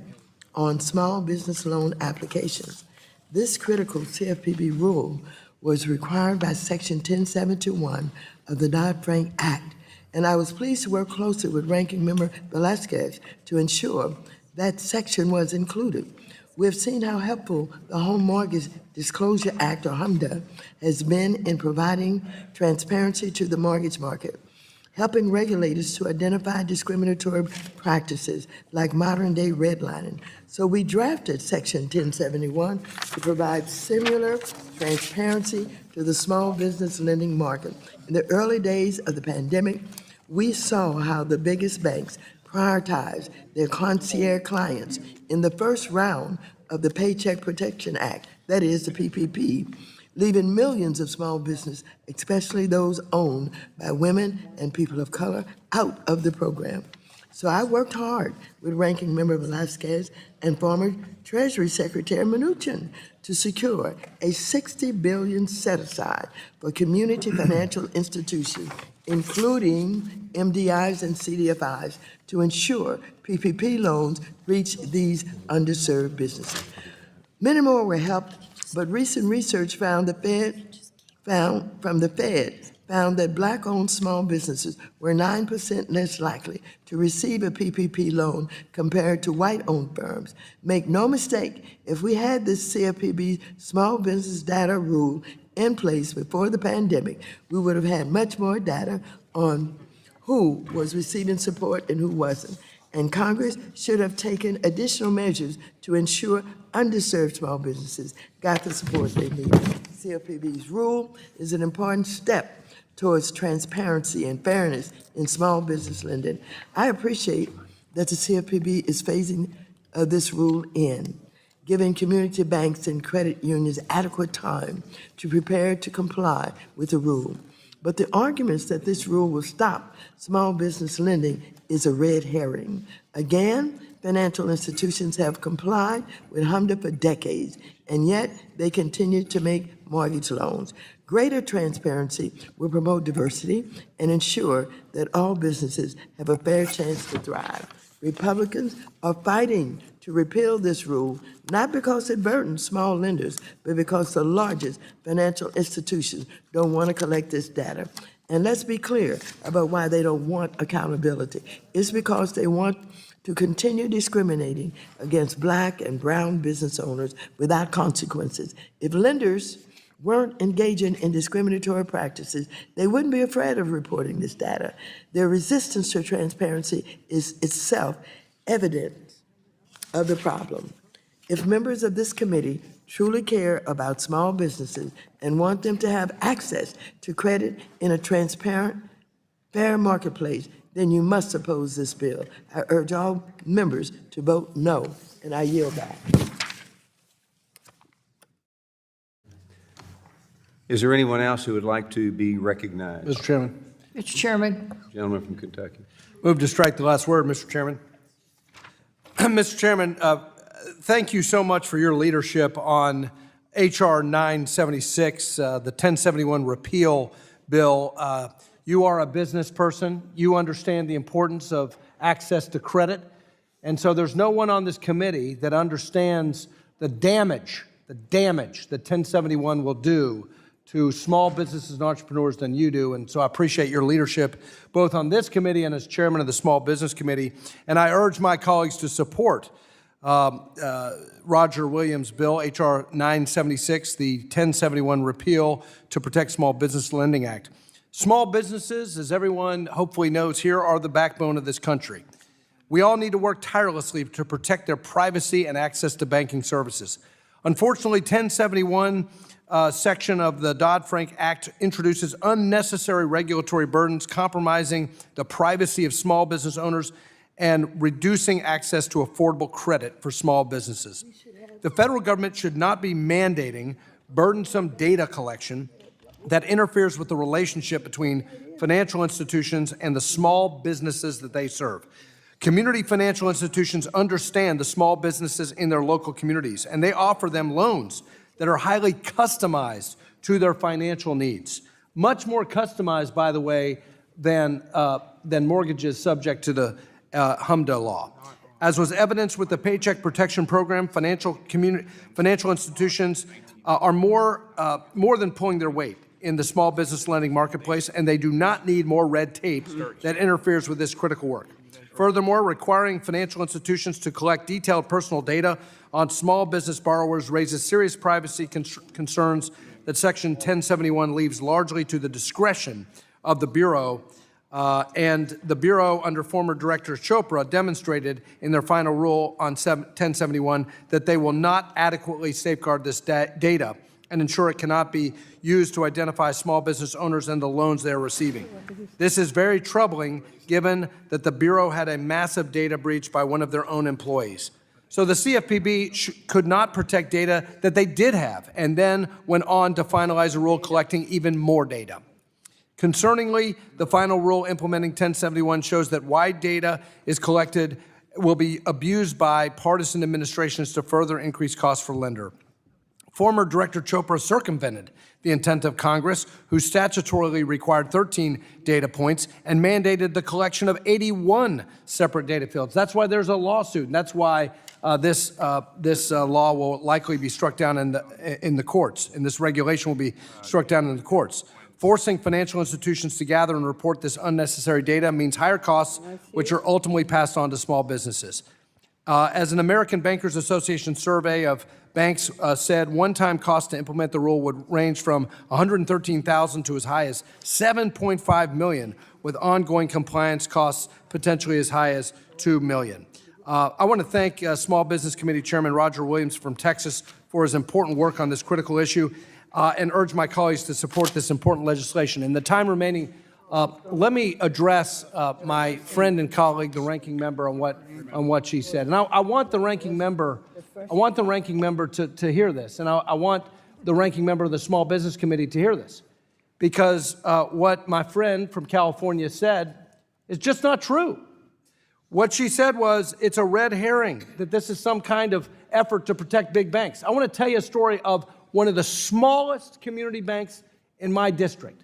on small business loan applications. This critical CFPB rule was required by Section 1071 of the Dodd-Frank Act, and I was pleased to work closely with Ranking Member Velasquez to ensure that section was included. We have seen how helpful the Home Mortgage Disclosure Act, or HMDA, has been in providing transparency to the mortgage market, helping regulators to identify discriminatory practices like modern-day redlining. So we drafted Section 1071 to provide similar transparency to the small business lending market. In the early days of the pandemic, we saw how the biggest banks prioritized their concierge clients in the first round of the Paycheck Protection Act, that is the PPP, leaving millions of small business, especially those owned by women and people of color, out of the program. So I worked hard with Ranking Member Velasquez and former Treasury Secretary Mnuchin to secure a $60 billion set-aside for community financial institutions including MDIs and CDFIs, to ensure PPP loans reach these underserved businesses. Many more were helped, but recent research found that Black-owned small businesses were 9% less likely to receive a PPP loan compared to white-owned firms. Make no mistake, if we had this CFPB small business data rule in place before the pandemic, we would have had much more data on who was receiving support and who wasn't. And Congress should have taken additional measures to ensure underserved small businesses got the support they need. CFPB's rule is an important step towards transparency and fairness in small business lending. I appreciate that the CFPB is phasing this rule in, giving community banks and credit unions adequate time to prepare to comply with the rule. But the arguments that this rule will stop small business lending is a red herring. Again, financial institutions have complied with HMDA for decades, and yet they continue to make mortgage loans. Greater transparency will promote diversity and ensure that all businesses have a fair chance to thrive. Republicans are fighting to repeal this rule, not because it burdens small lenders, but because the largest financial institutions don't want to collect this data. And let's be clear about why they don't want accountability. It's because they want to continue discriminating against Black and brown business owners without consequences. If lenders weren't engaging in discriminatory practices, they wouldn't be afraid of reporting this data. Their resistance to transparency is itself evidence of the problem. If members of this committee truly care about small businesses and want them to have access to credit in a transparent, fair marketplace, then you must oppose this bill. I urge all members to vote no, and I yield back. Is there anyone else who would like to be recognized? Mr. Chairman. Mr. Chairman. Gentleman from Kentucky. Move to strike the last word, Mr. Chairman. Mr. Chairman, thank you so much for your leadership on H.R. 976, the 1071 repeal bill. You are a business person. You understand the importance of access to credit. And so there's no one on this committee that understands the damage that 1071 will do to small businesses and entrepreneurs than you do. And so I appreciate your leadership, both on this committee and as chairman of the Small Business Committee. And I urge my colleagues to support Roger Williams' bill, H.R. 976, the 1071 repeal to protect Small Business Lending Act. Small businesses, as everyone hopefully knows here, are the backbone of this country. We all need to work tirelessly to protect their privacy and access to banking services. Unfortunately, 1071 section of the Dodd-Frank Act introduces unnecessary regulatory burdens, compromising the privacy of small business owners and reducing access to affordable credit for small businesses. The federal government should not be mandating burdensome data collection that interferes with the relationship between financial institutions and the small businesses that they serve. Community financial institutions understand the small businesses in their local communities, and they offer them loans that are highly customized to their financial needs. Much more customized, by the way, than mortgages subject to the HMDA law. As was evidenced with the Paycheck Protection Program, financial institutions are more than pulling their weight in the small business lending marketplace, and they do not need more red tape that interferes with this critical work. Furthermore, requiring financial institutions to collect detailed personal data on small business borrowers raises serious privacy concerns that Section 1071 leaves largely to the discretion of the Bureau. And the Bureau, under former Director Chopra, demonstrated in their final rule on 1071 that they will not adequately safeguard this data and ensure it cannot be used to identify small business owners and the loans they are receiving. This is very troubling, given that the Bureau had a massive data breach by one of their own employees. So the CFPB could not protect data that they did have, and then went on to finalize a rule collecting even more data. Concerningly, the final rule implementing 1071 shows that wide data is collected will be abused by partisan administrations to further increase costs for lender. Former Director Chopra circumvented the intent of Congress, who statutorily required 13 data points and mandated the collection of 81 separate data fields. That's why there's a lawsuit, and that's why this law will likely be struck down in the courts, and this regulation will be struck down in the courts. Forcing financial institutions to gather and report this unnecessary data means higher costs, which are ultimately passed on to small businesses. As an American Bankers Association survey of banks said, one-time cost to implement the rule would range from $113,000 to as high as $7.5 million, with ongoing compliance costs potentially as high as $2 million. I want to thank Small Business Committee Chairman Roger Williams from Texas for his important work on this critical issue and urge my colleagues to support this important legislation. In the time remaining, let me address my friend and colleague, the ranking member, on what she said. And I want the ranking member, to hear this, and I want the ranking member of the Small Business Committee to hear this, because what my friend from California said is just not true. What she said was it's a red herring, that this is some kind of effort to protect big banks. I want to tell you a story of one of the smallest community banks in my district.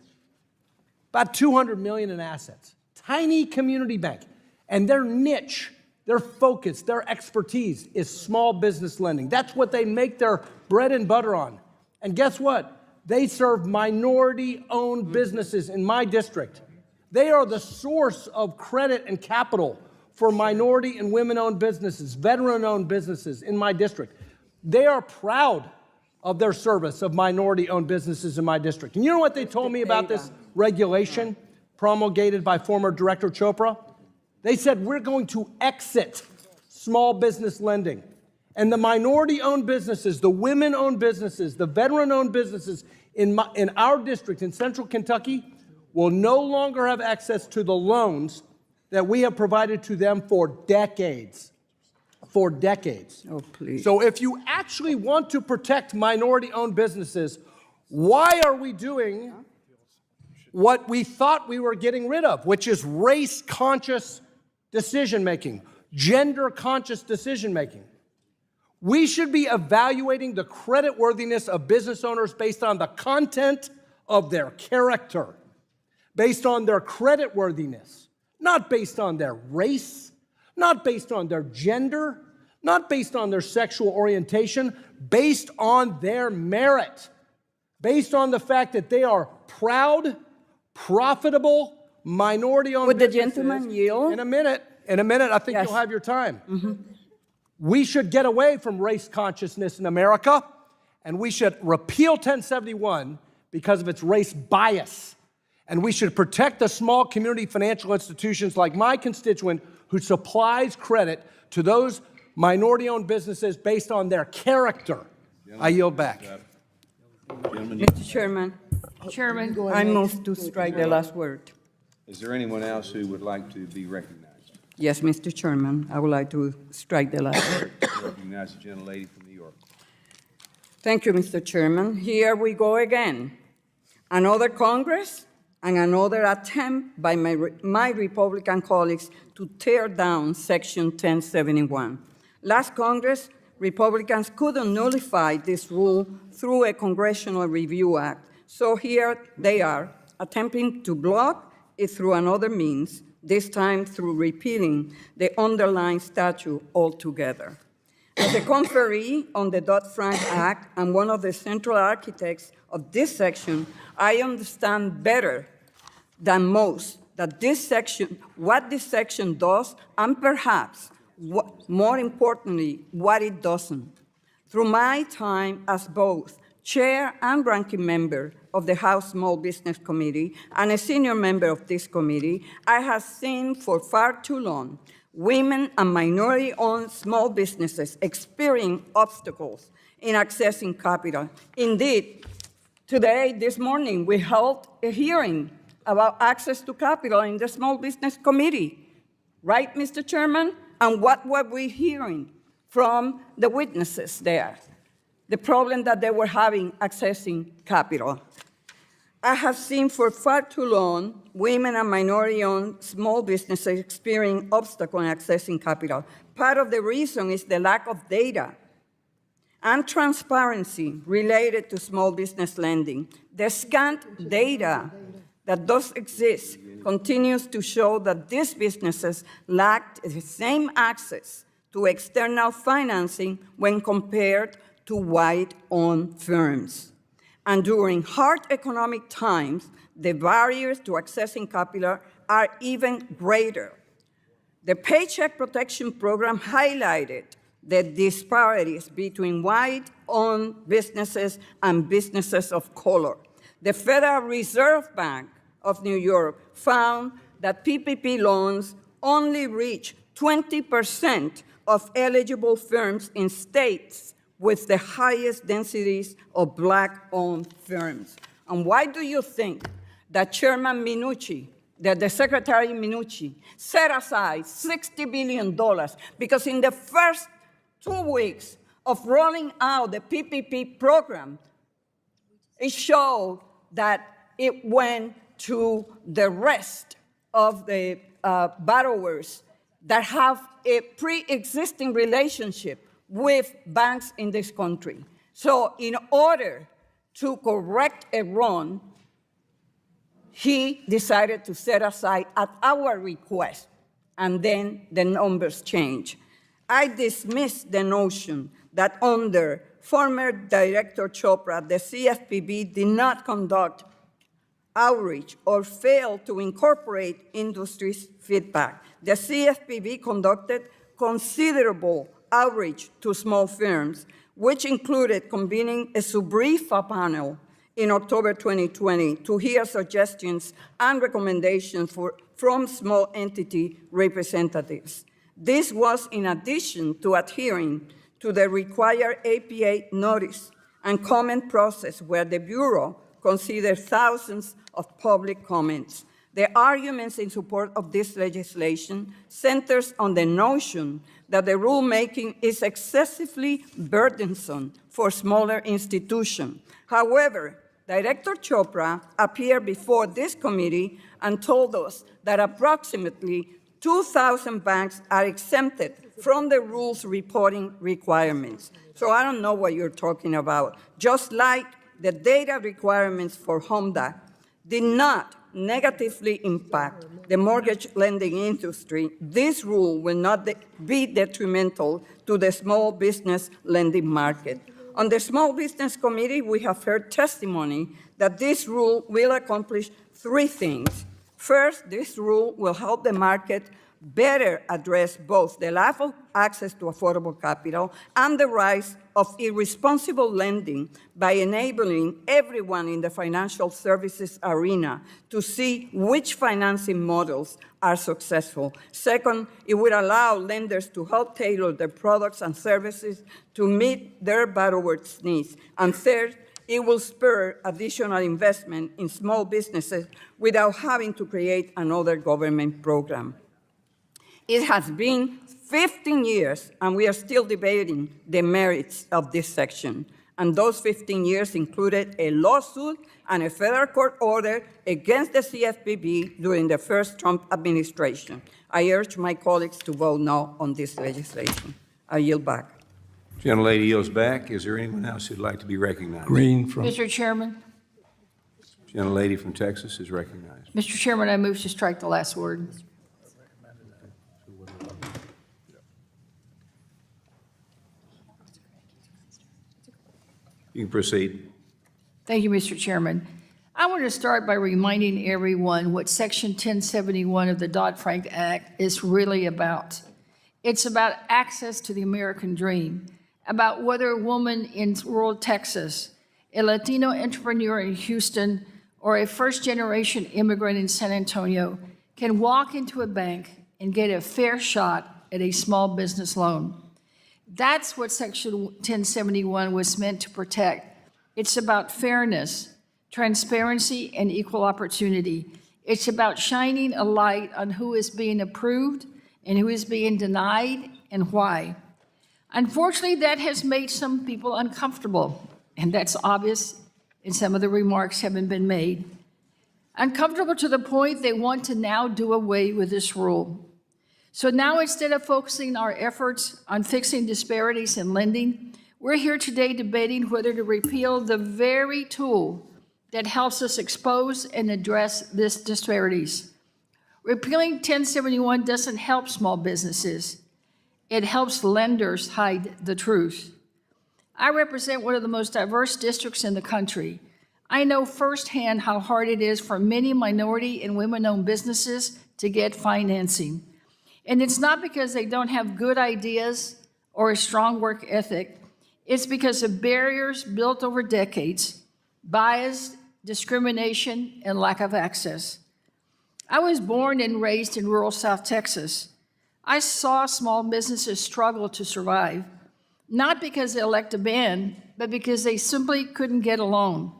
About $200 million in assets. Tiny community bank. And their niche, their focus, their expertise is small business lending. That's what they make their bread and butter on. And guess what? They serve minority-owned businesses in my district. They are the source of credit and capital for minority and women-owned businesses, veteran-owned businesses in my district. They are proud of their service of minority-owned businesses in my district. And you know what they told me about this regulation promulgated by former Director Chopra? They said, we're going to exit small business lending. And the minority-owned businesses, the women-owned businesses, the veteran-owned businesses in our district in central Kentucky will no longer have access to the loans that we have provided to them for decades. For decades. Oh, please. So if you actually want to protect minority-owned businesses, why are we doing what we thought we were getting rid of, which is race-conscious decision-making, gender-conscious decision-making? We should be evaluating the creditworthiness of business owners based on the content of their character, based on their creditworthiness, not based on their race, not based on their gender, not based on their sexual orientation, based on their merit, based on the fact that they are proud, profitable, minority-owned Would the businesses. gentleman yield? In a minute, I think Yes. you'll have your time. We should get away from race consciousness in America, and we should repeal 1071 because of its race bias. And we should protect the small community financial institutions like my constituent who supplies credit to those minority-owned businesses based on their character. I yield back. Mr. Chairman, I move to strike the last word. Is there anyone else who would like to be recognized? Yes, Mr. Chairman, I would like to strike the last word. Recognize the gentlelady from New York. Thank you, Mr. Chairman. Here we go again. Another Congress and another attempt by my Republican colleagues to tear down Section 1071. Last Congress, Republicans couldn't nullify this rule through a Congressional Review Act. So here they are, attempting to block it through another means, this time through repealing the underlying statute altogether. As a conferee on the Dodd-Frank Act and one of the central architects of this section, I understand better than most that what this section does, and perhaps more importantly, what it doesn't. Through my time as both chair and ranking member of the House Small Business Committee and a senior member of this committee, I have seen for far too long women and minority-owned small businesses experience obstacles in accessing capital. Indeed, this morning, we held a hearing about access to capital in the Small Business Committee. Right, Mr. Chairman? And what were we hearing from the witnesses there? The problem that they were having accessing capital. I have seen for far too long women and minority-owned small businesses experiencing obstacles in accessing capital. Part of the reason is the lack of data and transparency related to small business lending. The scant data that does exist continues to show that these businesses lacked the same access to external financing when compared to white-owned firms. And during hard economic times, the barriers to accessing capital are even greater. The Paycheck Protection Program highlighted the disparities between white-owned businesses and businesses of color. The Federal Reserve Bank of New York found that PPP loans only reach 20% of eligible firms in states with the highest densities of Black-owned firms. And why do you think that Chairman Minucci, that the Secretary Minucci, set aside $60 billion? Because in the first 2 weeks of rolling out the PPP program, it showed that it went to the rest of the borrowers that have a pre-existing relationship with banks in this country. So in order to correct a wrong, he decided to set aside at our request, and then the numbers change. I dismiss the notion that under former Director Chopra, the CFPB did not conduct outreach or failed to incorporate industry's feedback. The CFPB conducted considerable outreach to small firms, which included convening a SUBRIFA panel in October 2020 to hear suggestions and recommendations from small entity representatives. This was in addition to adhering to the required APA notice and comment process where the Bureau considered thousands of public comments. The arguments in support of this legislation centers on the notion that the rulemaking is excessively burdensome for smaller institutions. However, Director Chopra appeared before this committee and told us that approximately 2,000 banks are exempted from the rules reporting requirements. So I don't know what you're talking about. Just like the data requirements for HOMDA did not negatively impact the mortgage lending industry, this rule will not be detrimental to the small business lending market. On the Small Business Committee, we have heard testimony that this rule will accomplish 3 things. First, this rule will help the market better address both the lack of access to affordable capital and the rise of irresponsible lending by enabling everyone in the financial services arena to see which financing models are successful. Second, it would allow lenders to help tailor their products and services to meet their borrowers' needs. And third, it will spur additional investment in small businesses without having to create another government program. It has been 15 years, and we are still debating the merits of this section. And those 15 years included a lawsuit and a federal court order against the CFPB during the first Trump administration. I urge my colleagues to vote no on this legislation. I yield back. Gentlelady yields back. Is there anyone else who'd like to be recognized? Green from. Mr. Chairman. Gentlelady from Texas is recognized. Mr. Chairman, I move to strike the last word. You can proceed. Thank you, Mr. Chairman. I want to start by reminding everyone what Section 1071 of the Dodd-Frank Act is really about. It's about access to the American dream, about whether a woman in rural Texas, a Latino entrepreneur in Houston, or a first-generation immigrant in San Antonio can walk into a bank and get a fair shot at a small business loan. That's what Section 1071 was meant to protect. It's about fairness, transparency, and equal opportunity. It's about shining a light on who is being approved and who is being denied and why. Unfortunately, that has made some people uncomfortable, and that's obvious, and some of the remarks haven't been made. Uncomfortable to the point they want to now do away with this rule. So now, instead of focusing our efforts on fixing disparities in lending, We're here today debating whether to repeal the very tool that helps us expose and address these disparities. Repealing 1071 doesn't help small businesses. It helps lenders hide the truth. I represent one of the most diverse districts in the country. I know firsthand how hard it is for many minority and women-owned businesses to get financing. And it's not because they don't have good ideas or a strong work ethic. It's because of barriers built over decades, bias, discrimination, and lack of access. I was born and raised in rural South Texas. I saw small businesses struggle to survive, not because they lacked a ban, but because they simply couldn't get a loan.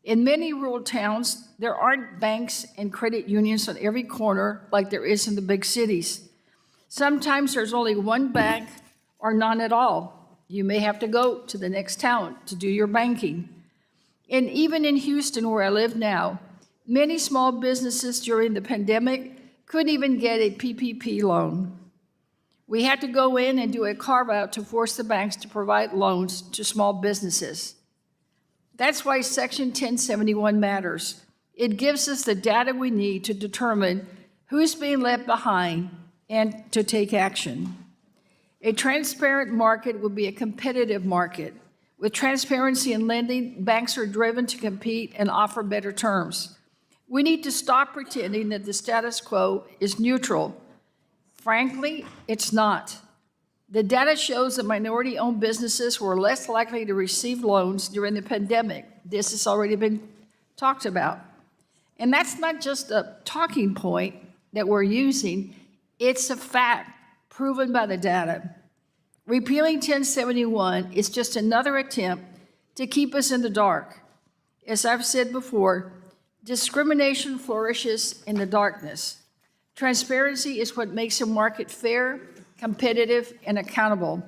In many rural towns, there aren't banks and credit unions on every corner like there is in the big cities. Sometimes there's only one bank or none at all. You may have to go to the next town to do your banking. And even in Houston, where I live now, many small businesses during the pandemic couldn't even get a PPP loan. We had to go in and do a carve-out to force the banks to provide loans to small businesses. That's why Section 1071 matters. It gives us the data we need to determine who's being left behind and to take action. A transparent market will be a competitive market. With transparency in lending, banks are driven to compete and offer better terms. We need to stop pretending that the status quo is neutral. Frankly, it's not. The data shows that minority-owned businesses were less likely to receive loans during the pandemic. This has already been talked about. And that's not just a talking point that we're using, it's a fact proven by the data. Repealing 1071 is just another attempt to keep us in the dark. As I've said before, discrimination flourishes in the darkness. Transparency is what makes a market fair, competitive, and accountable.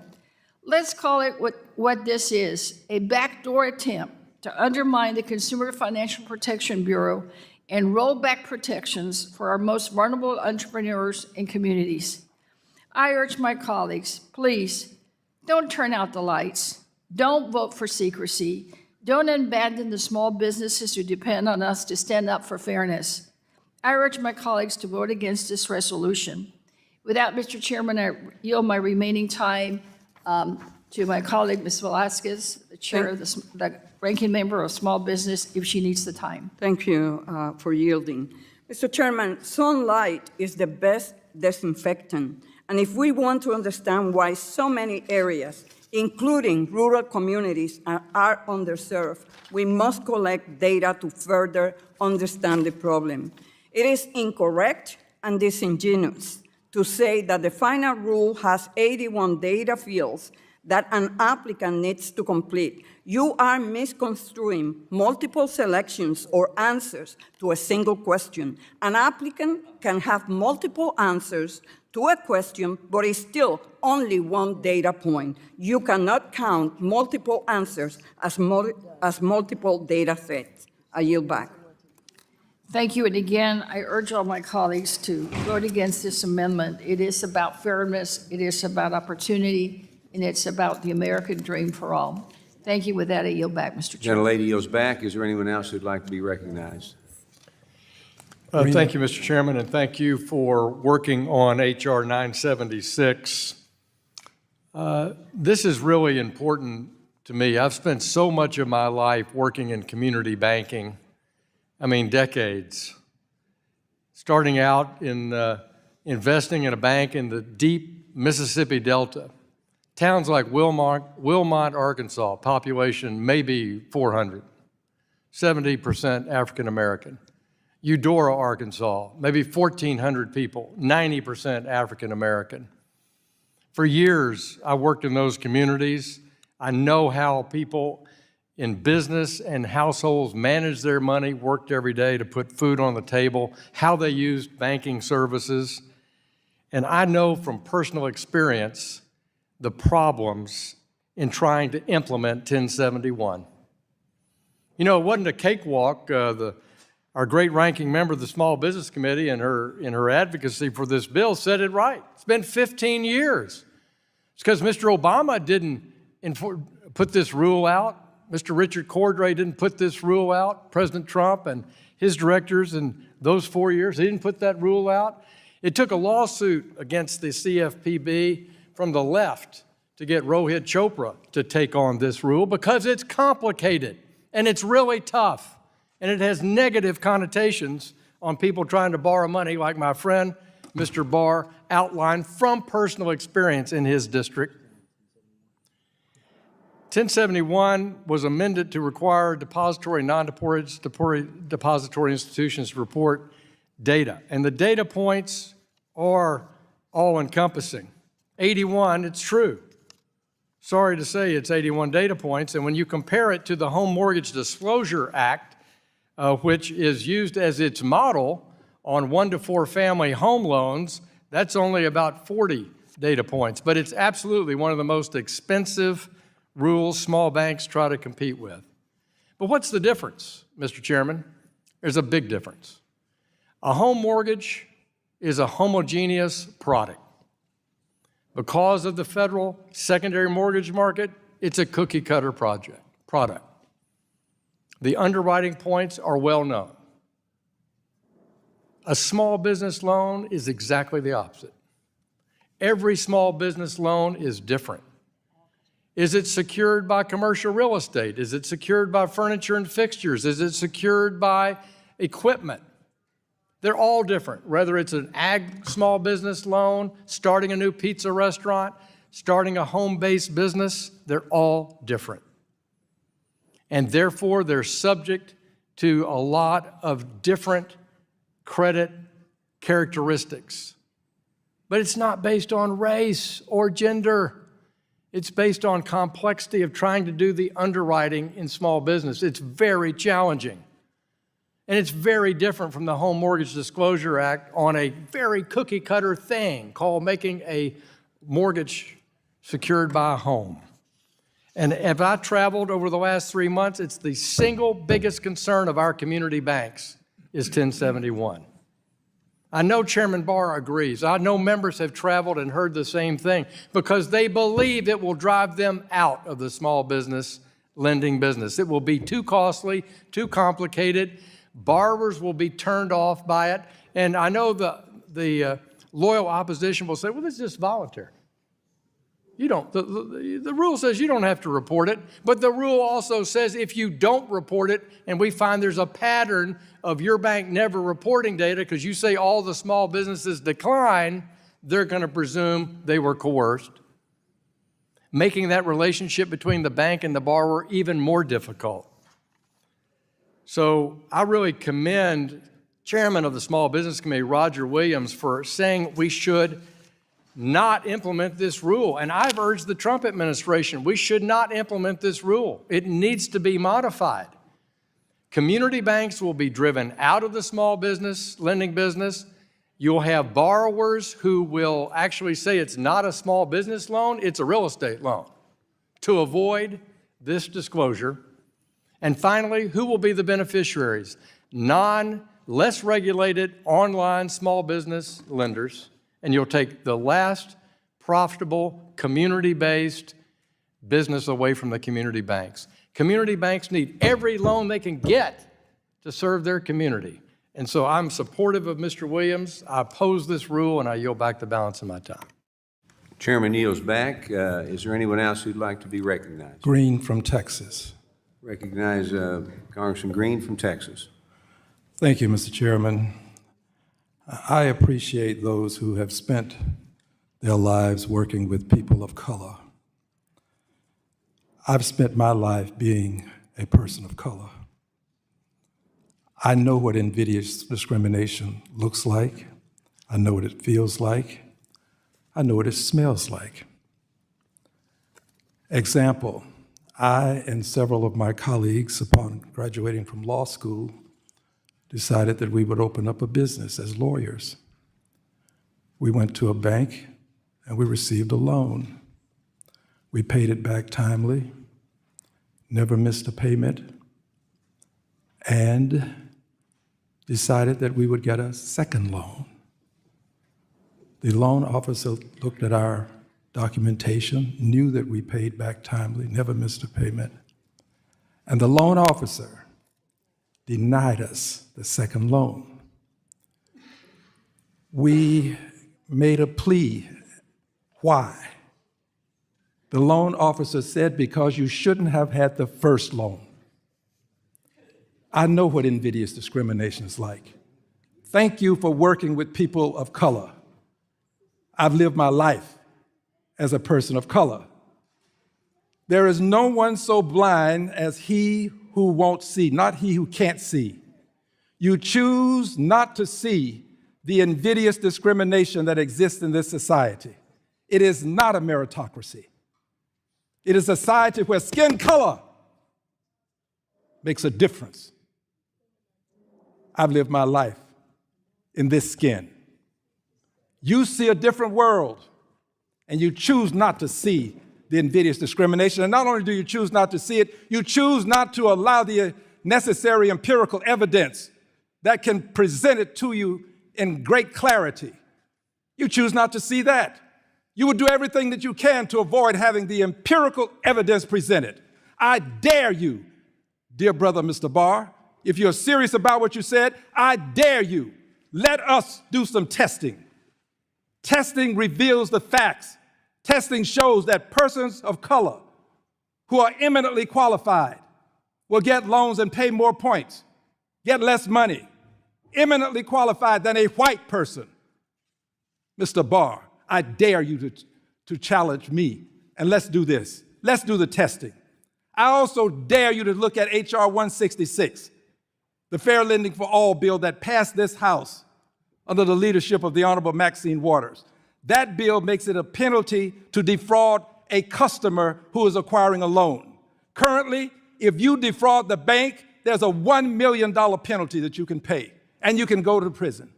Let's call it what this is, a backdoor attempt to undermine the Consumer Financial Protection Bureau and roll back protections for our most vulnerable entrepreneurs and communities. I urge my colleagues, please, don't turn out the lights. Don't vote for secrecy. Don't abandon the small businesses who depend on us to stand up for fairness. I urge my colleagues to vote against this resolution. Without, Mr. Chairman, I yield my remaining time to my colleague, Ms. Velasquez, the chair of the ranking member of small business, if she needs the time. Thank you for yielding. Mr. Chairman, sunlight is the best disinfectant. And if we want to understand why so many areas, including rural communities, are underserved, we must collect data to further understand the problem. It is incorrect and disingenuous to say that the final rule has 81 data fields that an applicant needs to complete. You are misconstruing multiple selections or answers to a single question. An applicant can have multiple answers to a question, but it's still only one data point. You cannot count multiple answers as multiple data sets. I yield back. Thank you, and again, I urge all my colleagues to vote against this amendment. It is about fairness, it is about opportunity, and it's about the American dream for all. Thank you. With that, I yield back, Mr. Chairman. Gentlelady yields back. Is there anyone else who'd like to be recognized? Thank you, Mr. Chairman, and thank you for working on H.R. 976. This is really important to me. I've spent so much of my life working in community banking. I mean, decades. Starting out in investing in a bank in the deep Mississippi Delta. Towns like Wilmot, Arkansas, population maybe 400, 70% African American. Eudora, Arkansas, maybe 1,400 people, 90% African American. For years, I worked in those communities. I know how people in business and households manage their money, worked every day to put food on the table, how they used banking services. And I know from personal experience the problems in trying to implement 1071. You know, it wasn't a cakewalk. Our great ranking member of the Small Business Committee in her advocacy for this bill said it right. It's been 15 years. It's because Mr. Obama didn't put this rule out. Mr. Richard Cordray didn't put this rule out. President Trump and his directors in those 4 years, they didn't put that rule out. It took a lawsuit against the CFPB from the left to get Rohit Chopra to take on this rule because it's complicated and it's really tough and it has negative connotations on people trying to borrow money, like my friend, Mr. Barr, outlined from personal experience in his district. 1071 was amended to require depository and non-depository institutions to report data. And the data points are all-encompassing. 81, it's true. Sorry to say it's 81 data points. And when you compare it to the Home Mortgage Disclosure Act, which is used as its model on 1 to 4 family home loans, that's only about 40 data points. But it's absolutely one of the most expensive rules small banks try to compete with. But what's the difference, Mr. Chairman? There's a big difference. A home mortgage is a homogeneous product. Because of the federal secondary mortgage market, it's a cookie-cutter product. The underwriting points are well known. A small business loan is exactly the opposite. Every small business loan is different. Is it secured by commercial real estate? Is it secured by furniture and fixtures? Is it secured by equipment? They're all different, whether it's an ag small business loan, starting a new pizza restaurant, starting a home-based business, they're all different. And therefore, they're subject to a lot of different credit characteristics. But it's not based on race or gender. It's based on complexity of trying to do the underwriting in small business. It's very challenging. And it's very different from the Home Mortgage Disclosure Act on a very cookie-cutter thing called making a mortgage secured by a home. And if I traveled over the last 3 months, it's the single biggest concern of our community banks is 1071. I know Chairman Barr agrees. I know members have traveled and heard the same thing because they believe it will drive them out of the small business lending business. It will be too costly, too complicated. Borrowers will be turned off by it. And I know the loyal opposition will say, well, this is just voluntary. You don't, the rule says you don't have to report it, but the rule also says if you don't report it and we find there's a pattern of your bank never reporting data because you say all the small businesses decline, they're going to presume they were coerced, making that relationship between the bank and the borrower even more difficult. So I really commend Chairman of the Small Business Committee, Roger Williams, for saying we should not implement this rule. And I've urged the Trump administration, we should not implement this rule. It needs to be modified. Community banks will be driven out of the small business lending business. You'll have borrowers who will actually say it's not a small business loan, it's a real estate loan, to avoid this disclosure. And finally, who will be the beneficiaries? Less regulated online small business lenders, and you'll take the last profitable community-based business away from the community banks. Community banks need every loan they can get to serve their community. And so I'm supportive of Mr. Williams. I oppose this rule, and I yield back the balance of my time. Chairman yields back. Is there anyone else who'd like to be recognized? Green from Texas. Recognize Congressman Green from Texas. Thank you, Mr. Chairman. I appreciate those who have spent their lives working with people of color. I've spent my life being a person of color. I know what invidious discrimination looks like. I know what it feels like. I know what it smells like. Example, I and several of my colleagues, upon graduating from law school, decided that we would open up a business as lawyers. We went to a bank and we received a loan. We paid it back timely, never missed a payment, and decided that we would get a second loan. The loan officer looked at our documentation, knew that we paid back timely, never missed a payment. And the loan officer denied us the second loan. We made a plea. Why? The loan officer said, because you shouldn't have had the first loan. I know what invidious discrimination is like. Thank you for working with people of color. I've lived my life as a person of color. There is no one so blind as he who won't see, not he who can't see. You choose not to see the invidious discrimination that exists in this society. It is not a meritocracy. It is a society where skin color makes a difference. I've lived my life in this skin. You see a different world, and you choose not to see the invidious discrimination. And not only do you choose not to see it, you choose not to allow the necessary empirical evidence that can present it to you in great clarity. You choose not to see that. You would do everything that you can to avoid having the empirical evidence presented. I dare you, dear brother Mr. Barr, if you're serious about what you said, I dare you. Let us do some testing. Testing reveals the facts. Testing shows that persons of color who are eminently qualified will get loans and pay more points, get less money, eminently qualified than a white person. Mr. Barr, I dare you to challenge me, and let's do this. Let's do the testing. I also dare you to look at H.R. 166, the Fair Lending for All bill that passed this House under the leadership of the Honorable Maxine Waters. That bill makes it a penalty to defraud a customer who is acquiring a loan. Currently, if you defraud the bank, there's a $1 million penalty that you can pay, and you can go to prison.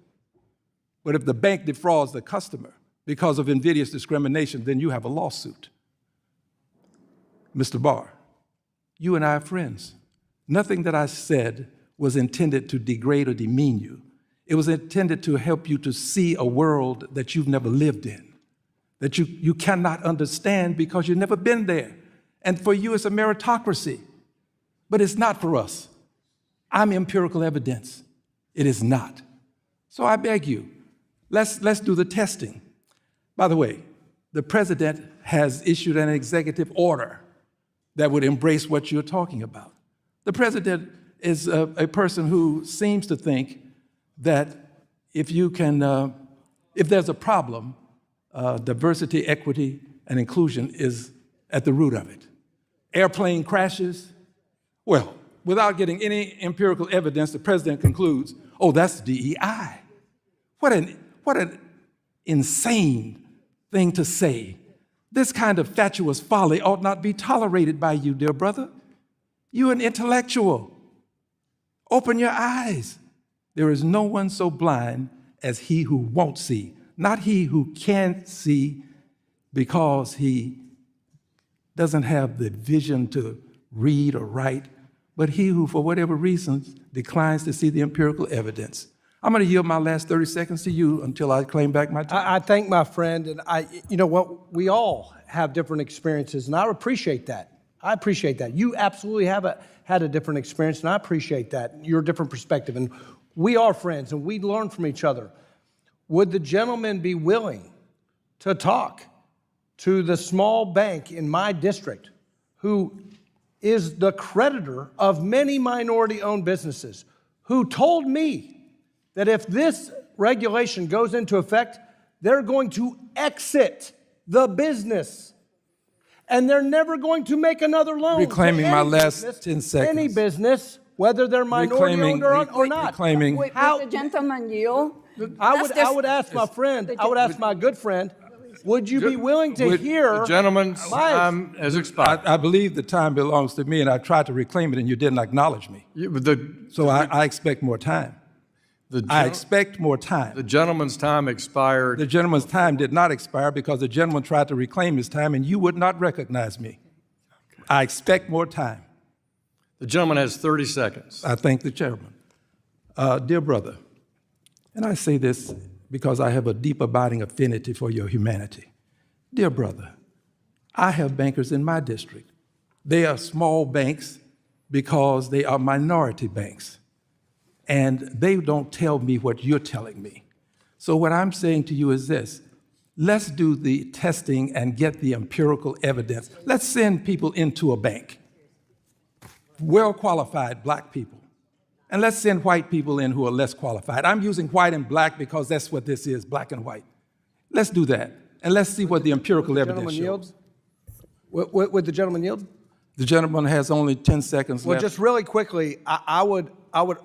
But if the bank defrauds the customer because of invidious discrimination, then you have a lawsuit. Mr. Barr, you and I are friends. Nothing that I said was intended to degrade or demean you. It was intended to help you to see a world that you've never lived in, that you cannot understand because you've never been there. And for you, it's a meritocracy, but it's not for us. I'm empirical evidence. It is not. So I beg you, let's do the testing. By the way, the president has issued an executive order that would embrace what you're talking about. The president is a person who seems to think that if there's a problem, diversity, equity, and inclusion is at the root of it. Airplane crashes, well, without getting any empirical evidence, the president concludes, oh, that's DEI. What an insane thing to say. This kind of fatuous folly ought not be tolerated by you, dear brother. You're an intellectual. Open your eyes. There is no one so blind as he who won't see, not he who can't see because he doesn't have the vision to read or write, but he who, for whatever reasons, declines to see the empirical evidence. I'm going to yield my last 30 seconds to you until I claim back my time. I thank my friend, and you know what, we all have different experiences, and I appreciate that. I appreciate that. You absolutely had a different experience, and I appreciate that, your different perspective. And we are friends, and we learn from each other. Would the gentleman be willing to talk to the small bank in my district who is the creditor of many minority-owned businesses, who told me that if this regulation goes into effect, they're going to exit the business, and they're never going to make another loan. Reclaiming my last 10 seconds. Any business, whether they're minority-owned or not. Reclaiming. Would the gentleman yield? I would ask my friend, I would ask my good friend, would you be willing to hear? The gentleman's time has expired. I believe the time belongs to me, and I tried to reclaim it, and you didn't acknowledge me. I expect more time. I expect more time. The gentleman's time expired. The gentleman's time did not expire because the gentleman tried to reclaim his time, and you would not recognize me. I expect more time. The gentleman has 30 seconds. I thank the chairman. Dear brother, and I say this because I have a deep abiding affinity for your humanity. Dear brother, I have bankers in my district. They are small banks because they are minority banks. And they don't tell me what you're telling me. So what I'm saying to you is this: let's do the testing and get the empirical evidence. Let's send people into a bank, well-qualified black people, and let's send white people in who are less qualified. I'm using white and black because that's what this is, black and white. Let's do that, and let's see what the empirical evidence shows. Would the gentleman yield? The gentleman has only 10 seconds Well, left. just really quickly, I would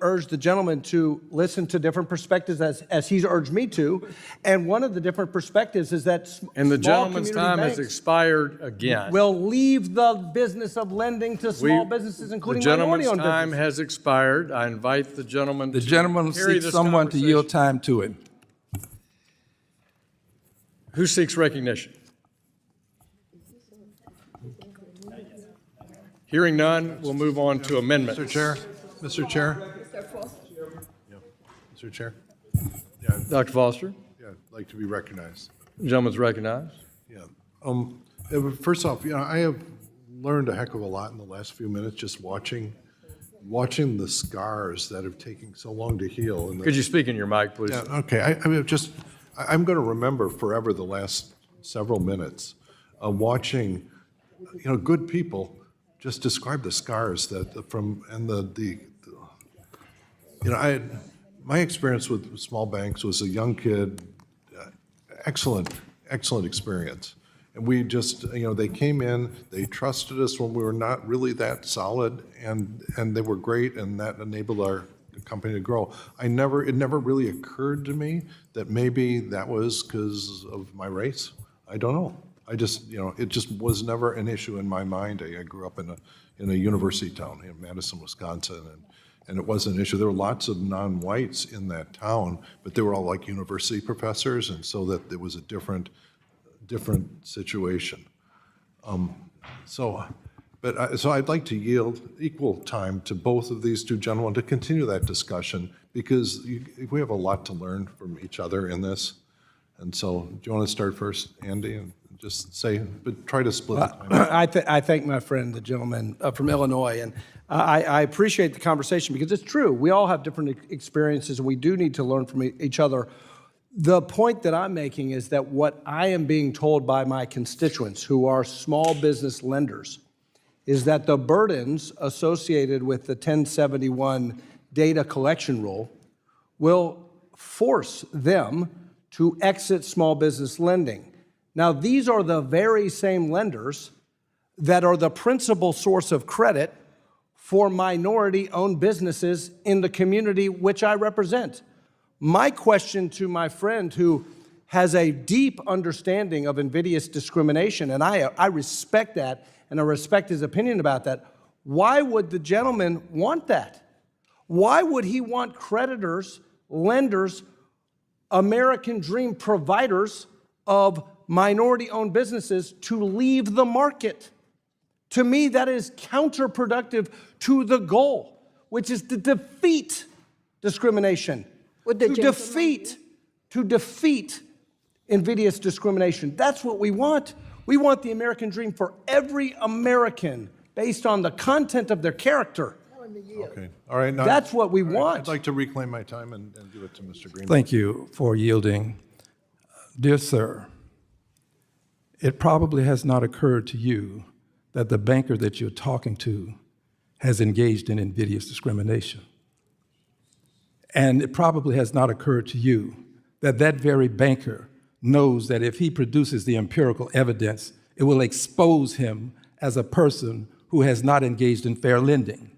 urge the gentleman to listen to different perspectives as he's urged me to. And one of the different perspectives is that And the small gentleman's community time has banks expired again. will leave the business of lending to small businesses, including minority-owned The gentleman's time businesses. has expired. I invite the gentleman The to gentleman carry seeks this someone to conversation. yield time to him. Who seeks recognition? Hearing none, we'll move on to amendments. Mr. Chair, Mr. Chair, Mr. Chair. Yeah, Dr. Foster, yeah, I'd like to be recognized. the gentleman's recognized. Yeah. First off, I have learned a heck of a lot in the last few minutes just watching the scars that have taken so long to heal. And Could you speak in your mic, please? Yeah, okay. I'm going to remember forever the last several minutes watching, good people just describe the scars my experience with small banks was a young kid, excellent experience. And we just, they came in, they trusted us when we were not really that solid, and they were great, and that enabled our company to grow. It never really occurred to me that maybe that was because of my race. I don't know. I just, it just was never an issue in my mind. I grew up in a university town in Madison, Wisconsin, and it wasn't an issue. There were lots of non-whites in that town, but they were all like university professors, and so that it was a different situation. So I'd like to yield equal time to both of these two gentlemen to continue that discussion, because we have a lot to learn from each other in this. And so, do you want to start first, Andy, and just say, but try to split the time? I thank my friend, the gentleman from Illinois, and I appreciate the conversation because it's true. We all have different experiences, and we do need to learn from each other. The point that I'm making is that what I am being told by my constituents, who are small business lenders, is that the burdens associated with the 1071 data collection rule will force them to exit small business lending. Now, these are the very same lenders that are the principal source of credit for minority-owned businesses in the community which I represent. My question to my friend, who has a deep understanding of invidious discrimination, and I respect that, and I respect his opinion about that, why would the gentleman want that? Why would he want creditors, lenders, American dream providers of minority-owned businesses to leave the market? To me, that is counterproductive to the goal, which is to defeat discrimination, to defeat invidious discrimination. That's what we want. We want the American dream for every American based on the content of their character. Okay, all right. Now, That's what we want. I'd like to reclaim my time and give it to Mr. Green. Thank you for yielding. Dear sir, it probably has not occurred to you that the banker that you're talking to has engaged in invidious discrimination. And it probably has not occurred to you that that very banker knows that if he produces the empirical evidence, it will expose him as a person who has not engaged in fair lending.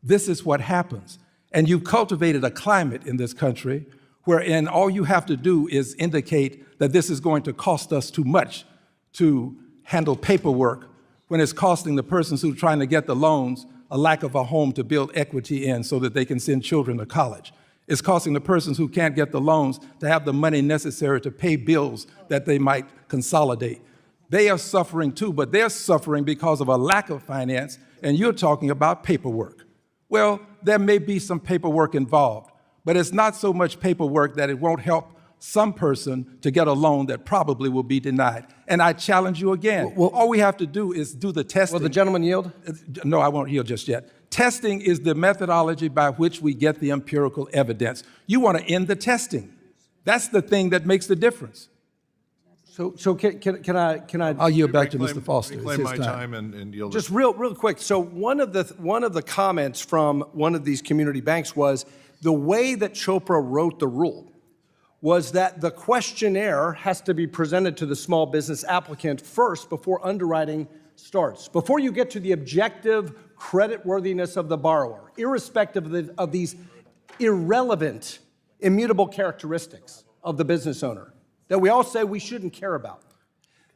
This is what happens. And you've cultivated a climate in this country wherein all you have to do is indicate that this is going to cost us too much to handle paperwork, when it's costing the persons who are trying to get the loans a lack of a home to build equity in so that they can send children to college. It's costing the persons who can't get the loans to have the money necessary to pay bills that they might consolidate. They are suffering too, but they're suffering because of a lack of finance, and you're talking about paperwork. Well, there may be some paperwork involved, but it's not so much paperwork that it won't help some person to get a loan that probably will be denied. And I challenge you again. All we have to do is do the testing. Will the gentleman yield? No, I won't yield just yet. Testing is the methodology by which we get the empirical evidence. You want to end the testing. That's the thing that makes the difference. So can I? I'll yield back to Mr. Foster. It's Reclaim his my time and yield. Just real quick. So one of the comments from one of these community banks was the way that Chopra wrote the rule was that the questionnaire has to be presented to the small business applicant first before underwriting starts, before you get to the objective creditworthiness of the borrower, irrespective of these irrelevant, immutable characteristics of the business owner that we all say we shouldn't care about.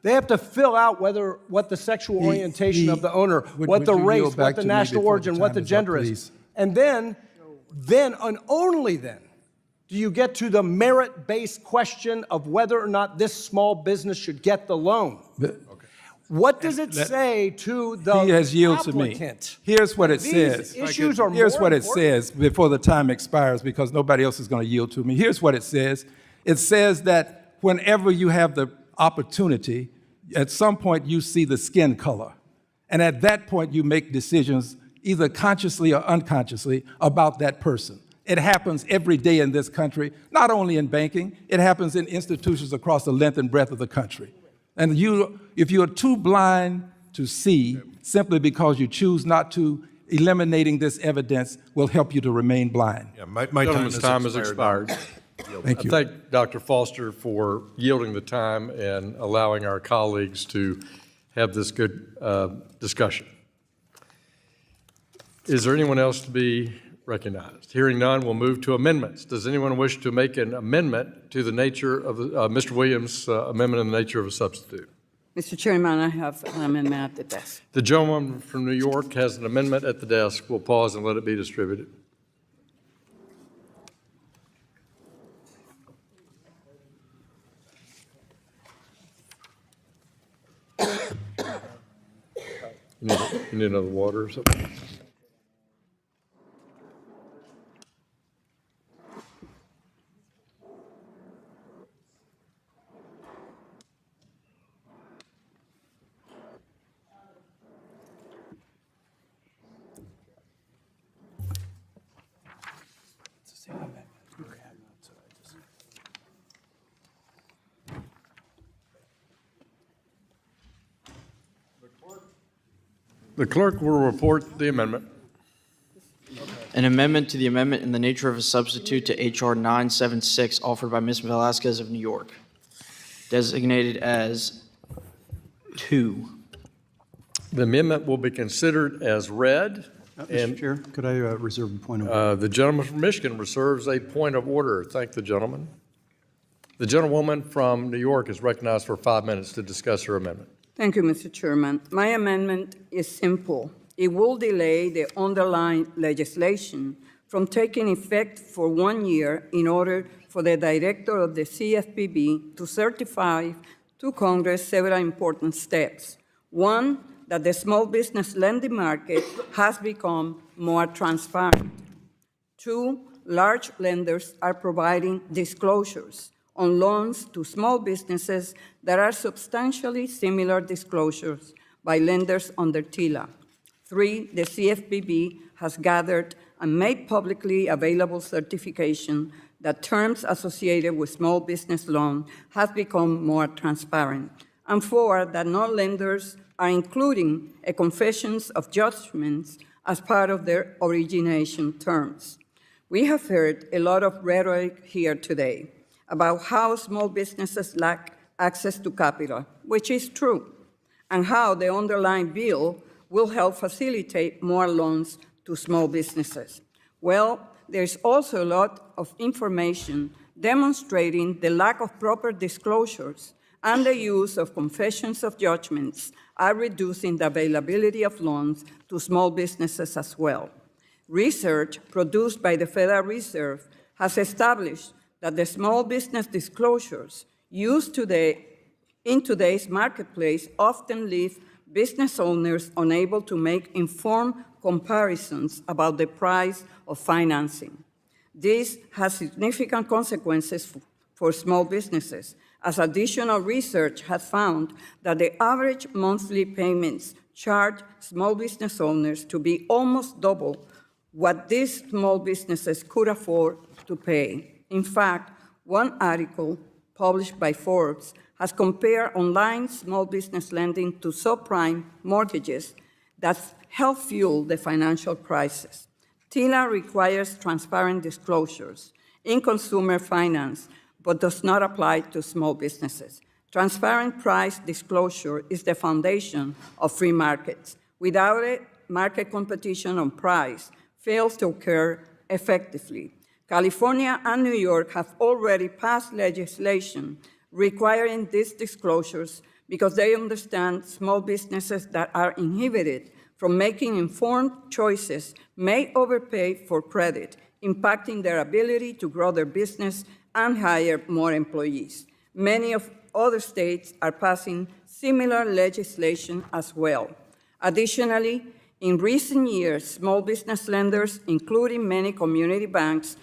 They have to fill out what the sexual orientation of the owner, what the race, what the national origin, what the gender is. And then and only then do you get to the merit-based question of whether or not this small business should get the loan. What does it say to the applicant? He has yielded to me. Here's what it says. Issues are Here's more what it important. says before the time expires, because nobody else is going to yield to me. Here's what it says. It says that whenever you have the opportunity, at some point you see the skin color. And at that point you make decisions, either consciously or unconsciously, about that person. It happens every day in this country, not only in banking, it happens in institutions across the length and breadth of the country. And if you are too blind to see, simply because you choose not to, eliminating this evidence will help you to remain blind. Yeah, my Gentleman's time has expired. Thank you. I thank Dr. Foster for yielding the time and allowing our colleagues to have this good discussion. Is there anyone else to be recognized? Hearing none, we'll move to amendments. Does anyone wish to make an amendment to the nature of Mr. Williams' amendment in the nature of a substitute? Mr. Chairman, I have an amendment at the desk. The gentleman from New York has an amendment at the desk. We'll pause and let it be distributed. You need another water or something? The clerk will report the amendment. An amendment to the amendment in the nature of a substitute to H.R. 976 offered by Ms. Velasquez of New York, designated as 2. The amendment will be considered as read. Mr. Chair, could I reserve a point of order? The gentleman from Michigan reserves a point of order. Thank the gentleman. The gentlewoman from New York is recognized for 5 minutes to discuss her amendment. Thank you, Mr. Chairman. My amendment is simple. It will delay the underlying legislation from taking effect for 1 year in order for the director of the CFPB to certify to Congress several important steps. One, that the small business lending market has become more transparent. 2, large lenders are providing disclosures on loans to small businesses that are substantially similar disclosures by lenders under TILA. 3, the CFPB has gathered and made publicly available certification that terms associated with small business loan have become more transparent. And 4, that no lenders are including a confessions of judgments as part of their origination terms. We have heard a lot of rhetoric here today about how small businesses lack access to capital, which is true, and how the underlying bill will help facilitate more loans to small businesses. Well, there's also a lot of information demonstrating the lack of proper disclosures and the use of confessions of judgments are reducing the availability of loans to small businesses as well. Research produced by the Federal Reserve has established that the small business disclosures used in today's marketplace often leave business owners unable to make informed comparisons about the price of financing. This has significant consequences for small businesses, as additional research has found that the average monthly payments charge small business owners to be almost double what these small businesses could afford to pay. In fact, one article published by Forbes has compared online small business lending to subprime mortgages that helped fuel the financial crisis. TILA requires transparent disclosures in consumer finance, but does not apply to small businesses. Transparent price disclosure is the foundation of free markets. Without it, market competition on price fails to occur effectively. California and New York have already passed legislation requiring these disclosures because they understand small businesses that are inhibited from making informed choices may overpay for credit, impacting their ability to grow their business and hire more employees. Many of other states are passing similar legislation as well. Additionally, in recent years, small business lenders, including many community banks,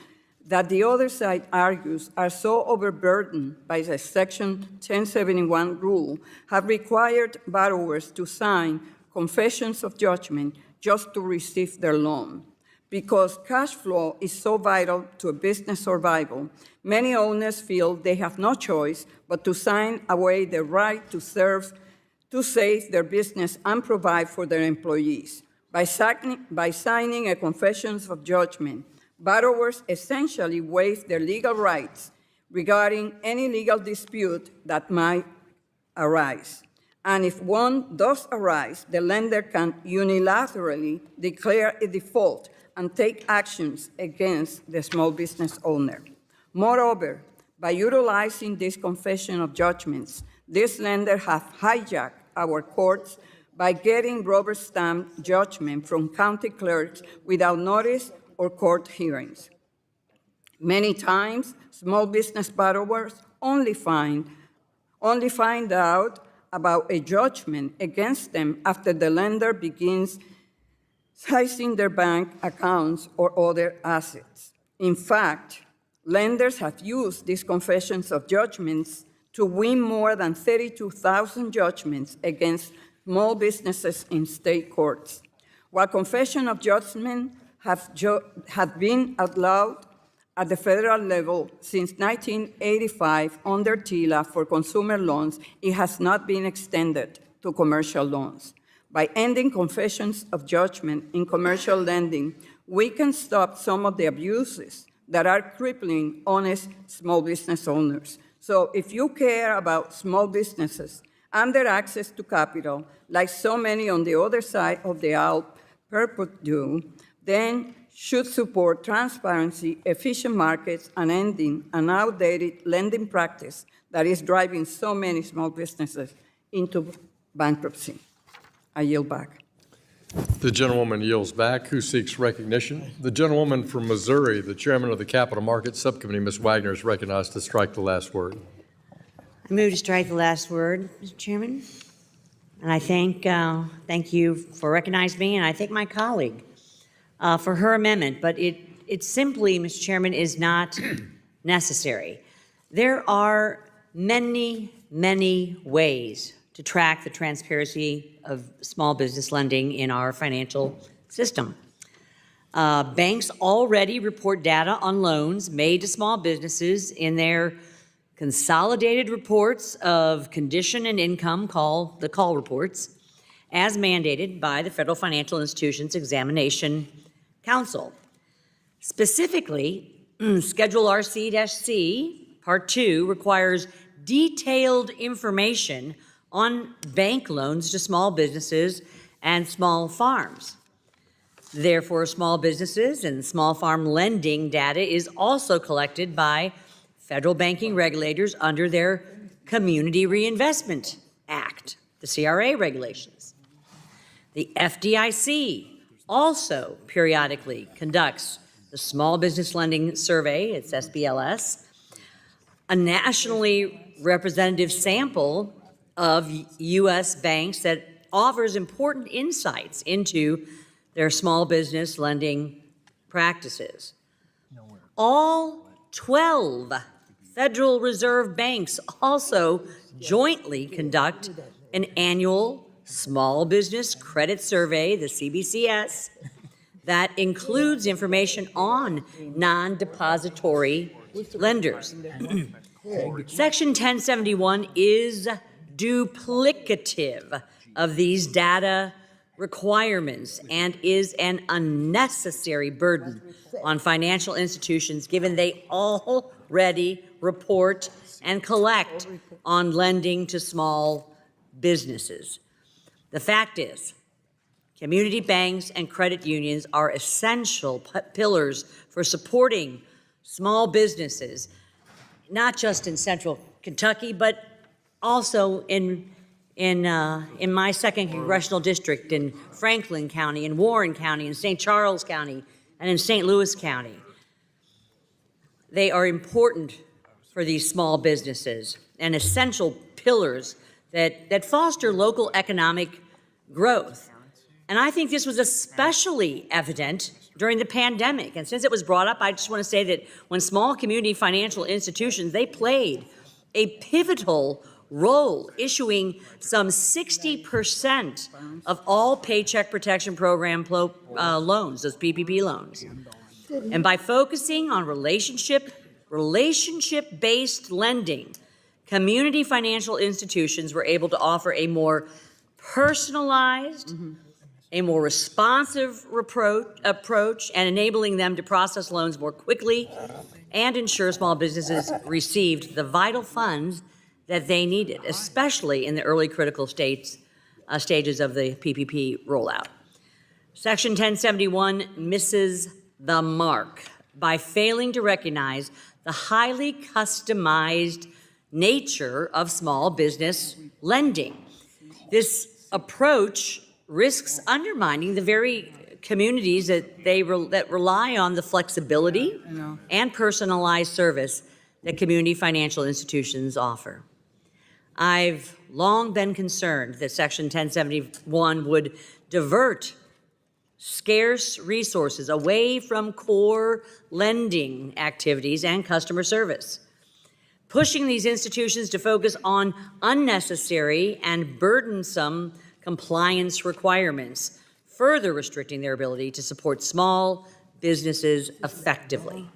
that the other side argues are so overburdened by the Section 1071 rule, have required borrowers to sign confessions of judgment just to receive their loan. Because cash flow is so vital to a business survival, many owners feel they have no choice but to sign away the right to save their business and provide for their employees. By signing a confession of judgment, borrowers essentially waive their legal rights regarding any legal dispute that might arise. And if one does arise, the lender can unilaterally declare a default and take actions against the small business owner. Moreover, by utilizing this confession of judgments, these lenders have hijacked our courts by getting rubber stamp judgment from county clerks without notice or court hearings. Many times, small business borrowers only find out about a judgment against them after the lender begins seizing their bank accounts or other assets. In fact, lenders have used these confessions of judgments to win more than 32,000 judgments against small businesses in state courts. While confession of judgment have been outlawed at the federal level since 1985 under TILA for consumer loans, it has not been extended to commercial loans. By ending confessions of judgment in commercial lending, we can stop some of the abuses that are crippling honest small business owners. So if you care about small businesses and their access to capital, like so many on the other side of the aisle do, then should support transparency, efficient markets, and ending an outdated lending practice that is driving so many small businesses into bankruptcy. I yield back. The gentlewoman yields back. Who seeks recognition? The gentlewoman from Missouri, the chairman of the Capital Markets Subcommittee, Ms. Wagner, is recognized to strike the last word. I move to strike the last word, Mr. Chairman. And I thank you for recognizing me, and I thank my colleague for her amendment. But it simply, Mr. Chairman, is not necessary. There are many, many ways to track the transparency of small business lending in our financial system. Banks already report data on loans made to small businesses in their consolidated reports of condition and income, called the call reports, as mandated by the Federal Financial Institutions Examination Council. Specifically, Schedule RC-C, Part 2, requires detailed information on bank loans to small businesses and small farms. Therefore, small businesses and small farm lending data is also collected by federal banking regulators under their Community Reinvestment Act, the CRA regulations. The FDIC also periodically conducts the Small Business Lending Survey, it's SBLS, a nationally representative sample of U.S. banks that offers important insights into their small business lending practices. All 12 Federal Reserve banks also jointly conduct an annual Small Business Credit Survey, the CBCS, that includes information on non-depository lenders. Section 1071 is duplicative of these data requirements and is an unnecessary burden on financial institutions given they already report and collect on lending to small businesses. The fact is, community banks and credit unions are essential pillars for supporting small businesses, not just in central Kentucky, but also in my second congressional district in Franklin County, in Warren County, in St. Charles County, and in St. Louis County. They are important for these small businesses and essential pillars that foster local economic growth. And I think this was especially evident during the pandemic. And since it was brought up, I just want to say that when small community financial institutions, they played a pivotal role, issuing some 60% of all Paycheck Protection Program loans, those PPP loans. And by focusing on relationship-based lending, community financial institutions were able to offer a more personalized, a more responsive approach, and enabling them to process loans more quickly and ensure small businesses received the vital funds that they needed, especially in the early critical stages of the PPP rollout. Section 1071 misses the mark by failing to recognize the highly customized nature of small business lending. This approach risks undermining the very communities that rely on the flexibility and personalized service that community financial institutions offer. I've long been concerned that Section 1071 would divert scarce resources away from core lending activities and customer service, pushing these institutions to focus on unnecessary and burdensome compliance requirements, further restricting their ability to support small businesses effectively.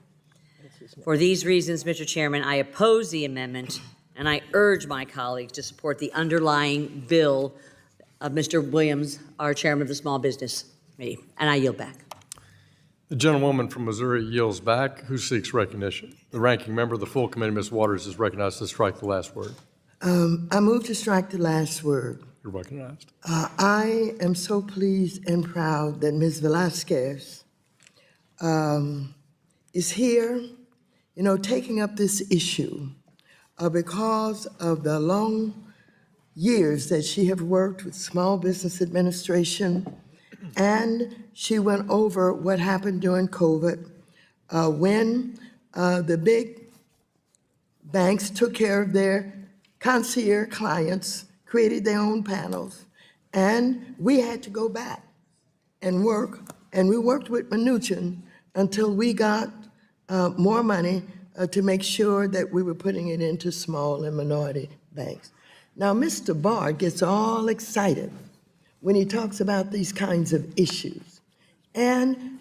For these reasons, Mr. Chairman, I oppose the amendment, and I urge my colleagues to support the underlying bill of Mr. Williams, our chairman of the Small Business Committee, and I yield back. The gentlewoman from Missouri yields back. Who seeks recognition? The ranking member of the full committee, Ms. Waters, is recognized to strike the last word. I move to strike the last word. You're recognized. I am so pleased and proud that Ms. Velasquez is here, taking up this issue because of the long years that she have worked with Small Business Administration, and she went over what happened during COVID when the big banks took care of their concierge clients, created their own panels, and we had to go back and work, and we worked with Mnuchin until we got more money to make sure that we were putting it into small and minority banks. Now, Mr. Barr gets all excited when he talks about these kinds of issues, and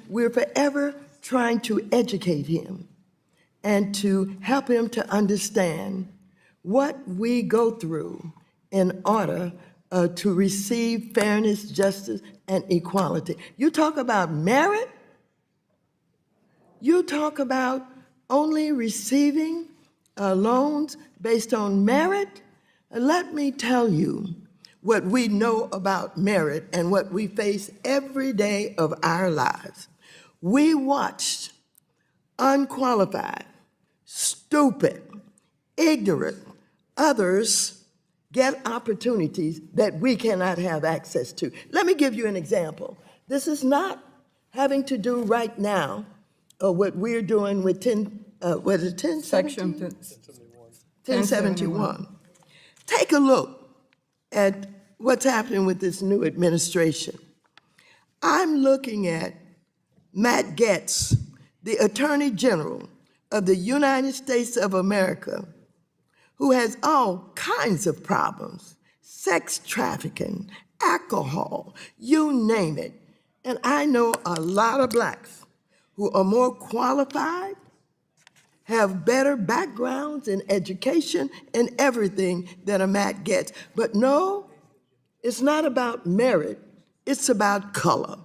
we're forever trying to educate him and to help him to understand what we go through in order to receive fairness, justice, and equality. You talk about merit, you talk about only receiving loans based on merit. Let me tell you what we know about merit and what we face every day of our lives. We watched unqualified, stupid, ignorant others get opportunities that we cannot have access to. Let me give you an example. This is not having to do right now what we're doing with 1071. Take a look at what's happening with this new administration. I'm looking at Matt Gaetz, the Attorney General, of the United States of America, who has all kinds of problems, sex trafficking, alcohol, you name it. And I know a lot of blacks who are more qualified, have better backgrounds in education and everything than a Matt gets. But no, it's not about merit, it's about color.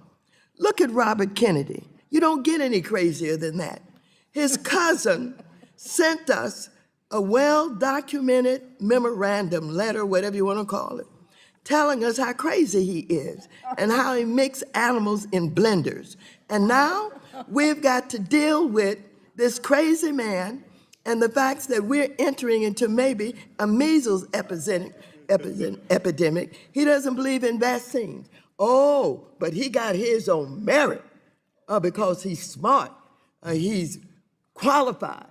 Look at Robert Kennedy. You don't get any crazier than that. His cousin sent us a well-documented memorandum letter, whatever you want to call it, telling us how crazy he is and how he mixed animals in blenders. And now we've got to deal with this crazy man and the fact that we're entering into maybe a measles epidemic. He doesn't believe in vaccines. Oh, but he got his on merit because he's smart, he's qualified.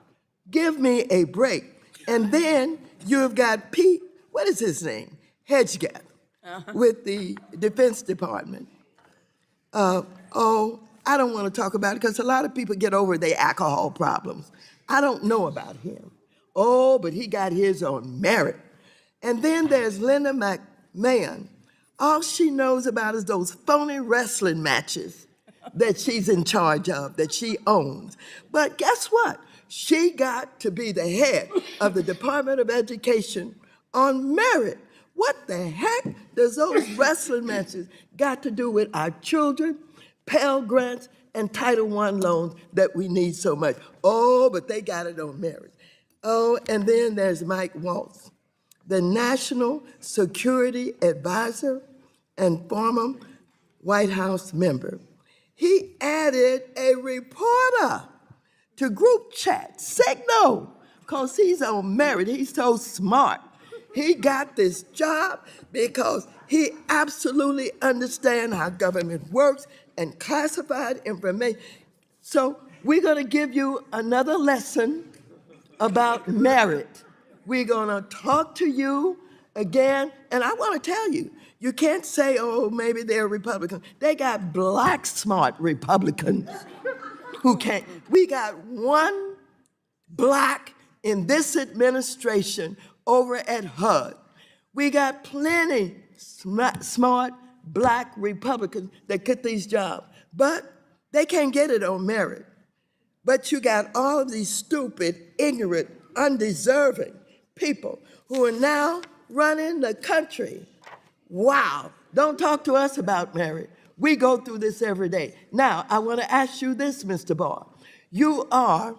Give me a break. And then you've got Pete, what is his name? Hedgegatter with the Defense Department. I don't want to talk about it because a lot of people get over their alcohol problems. I don't know about him. Oh, but he got his on merit. And then there's Linda McMahon. All she knows about is those phony wrestling matches that she's in charge of, that she owns. But guess what? She got to be the head of the Department of Education on merit. What the heck does those wrestling matches got to do with our children, Pell Grants, and Title I loans that we need so much? Oh, but they got it on merit. Oh, and then there's Mike Waltz, the National Security Advisor and former White House member. He added a reporter to group chat signal because he's on merit. He's so smart. He got this job because he absolutely understands how government works and classified information. So we're going to give you another lesson about merit. We're going to talk to you again. And I want to tell you, you can't say, oh, maybe they're Republicans. They got black smart Republicans who can't. We got one black in this administration over at HUD. We got plenty smart black Republicans that get these jobs, but they can't get it on merit. But you got all of these stupid, ignorant, undeserving people who are now running the country. Wow, don't talk to us about merit. We go through this every day. Now, I want to ask you this, Mr. Barr. You are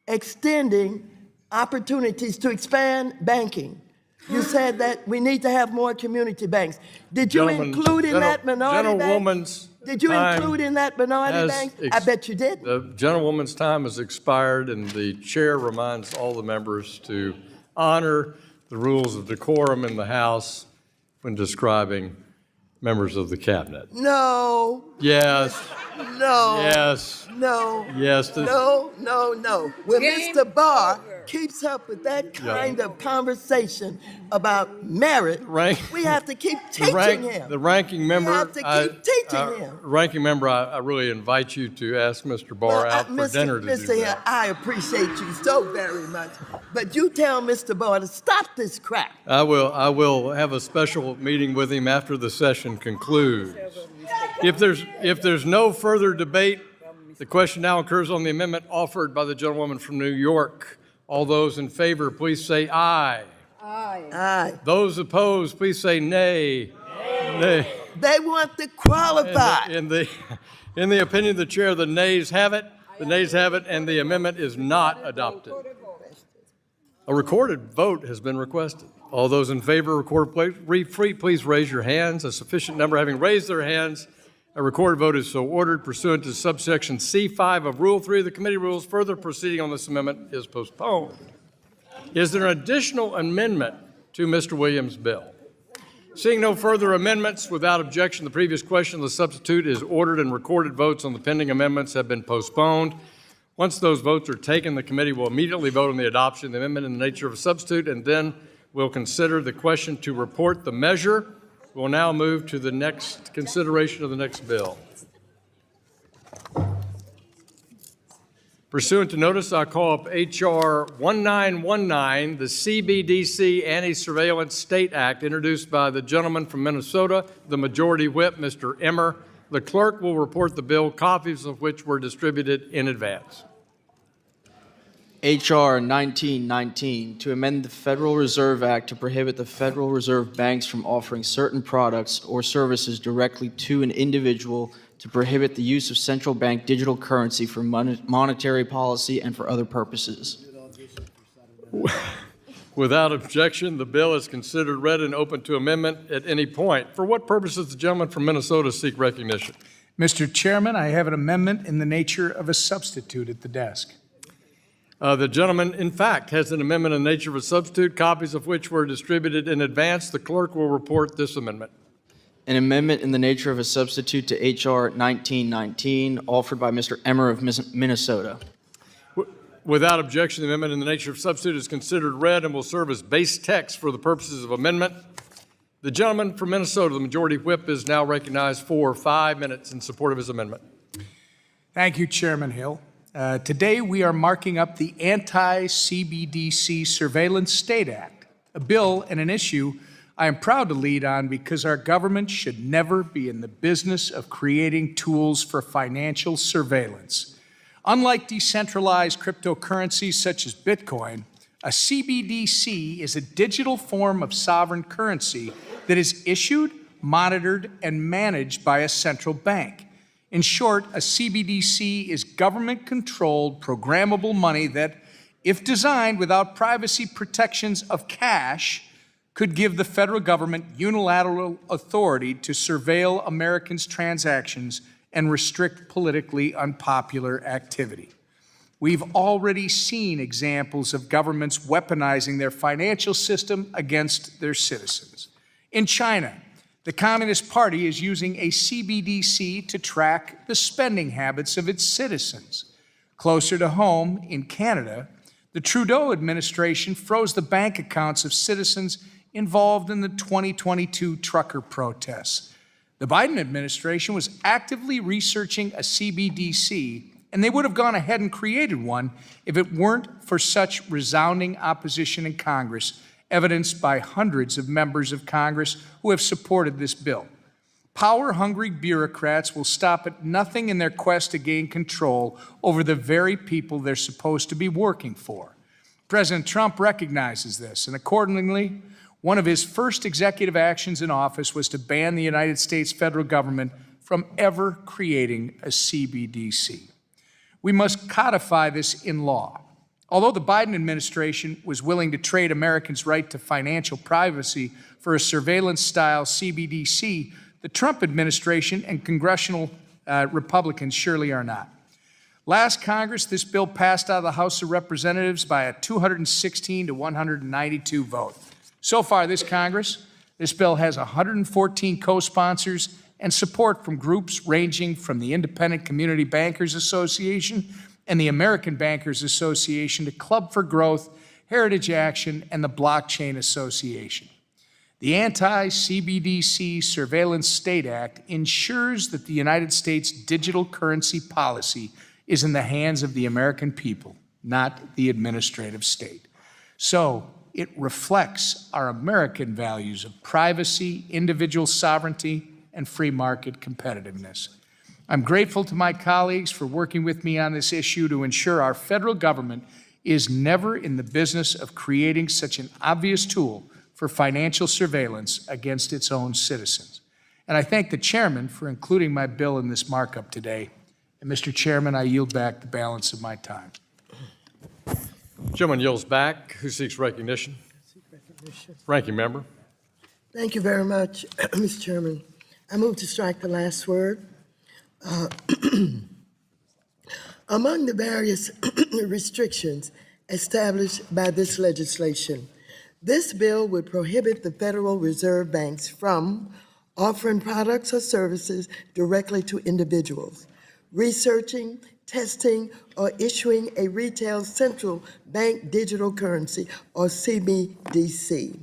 extending opportunities to expand banking. You said that we need to have more community banks. Did you include in that minority banks? Did you include in that minority banks? I bet you did. The gentlewoman's time has expired, and the chair reminds all the members to honor the rules of decorum in the House when describing members of the cabinet. No. Yes. No. Yes. No. Yes. No. When Mr. Barr keeps up with that kind of conversation about merit, we have to keep teaching him. The ranking member. We have to keep teaching him. Ranking member, I really invite you to ask Mr. Barr out for dinner to do Mr. Hill, that. I appreciate you so very much, but you tell Mr. Barr to stop this crap. I will have a special meeting with him after the session concludes. If there's no further debate, the question now occurs on the amendment offered by the gentlewoman from New York. All those in favor, please say aye. Aye. Those opposed, please say nay. Nay. They want to qualify. In the opinion of the chair, the nays have it. The nays have it, and the amendment is not adopted. A recorded vote has been requested. All those in favor, please raise your hands. A sufficient number having raised their hands, a recorded vote is so ordered pursuant to subsection C5 of Rule 3 of the committee rules. Further proceeding on this amendment is postponed. Is there an additional amendment to Mr. Williams' bill? Seeing no further amendments, without objection, the previous question of the substitute is ordered and recorded votes on the pending amendments have been postponed. Once those votes are taken, the committee will immediately vote on the adoption of the amendment in the nature of a substitute, and then we'll consider the question to report the measure. We'll now move to the next consideration of the next bill. Pursuant to notice, I call up H.R. 1919, the CBDC Anti-Surveillance State Act, introduced by the gentleman from Minnesota, the Majority Whip, Mr. Emmer. The clerk will report the bill, copies of which were distributed in advance. H.R. 1919, to amend the Federal Reserve Act to prohibit the Federal Reserve banks from offering certain products or services directly to an individual, to prohibit the use of central bank digital currency for monetary policy and for other purposes. Without objection, the bill is considered read and open to amendment at any point. For what purpose does the gentleman from Minnesota seek recognition? Mr. Chairman, I have an amendment in the nature of a substitute at the desk. The gentleman, in fact, has an amendment in the nature of a substitute, copies of which were distributed in advance. The clerk will report this amendment. An amendment in the nature of a substitute to H.R. 1919, offered by Mr. Emmer of Minnesota. Without objection, the amendment in the nature of substitute is considered read and will serve as base text for the purposes of amendment. The gentleman from Minnesota, the Majority Whip, is now recognized for 5 minutes in support of his amendment. Thank you, Chairman Hill. Today, we are marking up the Anti-CBDC Surveillance State Act, a bill and an issue I am proud to lead on because our government should never be in the business of creating tools for financial surveillance. Unlike decentralized cryptocurrencies such as Bitcoin, a CBDC is a digital form of sovereign currency that is issued, monitored, and managed by a central bank. In short, a CBDC is government-controlled, programmable money that, if designed without privacy protections of cash, could give the federal government unilateral authority to surveil Americans' transactions and restrict politically unpopular activity. We've already seen examples of governments weaponizing their financial system against their citizens. In China, the Communist Party is using a CBDC to track the spending habits of its citizens. Closer to home, in Canada, the Trudeau administration froze the bank accounts of citizens involved in the 2022 trucker protests. The Biden administration was actively researching a CBDC, and they would have gone ahead and created one if it weren't for such resounding opposition in Congress, evidenced by hundreds of members of Congress who have supported this bill. Power-hungry bureaucrats will stop at nothing in their quest to gain control over the very people they're supposed to be working for. President Trump recognizes this, and accordingly, one of his first executive actions in office was to ban the United States federal government from ever creating a CBDC. We must codify this in law. Although the Biden administration was willing to trade Americans' right to financial privacy for a surveillance-style CBDC, the Trump administration and congressional Republicans surely are not. Last Congress, this bill passed out of the House of Representatives by a 216 to 192 vote. So far this Congress, this bill has 114 co-sponsors and support from groups ranging from the Independent Community Bankers Association and the American Bankers Association to Club for Growth, Heritage Action, and the Blockchain Association. The Anti-CBDC Surveillance State Act ensures that the United States digital currency policy is in the hands of the American people, not the administrative state. So, it reflects our American values of privacy, individual sovereignty, and free market competitiveness. I'm grateful to my colleagues for working with me on this issue to ensure our federal government is never in the business of creating such an obvious tool for financial surveillance against its own citizens. And I thank the chairman for including my bill in this markup today. And Mr. Chairman, I yield back the balance of my time. Gentleman yields back. Who seeks recognition? Ranking member. Thank you very much, Mr. Chairman. I move to strike the last word. Among the various restrictions established by this legislation, this bill would prohibit the Federal Reserve banks from offering products or services directly to individuals, researching, testing, or issuing a retail central bank digital currency, or CBDC,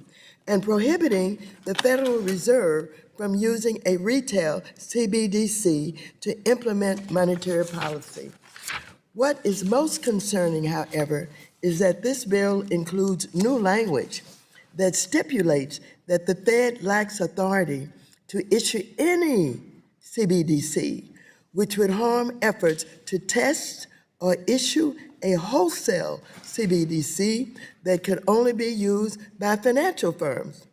and prohibiting the Federal Reserve from using a retail CBDC to implement monetary policy. What is most concerning, however, is that this bill includes new language that stipulates that the Fed lacks authority to issue any CBDC, which would harm efforts to test or issue a wholesale CBDC that could only be used by financial firms.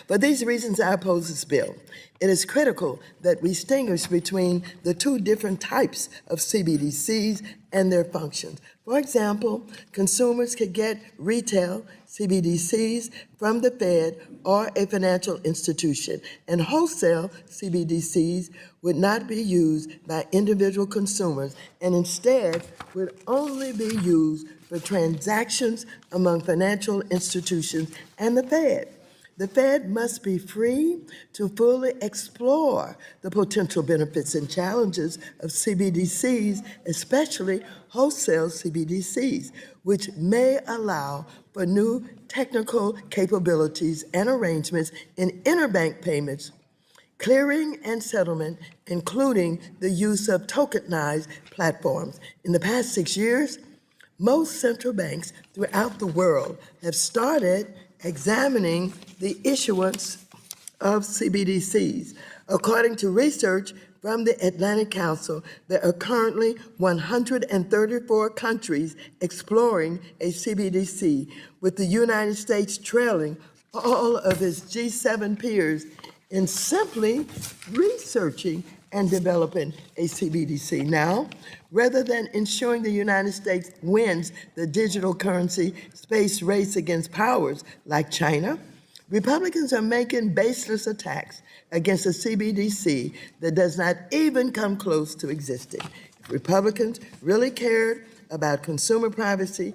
For these reasons, I oppose this bill. It is critical that we distinguish between the two different types of CBDCs and their functions. For example, consumers could get retail CBDCs from the Fed or a financial institution, and wholesale CBDCs would not be used by individual consumers and instead would only be used for transactions among financial institutions and the Fed. The Fed must be free to fully explore the potential benefits and challenges of CBDCs, especially wholesale CBDCs, which may allow for new technical capabilities and arrangements in interbank payments, clearing and settlement, including the use of tokenized platforms. In the past 6 years, most central banks throughout the world have started examining the issuance of CBDCs. According to research from the Atlantic Council, there are currently 134 countries exploring a CBDC, with the United States trailing all of its G7 peers in simply researching and developing a CBDC. Now, rather than ensuring the United States wins the digital currency space race against powers like China, Republicans are making baseless attacks against a CBDC that does not even come close to existing. If Republicans really cared about consumer privacy,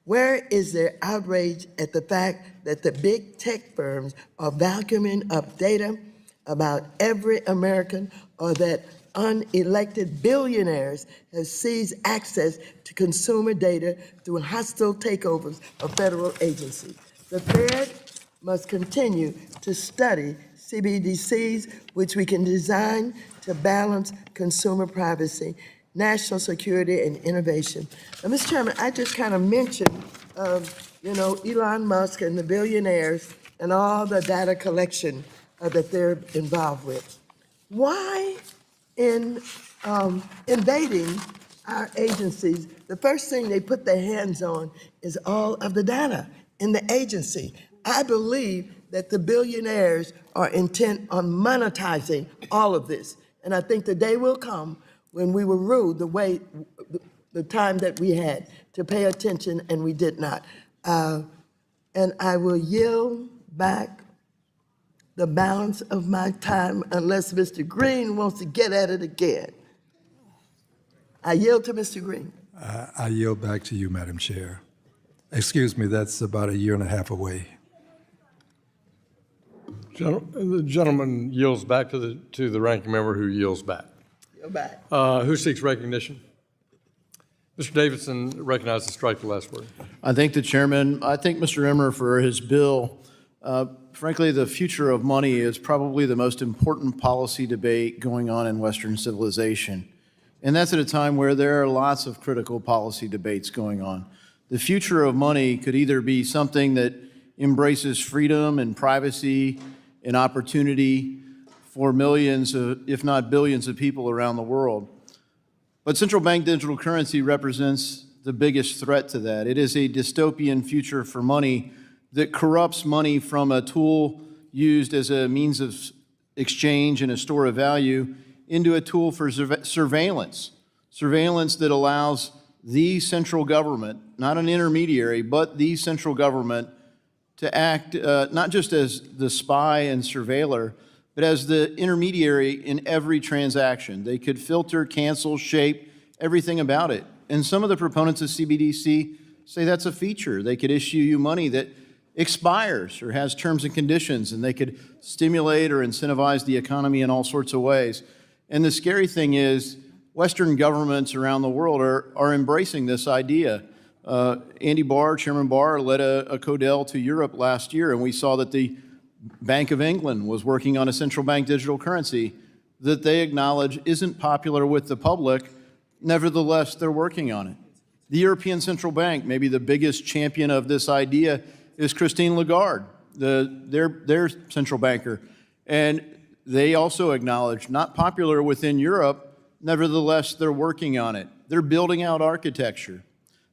where is their outrage at the fact that the big tech firms are vacuuming up data about every American, or that unelected billionaires have seized access to consumer data through hostile takeovers of federal agencies? The Fed must continue to study CBDCs, which we can design to balance consumer privacy, national security, and innovation. Now, Mr. Chairman, I just kind of mentioned, Elon Musk and the billionaires and all the data collection that they're involved with. Why, in invading our agencies, the first thing they put their hands on is all of the data in the agency? I believe that the billionaires are intent on monetizing all of this. And I think the day will come when we will rue the time that we had to pay attention and we did not. And I will yield back the balance of my time unless Mr. Green wants to get at it again. I yield to Mr. Green. I yield back to you, Madam Chair. Excuse me, that's about a year and a half away. The gentleman yields back to the ranking member who yields back. Yield back. Who seeks recognition? Mr. Davidson recognizes to strike the last word. I thank the chairman. I thank Mr. Emmer for his bill. Frankly, the future of money is probably the most important policy debate going on in Western civilization. And that's at a time where there are lots of critical policy debates going on. The future of money could either be something that embraces freedom and privacy and opportunity for millions, if not billions of people around the world. But central bank digital currency represents the biggest threat to that. It is a dystopian future for money that corrupts money from a tool used as a means of exchange and a store of value into a tool for surveillance. Surveillance that allows the central government, not an intermediary, but the central government to act not just as the spy and surveiller, but as the intermediary in every transaction. They could filter, cancel, shape everything about it. And some of the proponents of CBDC say that's a feature. They could issue you money that expires or has terms and conditions, and they could stimulate or incentivize the economy in all sorts of ways. And the scary thing is, Western governments around the world are embracing this idea. Andy Barr, Chairman Barr, led a Codel to Europe last year, and we saw that the Bank of England was working on a central bank digital currency that they acknowledge isn't popular with the public, Nevertheless, they're working on it. The European Central Bank, maybe the biggest champion of this idea, is Christine Lagarde, their central banker. And they also acknowledge, not popular within Europe, nevertheless, they're working on it. They're building out architecture.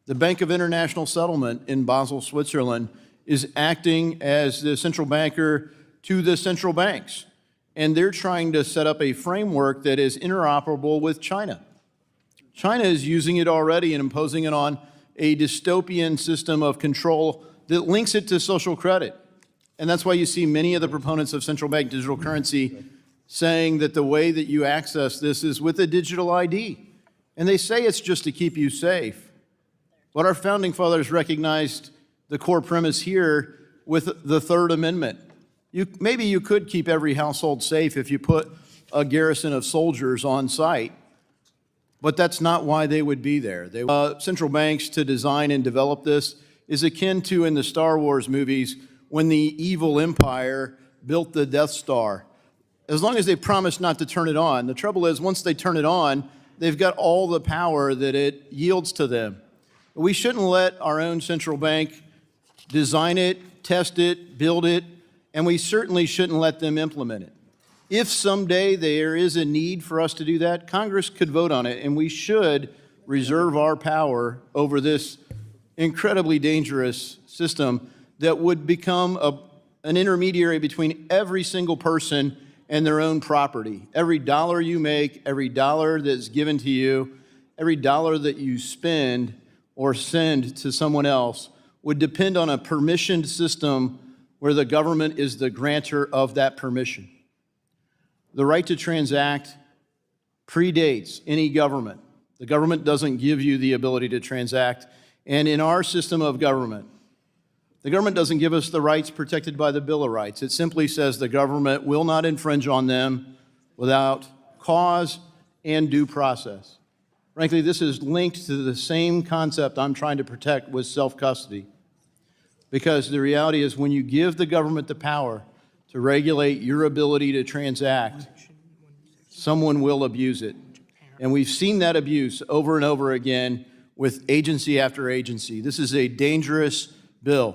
The Bank of International Settlement in Basel, Switzerland, is acting as the central banker to the central banks. And they're trying to set up a framework that is interoperable with China. China is using it already and imposing it on a dystopian system of control that links it to social credit. And that's why you see many of the proponents of central bank digital currency saying that the way that you access this is with a digital ID. And they say it's just to keep you safe. But our founding fathers recognized the core premise here with the Third Amendment. Maybe you could keep every household safe if you put a garrison of soldiers on site, but that's not why they would be there. Central banks to design and develop this is akin to in the Star Wars movies when the evil empire built the Death Star. As long as they promise not to turn it on. The trouble is, once they turn it on, they've got all the power that it yields to them. We shouldn't let our own central bank design it, test it, build it, and we certainly shouldn't let them implement it. If someday there is a need for us to do that, Congress could vote on it, and we should reserve our power over this incredibly dangerous system that would become an intermediary between every single person and their own property. Every dollar you make, every dollar that's given to you, every dollar that you spend or send to someone else would depend on a permissioned system where the government is the grantor of that permission. The right to transact predates any government. The government doesn't give you the ability to transact. And in our system of government, the government doesn't give us the rights protected by the Bill of Rights. It simply says the government will not infringe on them without cause and due process. Frankly, this is linked to the same concept I'm trying to protect with self-custody. Because the reality is when you give the government the power to regulate your ability to transact, someone will abuse it. And we've seen that abuse over and over again with agency after agency. This is a dangerous bill.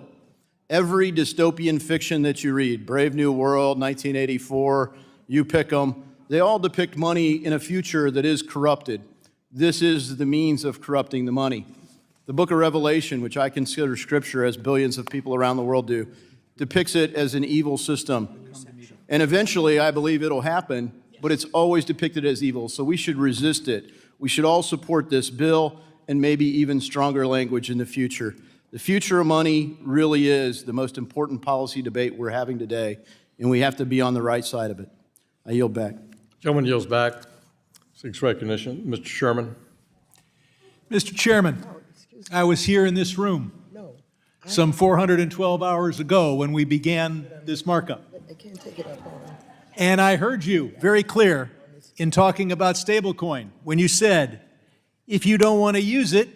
Every dystopian fiction that you read, Brave New World, 1984, you pick them, they all depict money in a future that is corrupted. This is the means of corrupting the money. The book of Revelation, which I consider scripture as billions of people around the world do, depicts it as an evil system. And eventually, I believe it'll happen, but it's always depicted as evil, so we should resist it. We should all support this bill and maybe even stronger language in the future. The future of money really is the most important policy debate we're having today, and we have to be on the right side of it. I yield back. Gentleman yields back. Seeks recognition. Mr. Sherman. Mr. Chairman, I was here in this room some 412 hours ago when we began this markup. I can't take it up. And I heard you very clear in talking about stablecoin when you said, if you don't want to use it,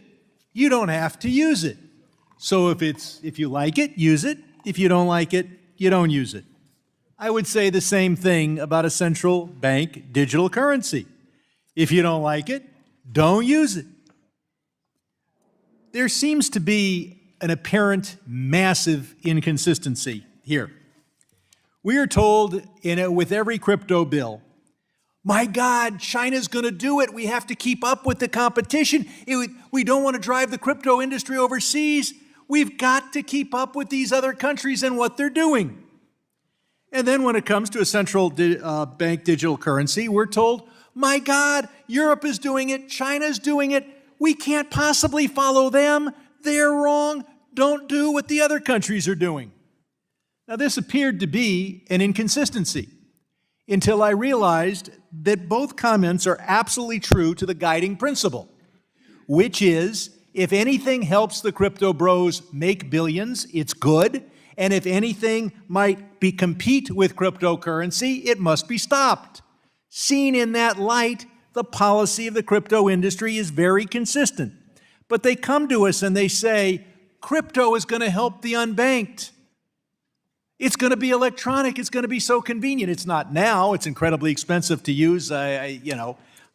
you don't have to use it. So if you like it, use it. If you don't like it, you don't use it. I would say the same thing about a central bank digital currency. If you don't like it, don't use it. There seems to be an apparent massive inconsistency here. We are told with every crypto bill, my God, China's going to do it. We have to keep up with the competition. We don't want to drive the crypto industry overseas. We've got to keep up with these other countries and what they're doing. And then when it comes to a central bank digital currency, we're told, my God, Europe is doing it, China's doing it. We can't possibly follow them. They're wrong. Don't do what the other countries are doing. Now, this appeared to be an inconsistency until I realized that both comments are absolutely true to the guiding principle, which is if anything helps the crypto bros make billions, it's good. And if anything might compete with cryptocurrency, it must be stopped. Seen in that light, the policy of the crypto industry is very consistent. But they come to us and they say, crypto is going to help the unbanked. It's going to be electronic. It's going to be so convenient. It's not now. It's incredibly expensive to use,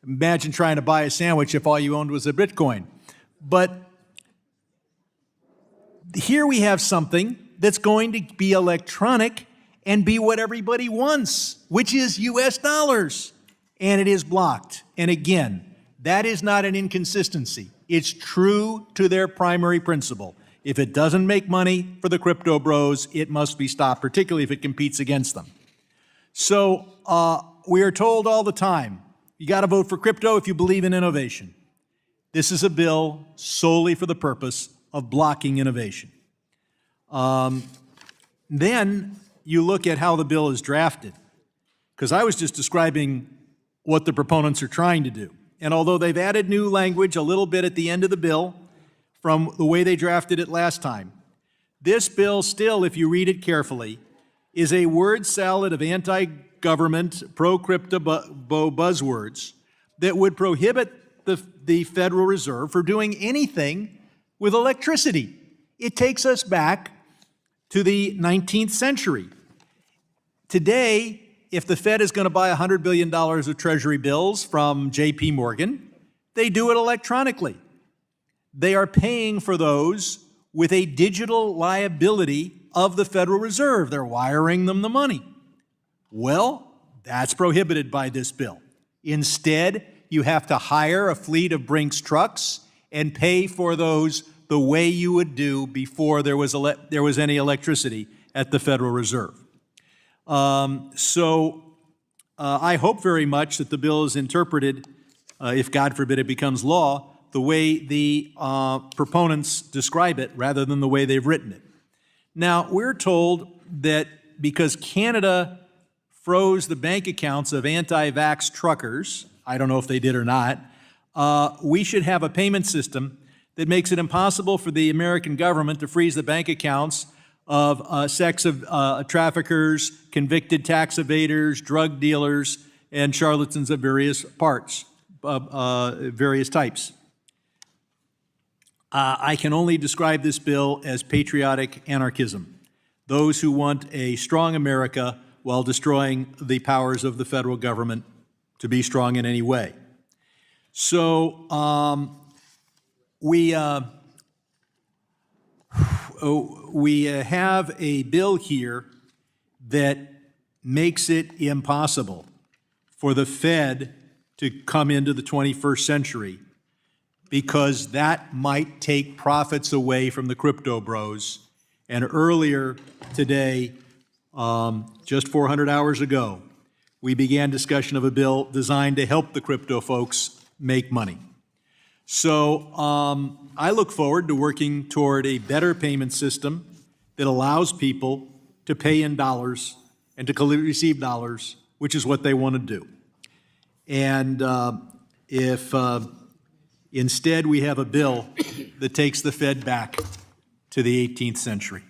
Imagine trying to buy a sandwich if all you owned was a Bitcoin. But here we have something that's going to be electronic and be what everybody wants, which is US dollars. And it is blocked. And again, that is not an inconsistency. It's true to their primary principle. If it doesn't make money for the crypto bros, it must be stopped, particularly if it competes against them. So we are told all the time, you got to vote for crypto if you believe in innovation. This is a bill solely for the purpose of blocking innovation. Then you look at how the bill is drafted, because I was just describing what the proponents are trying to do. And although they've added new language a little bit at the end of the bill from the way they drafted it last time, this bill still, if you read it carefully, is a word salad of anti-government, pro-crypto buzzwords that would prohibit the Federal Reserve for doing anything with electricity. It takes us back to the 19th century. Today, if the Fed is going to buy $100 billion of Treasury bills from J.P. Morgan, they do it electronically. They are paying for those with a digital liability of the Federal Reserve. They're wiring them the money. Well, that's prohibited by this bill. Instead, you have to hire a fleet of Brinks trucks and pay for those the way you would do before there was any electricity at the Federal Reserve. I hope very much that the bill is interpreted, if God forbid it becomes law, the way the proponents describe it rather than the way they've written it. Now, we're told that because Canada froze the bank accounts of anti-vax truckers, I don't know if they did or not, we should have a payment system that makes it impossible for the American government to freeze the bank accounts of sex traffickers, convicted tax evaders, drug dealers, and charlatans of various types. I can only describe this bill as patriotic anarchism. Those who want a strong America while destroying the powers of the federal government to be strong in any way. So we have a bill here that makes it impossible for the Fed to come into the 21st century because that might take profits away from the crypto bros. And earlier today, just 400 hours ago, we began discussion of a bill designed to help the crypto folks make money. So I look forward to working toward a better payment system that allows people to pay in dollars and to receive dollars, which is what they want to do. And if instead we have a bill that takes the Fed back to the 18th century.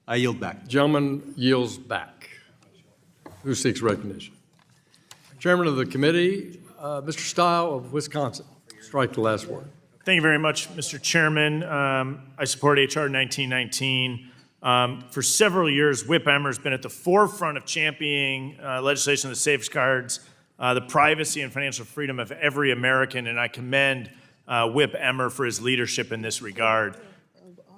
I yield back. Gentleman yields back. Who seeks recognition? Chairman of the committee, Mr. Steil of Wisconsin. Strike the last word. Thank you very much, Mr. Chairman. I support H.R. 1919. For several years, Whip Emmer has been at the forefront of championing legislation that safeguards the privacy and financial freedom of every American, and I commend Whip Emmer for his leadership in this regard.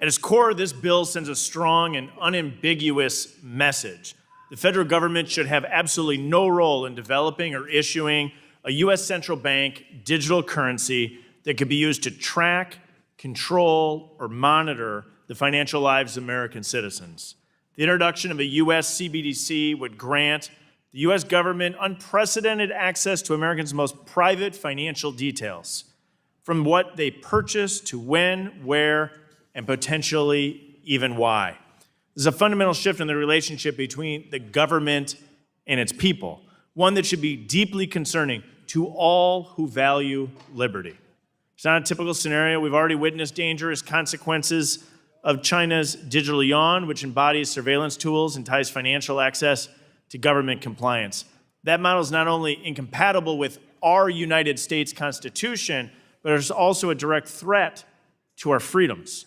At its core, this bill sends a strong and unambiguous message. The federal government should have absolutely no role in developing or issuing a U.S. central bank digital currency that could be used to track, control, or monitor the financial lives of American citizens. The introduction of a U.S. CBDC would grant the U.S. government unprecedented access to Americans' most private financial details, from what they purchase to when, where, and potentially even why. This is a fundamental shift in the relationship between the government and its people, one that should be deeply concerning to all who value liberty. It's not a typical scenario. We've already witnessed dangerous consequences of China's digital yuan, which embodies surveillance tools and ties financial access to government compliance. That model is not only incompatible with our United States Constitution, but it's also a direct threat to our freedoms.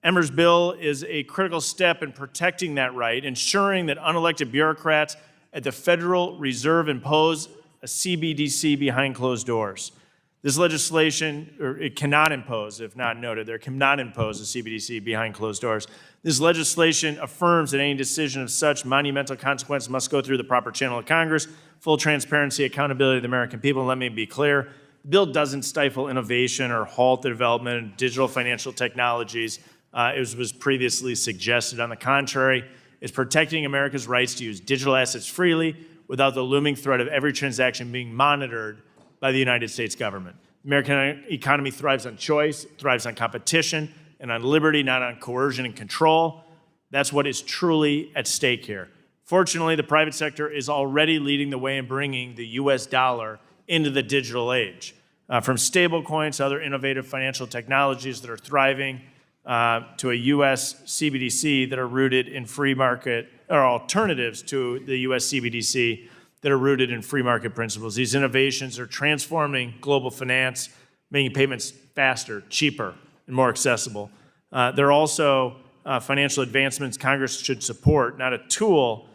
Emmer's bill is a critical step in protecting that right, ensuring that unelected bureaucrats at the Federal Reserve impose a CBDC behind closed doors. This legislation, or it cannot impose, if not noted, there cannot impose a CBDC behind closed doors. This legislation affirms that any decision of such monumental consequence must go through the proper channel of Congress, full transparency, accountability of the American people. And let me be clear, the bill doesn't stifle innovation or halt the development of digital financial technologies, as was previously suggested. On the contrary, it's protecting America's rights to use digital assets freely without the looming threat of every transaction being monitored by the United States government. The American economy thrives on choice, thrives on competition, and on liberty, not on coercion and control. That's what is truly at stake here. Fortunately, the private sector is already leading the way in bringing the US dollar into the digital age. From stablecoins to other innovative financial technologies that are thriving, to a US CBDC that are rooted in free market, or alternatives to the US CBDC that are rooted in free market principles. These innovations are transforming global finance, making payments faster, cheaper, and more accessible. They're also financial advancements Congress should support, not a tool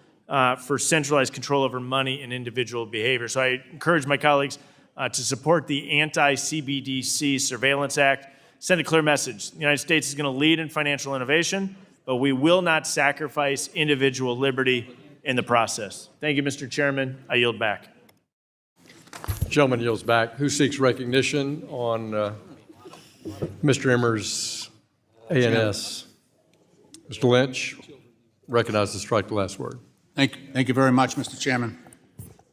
for centralized control over money and individual behavior. So I encourage my colleagues to support the Anti-CBDC Surveillance Act. Send a clear message. The United States is going to lead in financial innovation, but we will not sacrifice individual liberty in the process. Thank you, Mr. Chairman. I yield back. Gentleman yields back. Who seeks recognition on Mr. Emmer's ANS? Mr. Lynch, recognized to strike the last word. Thank you very much, Mr. Chairman.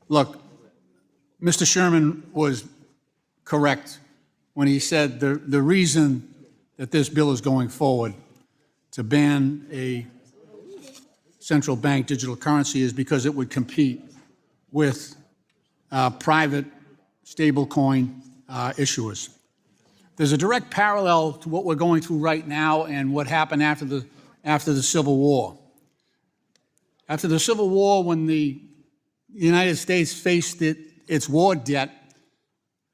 Look, Mr. Sherman was correct when he said the reason that this bill is going forward to ban a central bank digital currency is because it would compete with private stablecoin issuers. There's a direct parallel to what we're going through right now and what happened after the Civil War. After the Civil War, when the United States faced its war debt,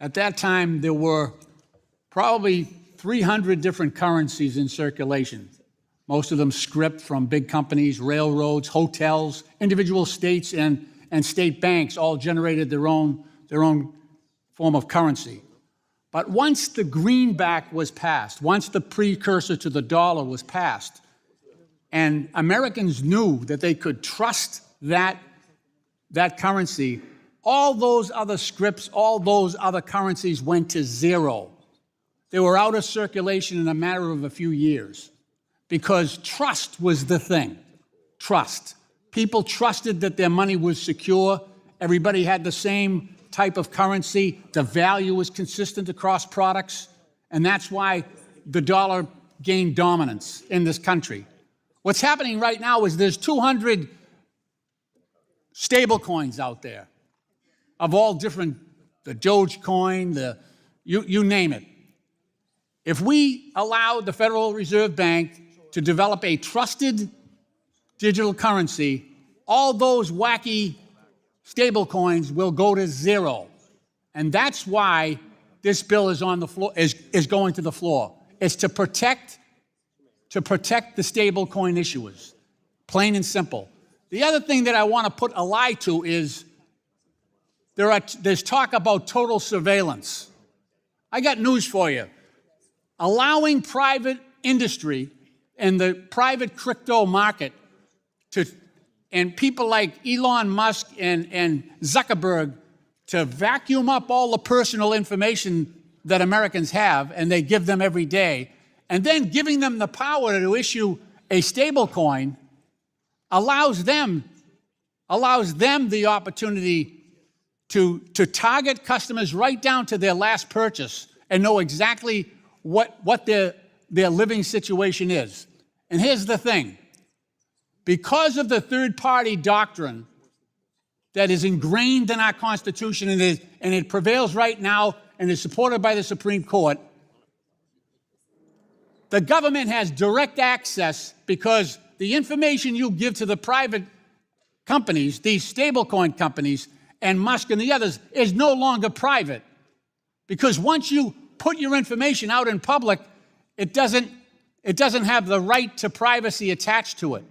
at that time there were probably 300 different currencies in circulation. Most of them script from big companies, railroads, hotels, individual states and state banks all generated their own form of currency. But once the greenback was passed, once the precursor to the dollar was passed, and Americans knew that they could trust that currency, all those other scripts, all those other currencies went to zero. They were out of circulation in a matter of a few years because trust was the thing. Trust. People trusted that their money was secure. Everybody had the same type of currency. The value was consistent across products. And that's why the dollar gained dominance in this country. What's happening right now is there's 200 stable coins out there of all different, the Dogecoin, you name it. If we allow the Federal Reserve Bank to develop a trusted digital currency, all those wacky stable coins will go to zero. And that's why this bill is on the floor, is going to the floor. It's to protect the stable coin issuers, plain and simple. The other thing that I want to put a lie to is there's talk about total surveillance. I got news for you. Allowing private industry and the private crypto market and people like Elon Musk and Zuckerberg to vacuum up all the personal information that Americans have, and they give them every day, and then giving them the power to issue a stable coin allows them the opportunity to target customers right down to their last purchase and know exactly what their living situation is. And here's the thing. Because of the third-party doctrine that is ingrained in our Constitution and it prevails right now and is supported by the Supreme Court, the government has direct access because the information you give to the private companies, these stablecoin companies, and Musk and the others, is no longer private. Because once you put your information out in public, it doesn't have the right to privacy attached to it.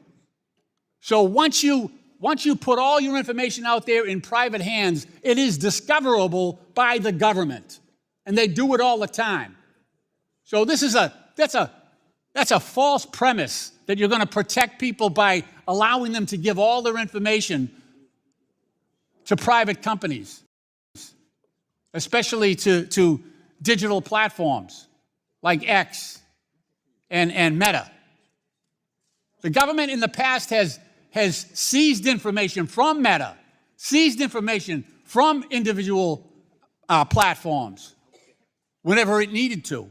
So once you once you put all your information out there in private hands, it is discoverable by the government. And they do it all the time. So that's a false premise that you're going to protect people by allowing them to give all their information to private companies, especially to digital platforms like X and Meta. The government in the past has seized information from Meta, seized information from individual platforms whenever it needed to.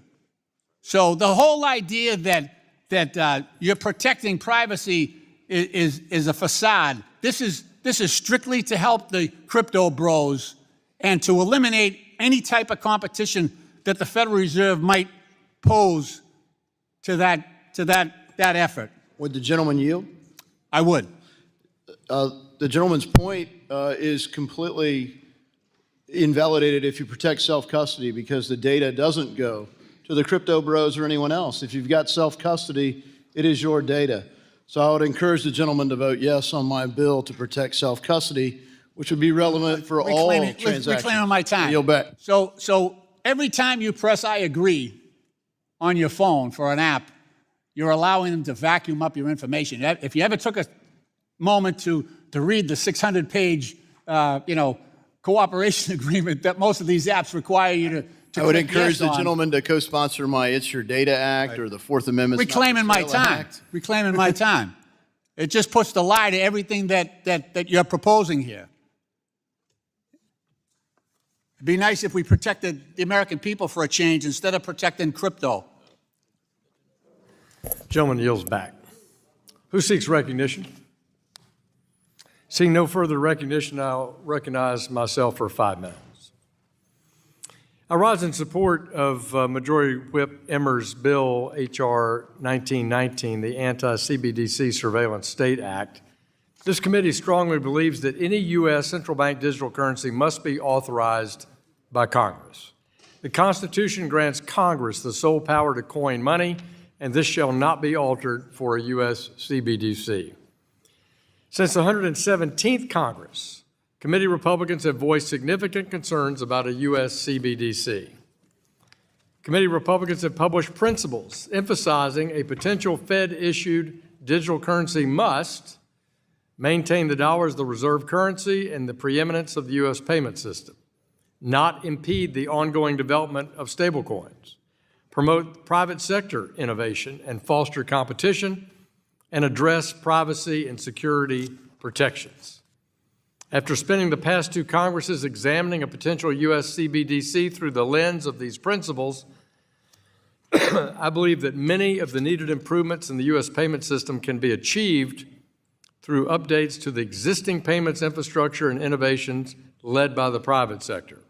So the whole idea that you're protecting privacy is a facade. This is strictly to help the crypto bros and to eliminate any type of competition that the Federal Reserve might pose to that effort. Would the gentleman yield? I would. The gentleman's point is completely invalidated if you protect self-custody, because the data doesn't go to the crypto bros or anyone else. If you've got self-custody, it is your data. So I would encourage the gentleman to vote yes on my bill to protect self-custody, which would be relevant for all transactions. Reclaiming my time. Yield back. So every time you press I agree on your phone for an app, you're allowing them to vacuum up your information. If you ever took a moment to read the 600-page, cooperation agreement that most of these apps require you to I would click encourage yes the on. gentleman to co-sponsor my It's Your Data Act or the Fourth Amendment. Reclaiming my time. Reclaiming my time. It just puts the lie to everything that you're proposing here. It'd be nice if we protected the American people for a change instead of protecting crypto. Gentleman yields back. Who seeks recognition? Seeing no further recognition, I'll recognize myself for 5 minutes. I rise in support of Majority Whip Emmer's bill, H.R. 1919, the Anti-CBDC Surveillance State Act. This committee strongly believes that any U.S. central bank digital currency must be authorized by Congress. The Constitution grants Congress the sole power to coin money, and this shall not be altered for a U.S. CBDC. Since the 117th Congress, committee Republicans have voiced significant concerns about a U.S. CBDC. Committee Republicans have published principles emphasizing a potential Fed-issued digital currency must maintain the dollar as the reserve currency and the preeminence of the U.S. payment system, not impede the ongoing development of stablecoins, promote private sector innovation and foster competition, and address privacy and security protections. After spending the past 2 Congresses examining a potential U.S. CBDC through the lens of these principles, I believe that many of the needed improvements in the U.S. payment system can be achieved through updates to the existing payments infrastructure and innovations led by the private sector.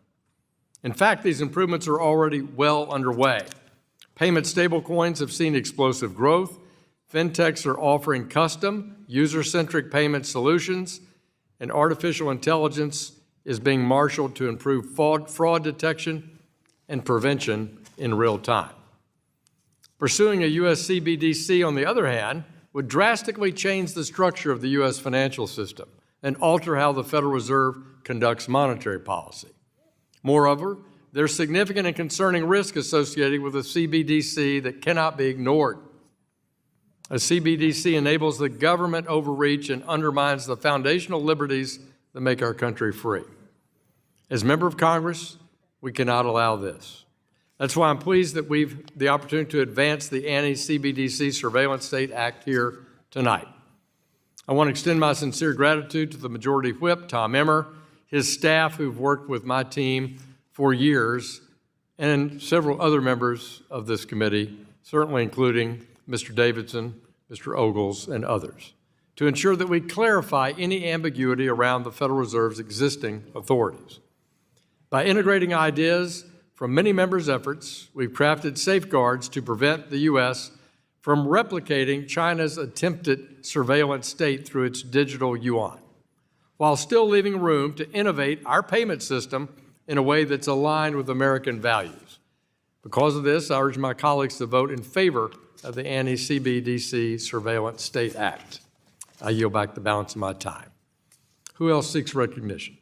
In fact, these improvements are already well underway. Payment stablecoins have seen explosive growth. Fintechs are offering custom, user-centric payment solutions, and artificial intelligence is being marshaled to improve fraud detection and prevention in real time. Pursuing a U.S. CBDC, on the other hand, would drastically change the structure of the U.S. financial system and alter how the Federal Reserve conducts monetary policy. Moreover, there's significant and concerning risk associated with a CBDC that cannot be ignored. A CBDC enables the government overreach and undermines the foundational liberties that make our country free. As member of Congress, we cannot allow this. That's why I'm pleased that we've the opportunity to advance the Anti-CBDC Surveillance State Act here tonight. I want to extend my sincere gratitude to the Majority Whip, Tom Emmer, his staff who've worked with my team for years, and several other members of this committee, certainly including Mr. Davidson, Mr. Ogles, and others, to ensure that we clarify any ambiguity around the Federal Reserve's existing authorities. By integrating ideas from many members' efforts, we've crafted safeguards to prevent the U.S. from replicating China's attempted surveillance state through its digital yuan, while still leaving room to innovate our payment system in a way that's aligned with American values. Because of this, I urge my colleagues to vote in favor of the Anti-CBDC Surveillance State Act. I yield back the balance of my time. Who else seeks recognition?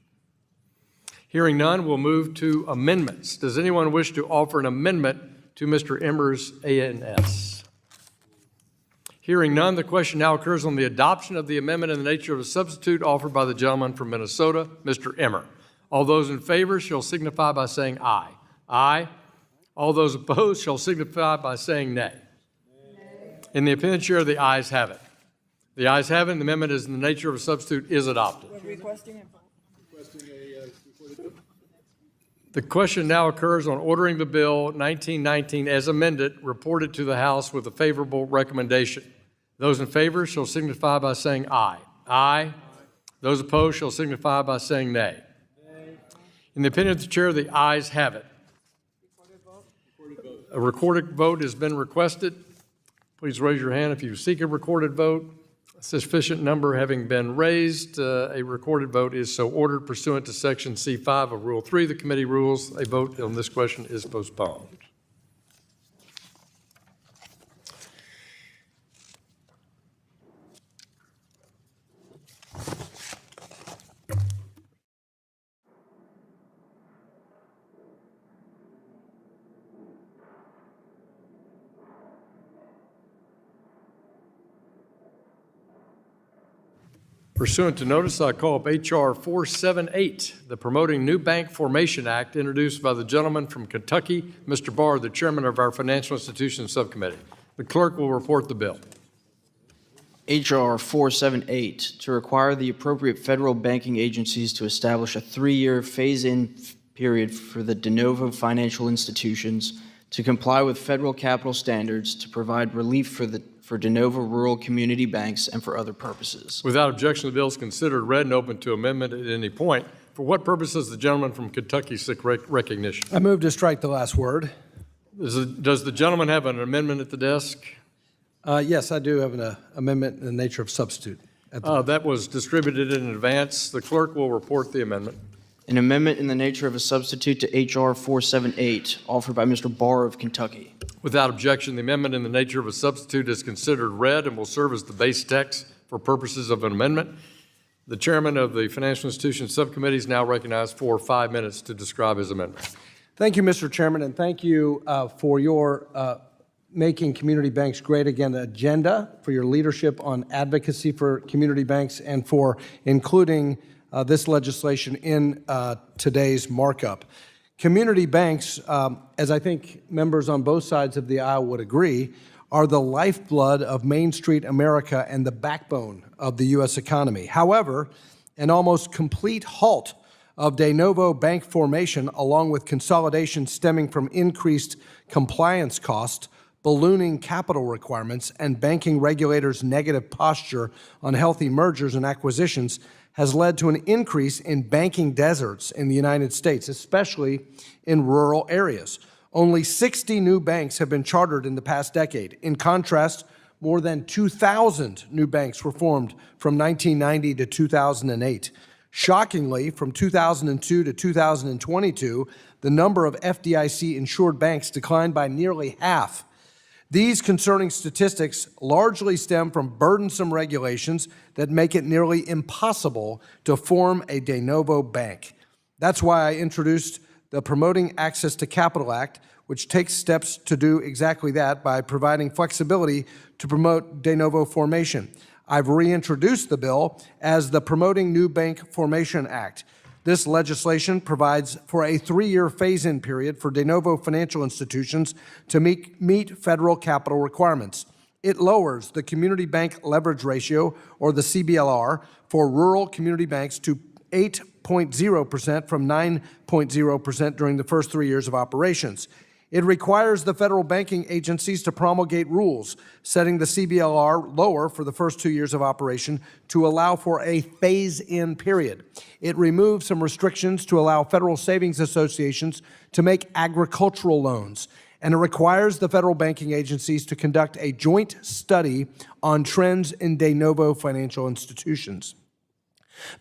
Hearing none, we'll move to amendments. Does anyone wish to offer an amendment to Mr. Emmer's A&S? Hearing none, the question now occurs on the adoption of the amendment in the nature of a substitute offered by the gentleman from Minnesota, Mr. Emmer. All those in favor shall signify by saying aye. Aye. All those opposed shall signify by saying nay. In the opinion chair, the ayes have it. The ayes have it, and the amendment is in the nature of a substitute is adopted. The question now occurs on ordering the bill 1919 as amended, reported to the House with a favorable recommendation. Those in favor shall signify by saying aye. Aye. Those opposed shall signify by saying nay. In the opinion of the chair, the ayes have it. A recorded vote has been requested. Please raise your hand if you seek a recorded vote. A sufficient number having been raised, a recorded vote is so ordered pursuant to Section C5 of Rule 3. The committee rules a vote on this question is postponed. Pursuant to notice, I call up H.R. 478, the Promoting New Bank Formation Act, introduced by the gentleman from Kentucky, Mr. Barr, the chairman of our Financial Institutions Subcommittee. The clerk will report the bill. H.R. 478, to require the appropriate federal banking agencies to establish a 3-year phase-in period for the de novo financial institutions to comply with federal capital standards to provide relief for de novo rural community banks and for other purposes. Without objection, the bill is considered read and open to amendment at any point. For what purpose does the gentleman from Kentucky seek recognition? I move to strike the last word. Does the gentleman have an amendment at the desk? Yes, I do have an amendment in the nature of substitute. That was distributed in advance. The clerk will report the amendment. An amendment in the nature of a substitute to H.R. 478, offered by Mr. Barr of Kentucky. Without objection, the amendment in the nature of a substitute is considered read and will serve as the base text for purposes of an amendment. The chairman of the Financial Institutions Subcommittee is now recognized for 5 minutes to describe his amendment. Thank you, Mr. Chairman, and thank you for your Making Community Banks Great Again agenda, for your leadership on advocacy for community banks, and for including this legislation in today's markup. Community banks, as I think members on both sides of the aisle would agree, are the lifeblood of Main Street America and the backbone of the U.S. economy. However, an almost complete halt of de novo bank formation, along with consolidation stemming from increased compliance costs, ballooning capital requirements, and banking regulators' negative posture on healthy mergers and acquisitions, has led to an increase in banking deserts in the United States, especially in rural areas. Only 60 new banks have been chartered in the past decade. In contrast, more than 2,000 new banks were formed from 1990 to 2008. Shockingly, from 2002 to 2022, the number of FDIC-insured banks declined by nearly half. These concerning statistics largely stem from burdensome regulations that make it nearly impossible to form a de novo bank. That's why I introduced the Promoting Access to Capital Act, which takes steps to do exactly that by providing flexibility to promote de novo formation. I've reintroduced the bill as the Promoting New Bank Formation Act. This legislation provides for a 3-year phase-in period for de novo financial institutions to meet federal capital requirements. It lowers the community bank leverage ratio, or the CBLR, for rural community banks to 8.0% from 9.0% during the first 3 years of operations. It requires the federal banking agencies to promulgate rules setting the CBLR lower for the first 2 years of operation to allow for a phase-in period. It removes some restrictions to allow federal savings associations to make agricultural loans. And it requires the federal banking agencies to conduct a joint study on trends in de novo financial institutions.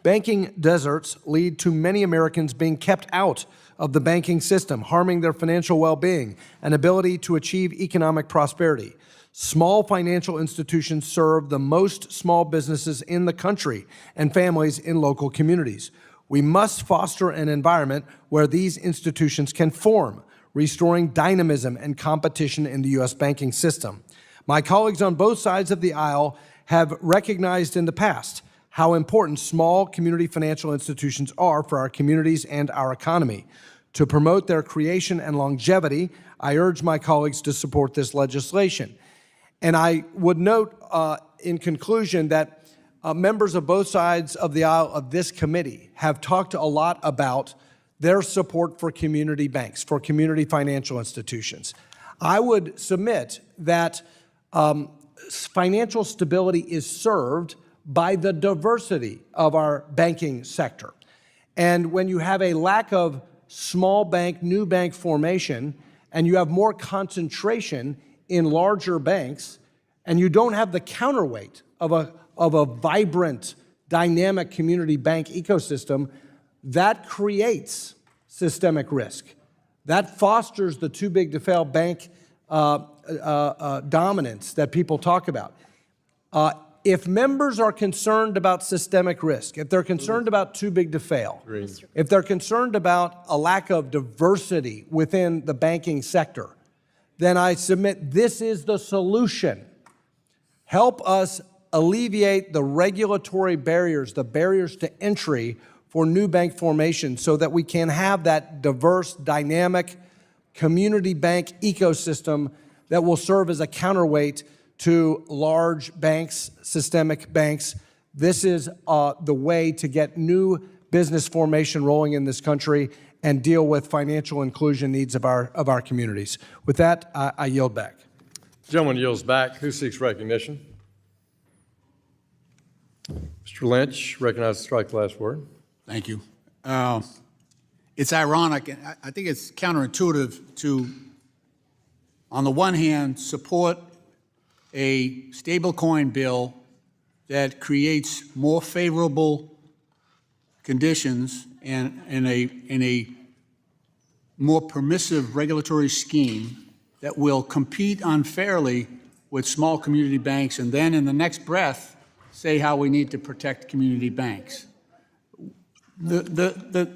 Banking deserts lead to many Americans being kept out of the banking system, harming their financial well-being and ability to achieve economic prosperity. Small financial institutions serve the most small businesses in the country and families in local communities. We must foster an environment where these institutions can form, restoring dynamism and competition in the U.S. banking system. My colleagues on both sides of the aisle have recognized in the past how important small community financial institutions are for our communities and our economy. To promote their creation and longevity, I urge my colleagues to support this legislation. And I would note in conclusion that members of both sides of the aisle of this committee have talked a lot about their support for community banks, for community financial institutions. I would submit that financial stability is served by the diversity of our banking sector. And when you have a lack of small bank, new bank formation, and you have more concentration in larger banks, and you don't have the counterweight of a vibrant, dynamic community bank ecosystem, that creates systemic risk. That fosters the too big to fail bank dominance that people talk about. If members are concerned about systemic risk, if they're concerned about too big to fail, if they're concerned about a lack of diversity within the banking sector, then I submit this is the solution. Help us alleviate the regulatory barriers, the barriers to entry for new bank formation so that we can have that diverse, dynamic community bank ecosystem that will serve as a counterweight to large banks, systemic banks. This is the way to get new business formation rolling in this country and deal with financial inclusion needs of our communities. With that, I yield back. Gentleman yields back. Who seeks recognition? Mr. Lynch, recognized to strike the last word. Thank you. It's ironic, and I think it's counterintuitive to, on the one hand, support a stablecoin bill that creates more favorable conditions and in a more permissive regulatory scheme that will compete unfairly with small community banks, and then in the next breath say how we need to protect community banks. The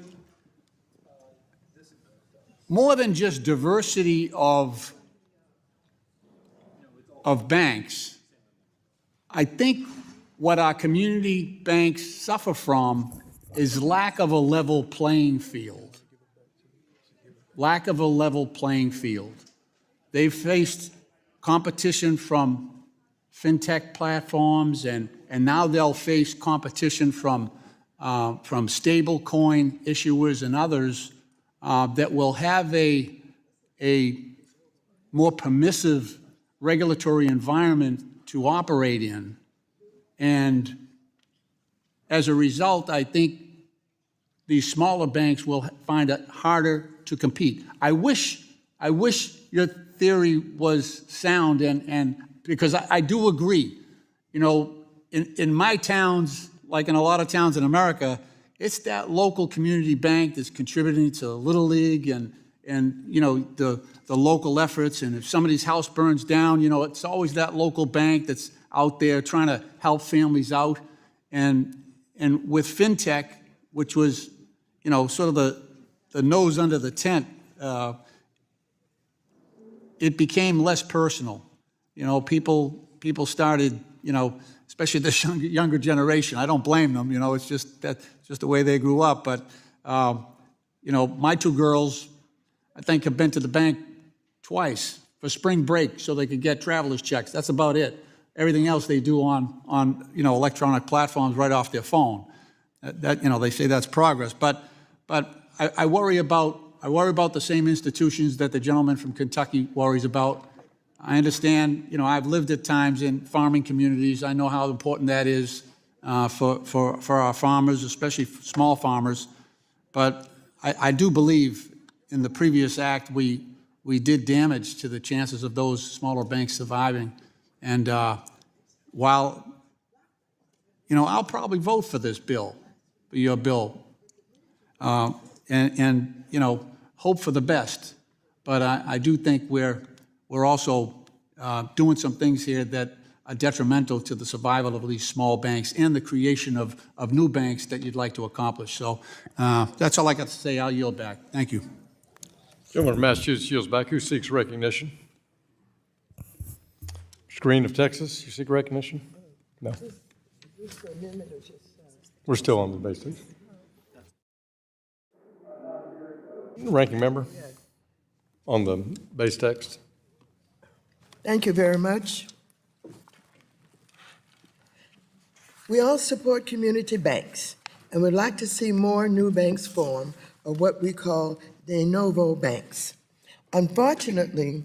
more than just diversity of banks, I think what our community banks suffer from is lack of a level playing field. Lack of a level playing field. They've faced competition from fintech platforms, and now they'll face competition from stablecoin issuers and others that will have a more permissive regulatory environment to operate in. And as a result, I think these smaller banks will find it harder to compete. I wish your theory was sound, and because I do agree. You know, in my towns, like in a lot of towns in America, it's that local community bank that's contributing to Little League and you know, the local efforts. And if somebody's house burns down, you know, it's always that local bank that's out there trying to help families out. And with fintech, which was, you know, sort of the nose under the tent, it became less personal. You know, people started, you know, especially this younger generation. I don't blame them. You know, it's just the way they grew up. But you know, my two girls, I think, have been to the bank twice for spring break so they could get traveler's checks. That's about it. Everything else they do on you know, electronic platforms right off their phone. That you know, they say that's progress. But I worry about the same institutions that the gentleman from Kentucky worries about. I understand, you know, I've lived at times in farming communities. I know how important that is for our farmers, especially small farmers. But I do believe in the previous act we did damage to the chances of those smaller banks surviving. And while, you know, I'll probably vote for this bill, your bill. And, you know, hope for the best. But I do think we're also doing some things here that are detrimental to the survival of these small banks and the creation of new banks that you'd like to accomplish. So that's all I got to say. I'll yield back. Thank you. Gentleman from Massachusetts yields back. Who seeks recognition? Mr. Green of Texas, you seek recognition? No. We're still on the basics. Ranking member on the base text. Thank you very much. We all support community banks and would like to see more new banks form, or what we call de novo banks. Unfortunately,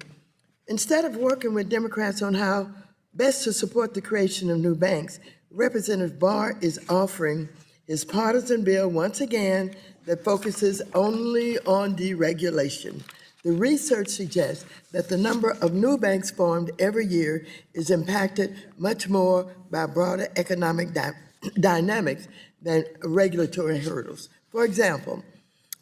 instead of working with Democrats on how best to support the creation of new banks, Representative Barr is offering his partisan bill once again that focuses only on deregulation. The research suggests that the number of new banks formed every year is impacted much more by broader economic dynamics than regulatory hurdles. For example,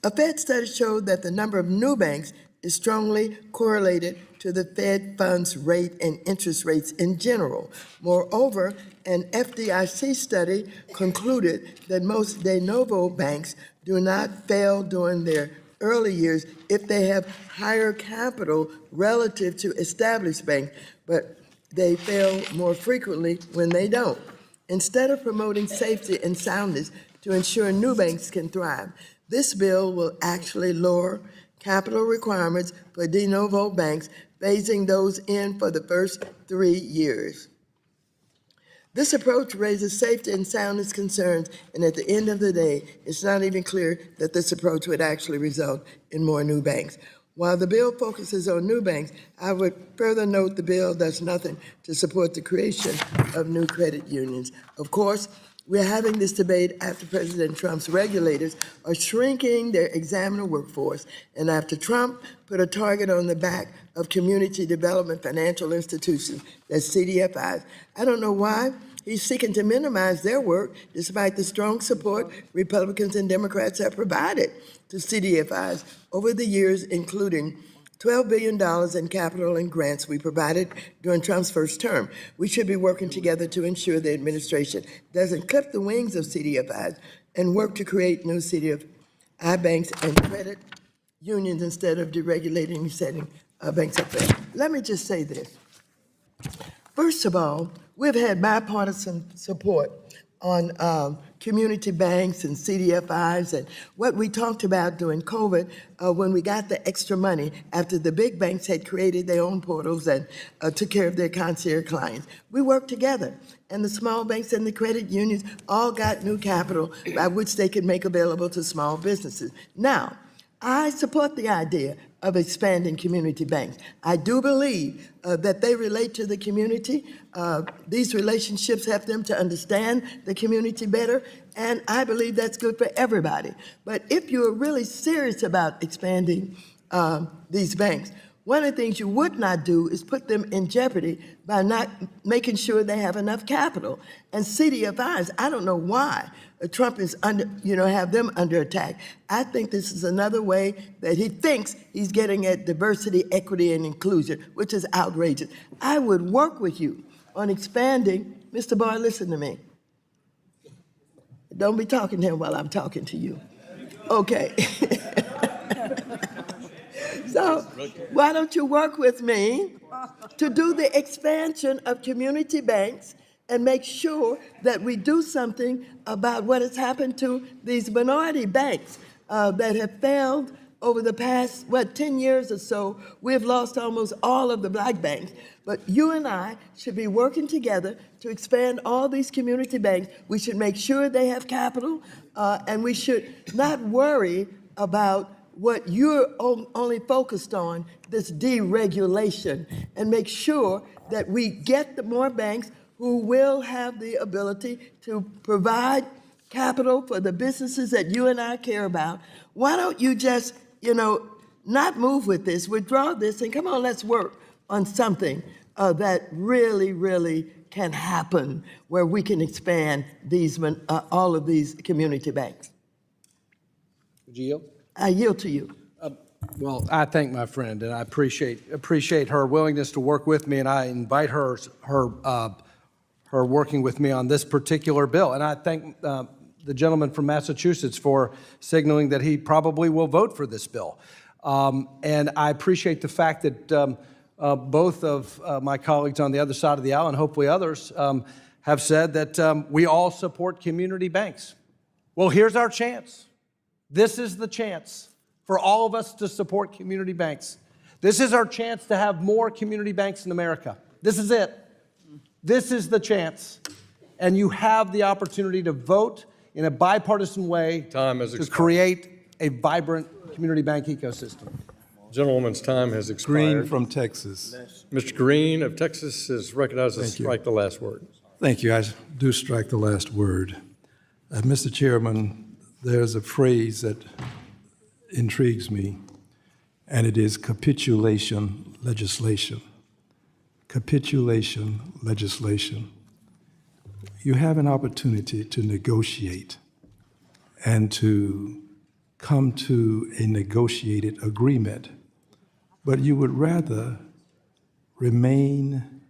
a Fed study showed that the number of new banks is strongly correlated to the Fed funds rate and interest rates in general. Moreover, an FDIC study concluded that most de novo banks do not fail during their early years if they have higher capital relative to established banks, but they fail more frequently when they don't. Instead of promoting safety and soundness to ensure new banks can thrive, this bill will actually lower capital requirements for de novo banks, phasing those in for the first 3 years. This approach raises safety and soundness concerns, and at the end of the day, it's not even clear that this approach would actually result in more new banks. While the bill focuses on new banks, I would further note the bill does nothing to support the creation of new credit unions. Of course, we're having this debate after President Trump's regulators are shrinking their examiner workforce, and after Trump put a target on the back of community development financial institutions, that's CDFIs. I don't know why he's seeking to minimize their work despite the strong support Republicans and Democrats have provided to CDFIs over the years, including $12 billion in capital and grants we provided during Trump's first term. We should be working together to ensure the administration doesn't clip the wings of CDFIs and work to create new CDFI banks and credit unions instead of deregulating and setting banks up there. Let me just say this. First of all, we've had bipartisan support on community banks and CDFIs and what we talked about during COVID when we got the extra money after the big banks had created their own portals and took care of their concierge clients. We worked together, and the small banks and the credit unions all got new capital by which they could make available to small businesses. Now, I support the idea of expanding community banks. I do believe that they relate to the community. These relationships help them to understand the community better, and I believe that's good for everybody. But if you're really serious about expanding these banks, one of the things you would not do is put them in jeopardy by not making sure they have enough capital. And CDFIs, I don't know why Trump is have them under attack. I think this is another way that he thinks he's getting at diversity, equity, and inclusion, which is outrageous. I would work with you on expanding. Mr. Barr, listen to me. Don't be talking to him while I'm talking to you. Okay. So why don't you work with me to do the expansion of community banks and make sure that we do something about what has happened to these minority banks that have failed over the past, 10 years or so. We've lost almost all of the black banks. But you and I should be working together to expand all these community banks. We should make sure they have capital, and we should not worry about what you're only focused on, this deregulation, and make sure that we get the more banks who will have the ability to provide capital for the businesses that you and I care about. Why don't you just, not move with this, withdraw this, and come on, let's work on something that really, really can happen where we can expand these, all of these community banks? Would you yield? I yield to you. Well, I thank my friend, and I appreciate her willingness to work with me, and I invite her working with me on this particular bill. And I thank the gentleman from Massachusetts for signaling that he probably will vote for this bill. And I appreciate the fact that both of my colleagues on the other side of the aisle, and hopefully others, have said that we all support community banks. Well, here's our chance. This is the chance for all of us to support community banks. This is our chance to have more community banks in America. This is it. This is the chance. And you have the opportunity to vote in a bipartisan way to create a vibrant community bank ecosystem. Gentlewoman's time has expired. Green from Texas. Mr. Green of Texas is recognized to strike the last word. Thank you. I do strike the last word. Mr. Chairman, there's a phrase that intrigues me, and it is capitulation legislation. Capitulation legislation. You have an opportunity to negotiate and to come to a negotiated agreement, but you would rather remain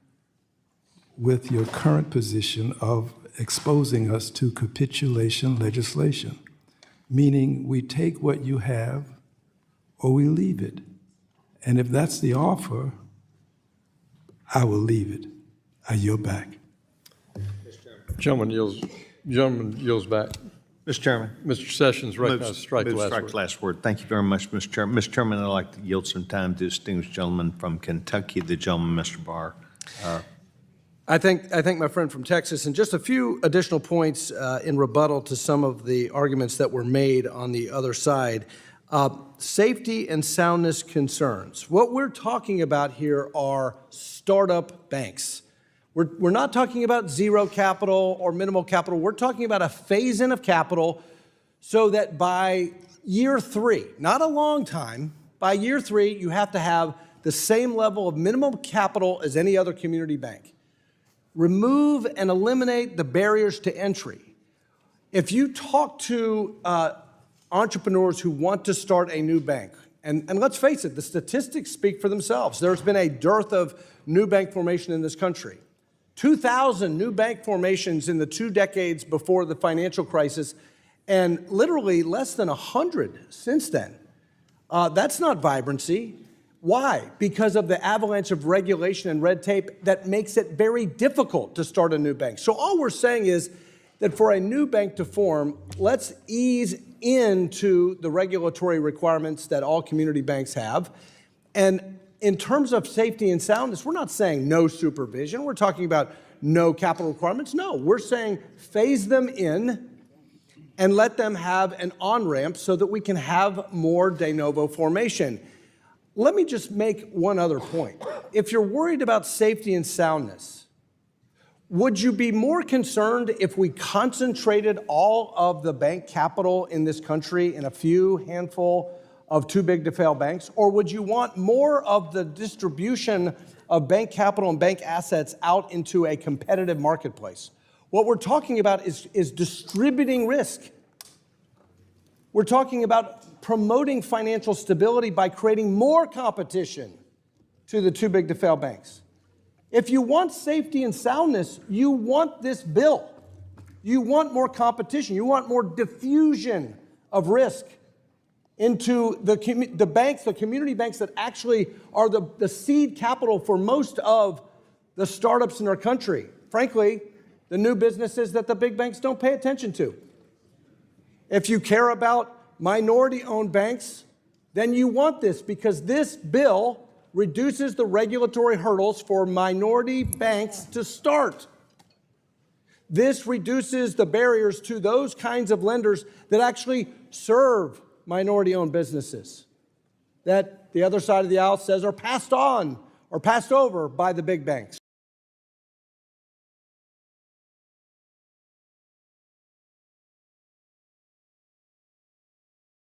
with your current position of exposing us to capitulation legislation, meaning we take what you have or we leave it. And if that's the offer, I will leave it. I yield back. Gentleman yields back. Mr. Chairman. Mr. Sessions recognized to strike the last word. Thank you very much, Mr. Chairman. Mr. Chairman, I'd like to yield some time to the distinguished gentleman from Kentucky, the gentleman, Mr. Barr. I thank my friend from Texas, and just a few additional points in rebuttal to some of the arguments that were made on the other side. Safety and soundness concerns. What we're talking about here are startup banks. We're not talking about zero capital or minimal capital. We're talking about a phase-in of capital so that by year 3, not a long time, by year 3, you have to have the same level of minimum capital as any other community bank. Remove and eliminate the barriers to entry. If you talk to entrepreneurs who want to start a new bank, and let's face it, the statistics speak for themselves. There's been a dearth of new bank formation in this country. 2,000 new bank formations in the 2 decades before the financial crisis, and literally less than 100 since then. That's not vibrancy. Why? Because of the avalanche of regulation and red tape that makes it very difficult to start a new bank. So all we're saying is that for a new bank to form, let's ease into the regulatory requirements that all community banks have. And in terms of safety and soundness, we're not saying no supervision. We're talking about no capital requirements. No, we're saying phase them in and let them have an on-ramp so that we can have more de novo formation. Let me just make one other point. If you're worried about safety and soundness, would you be more concerned if we concentrated all of the bank capital in this country in a few handful of too-big-to-fail banks? Or would you want more of the distribution of bank capital and bank assets out into a competitive marketplace? What we're talking about is distributing risk. We're talking about promoting financial stability by creating more competition to the too-big-to-fail banks. If you want safety and soundness, you want this bill. You want more competition. You want more diffusion of risk into the banks, the community banks that actually are the seed capital for most of the startups in our country. Frankly, the new businesses that the big banks don't pay attention to. If you care about minority-owned banks, then you want this because this bill reduces the regulatory hurdles for minority banks to start. This reduces the barriers to those kinds of lenders that actually serve minority-owned businesses that the other side of the aisle says are passed on or passed over by the big banks.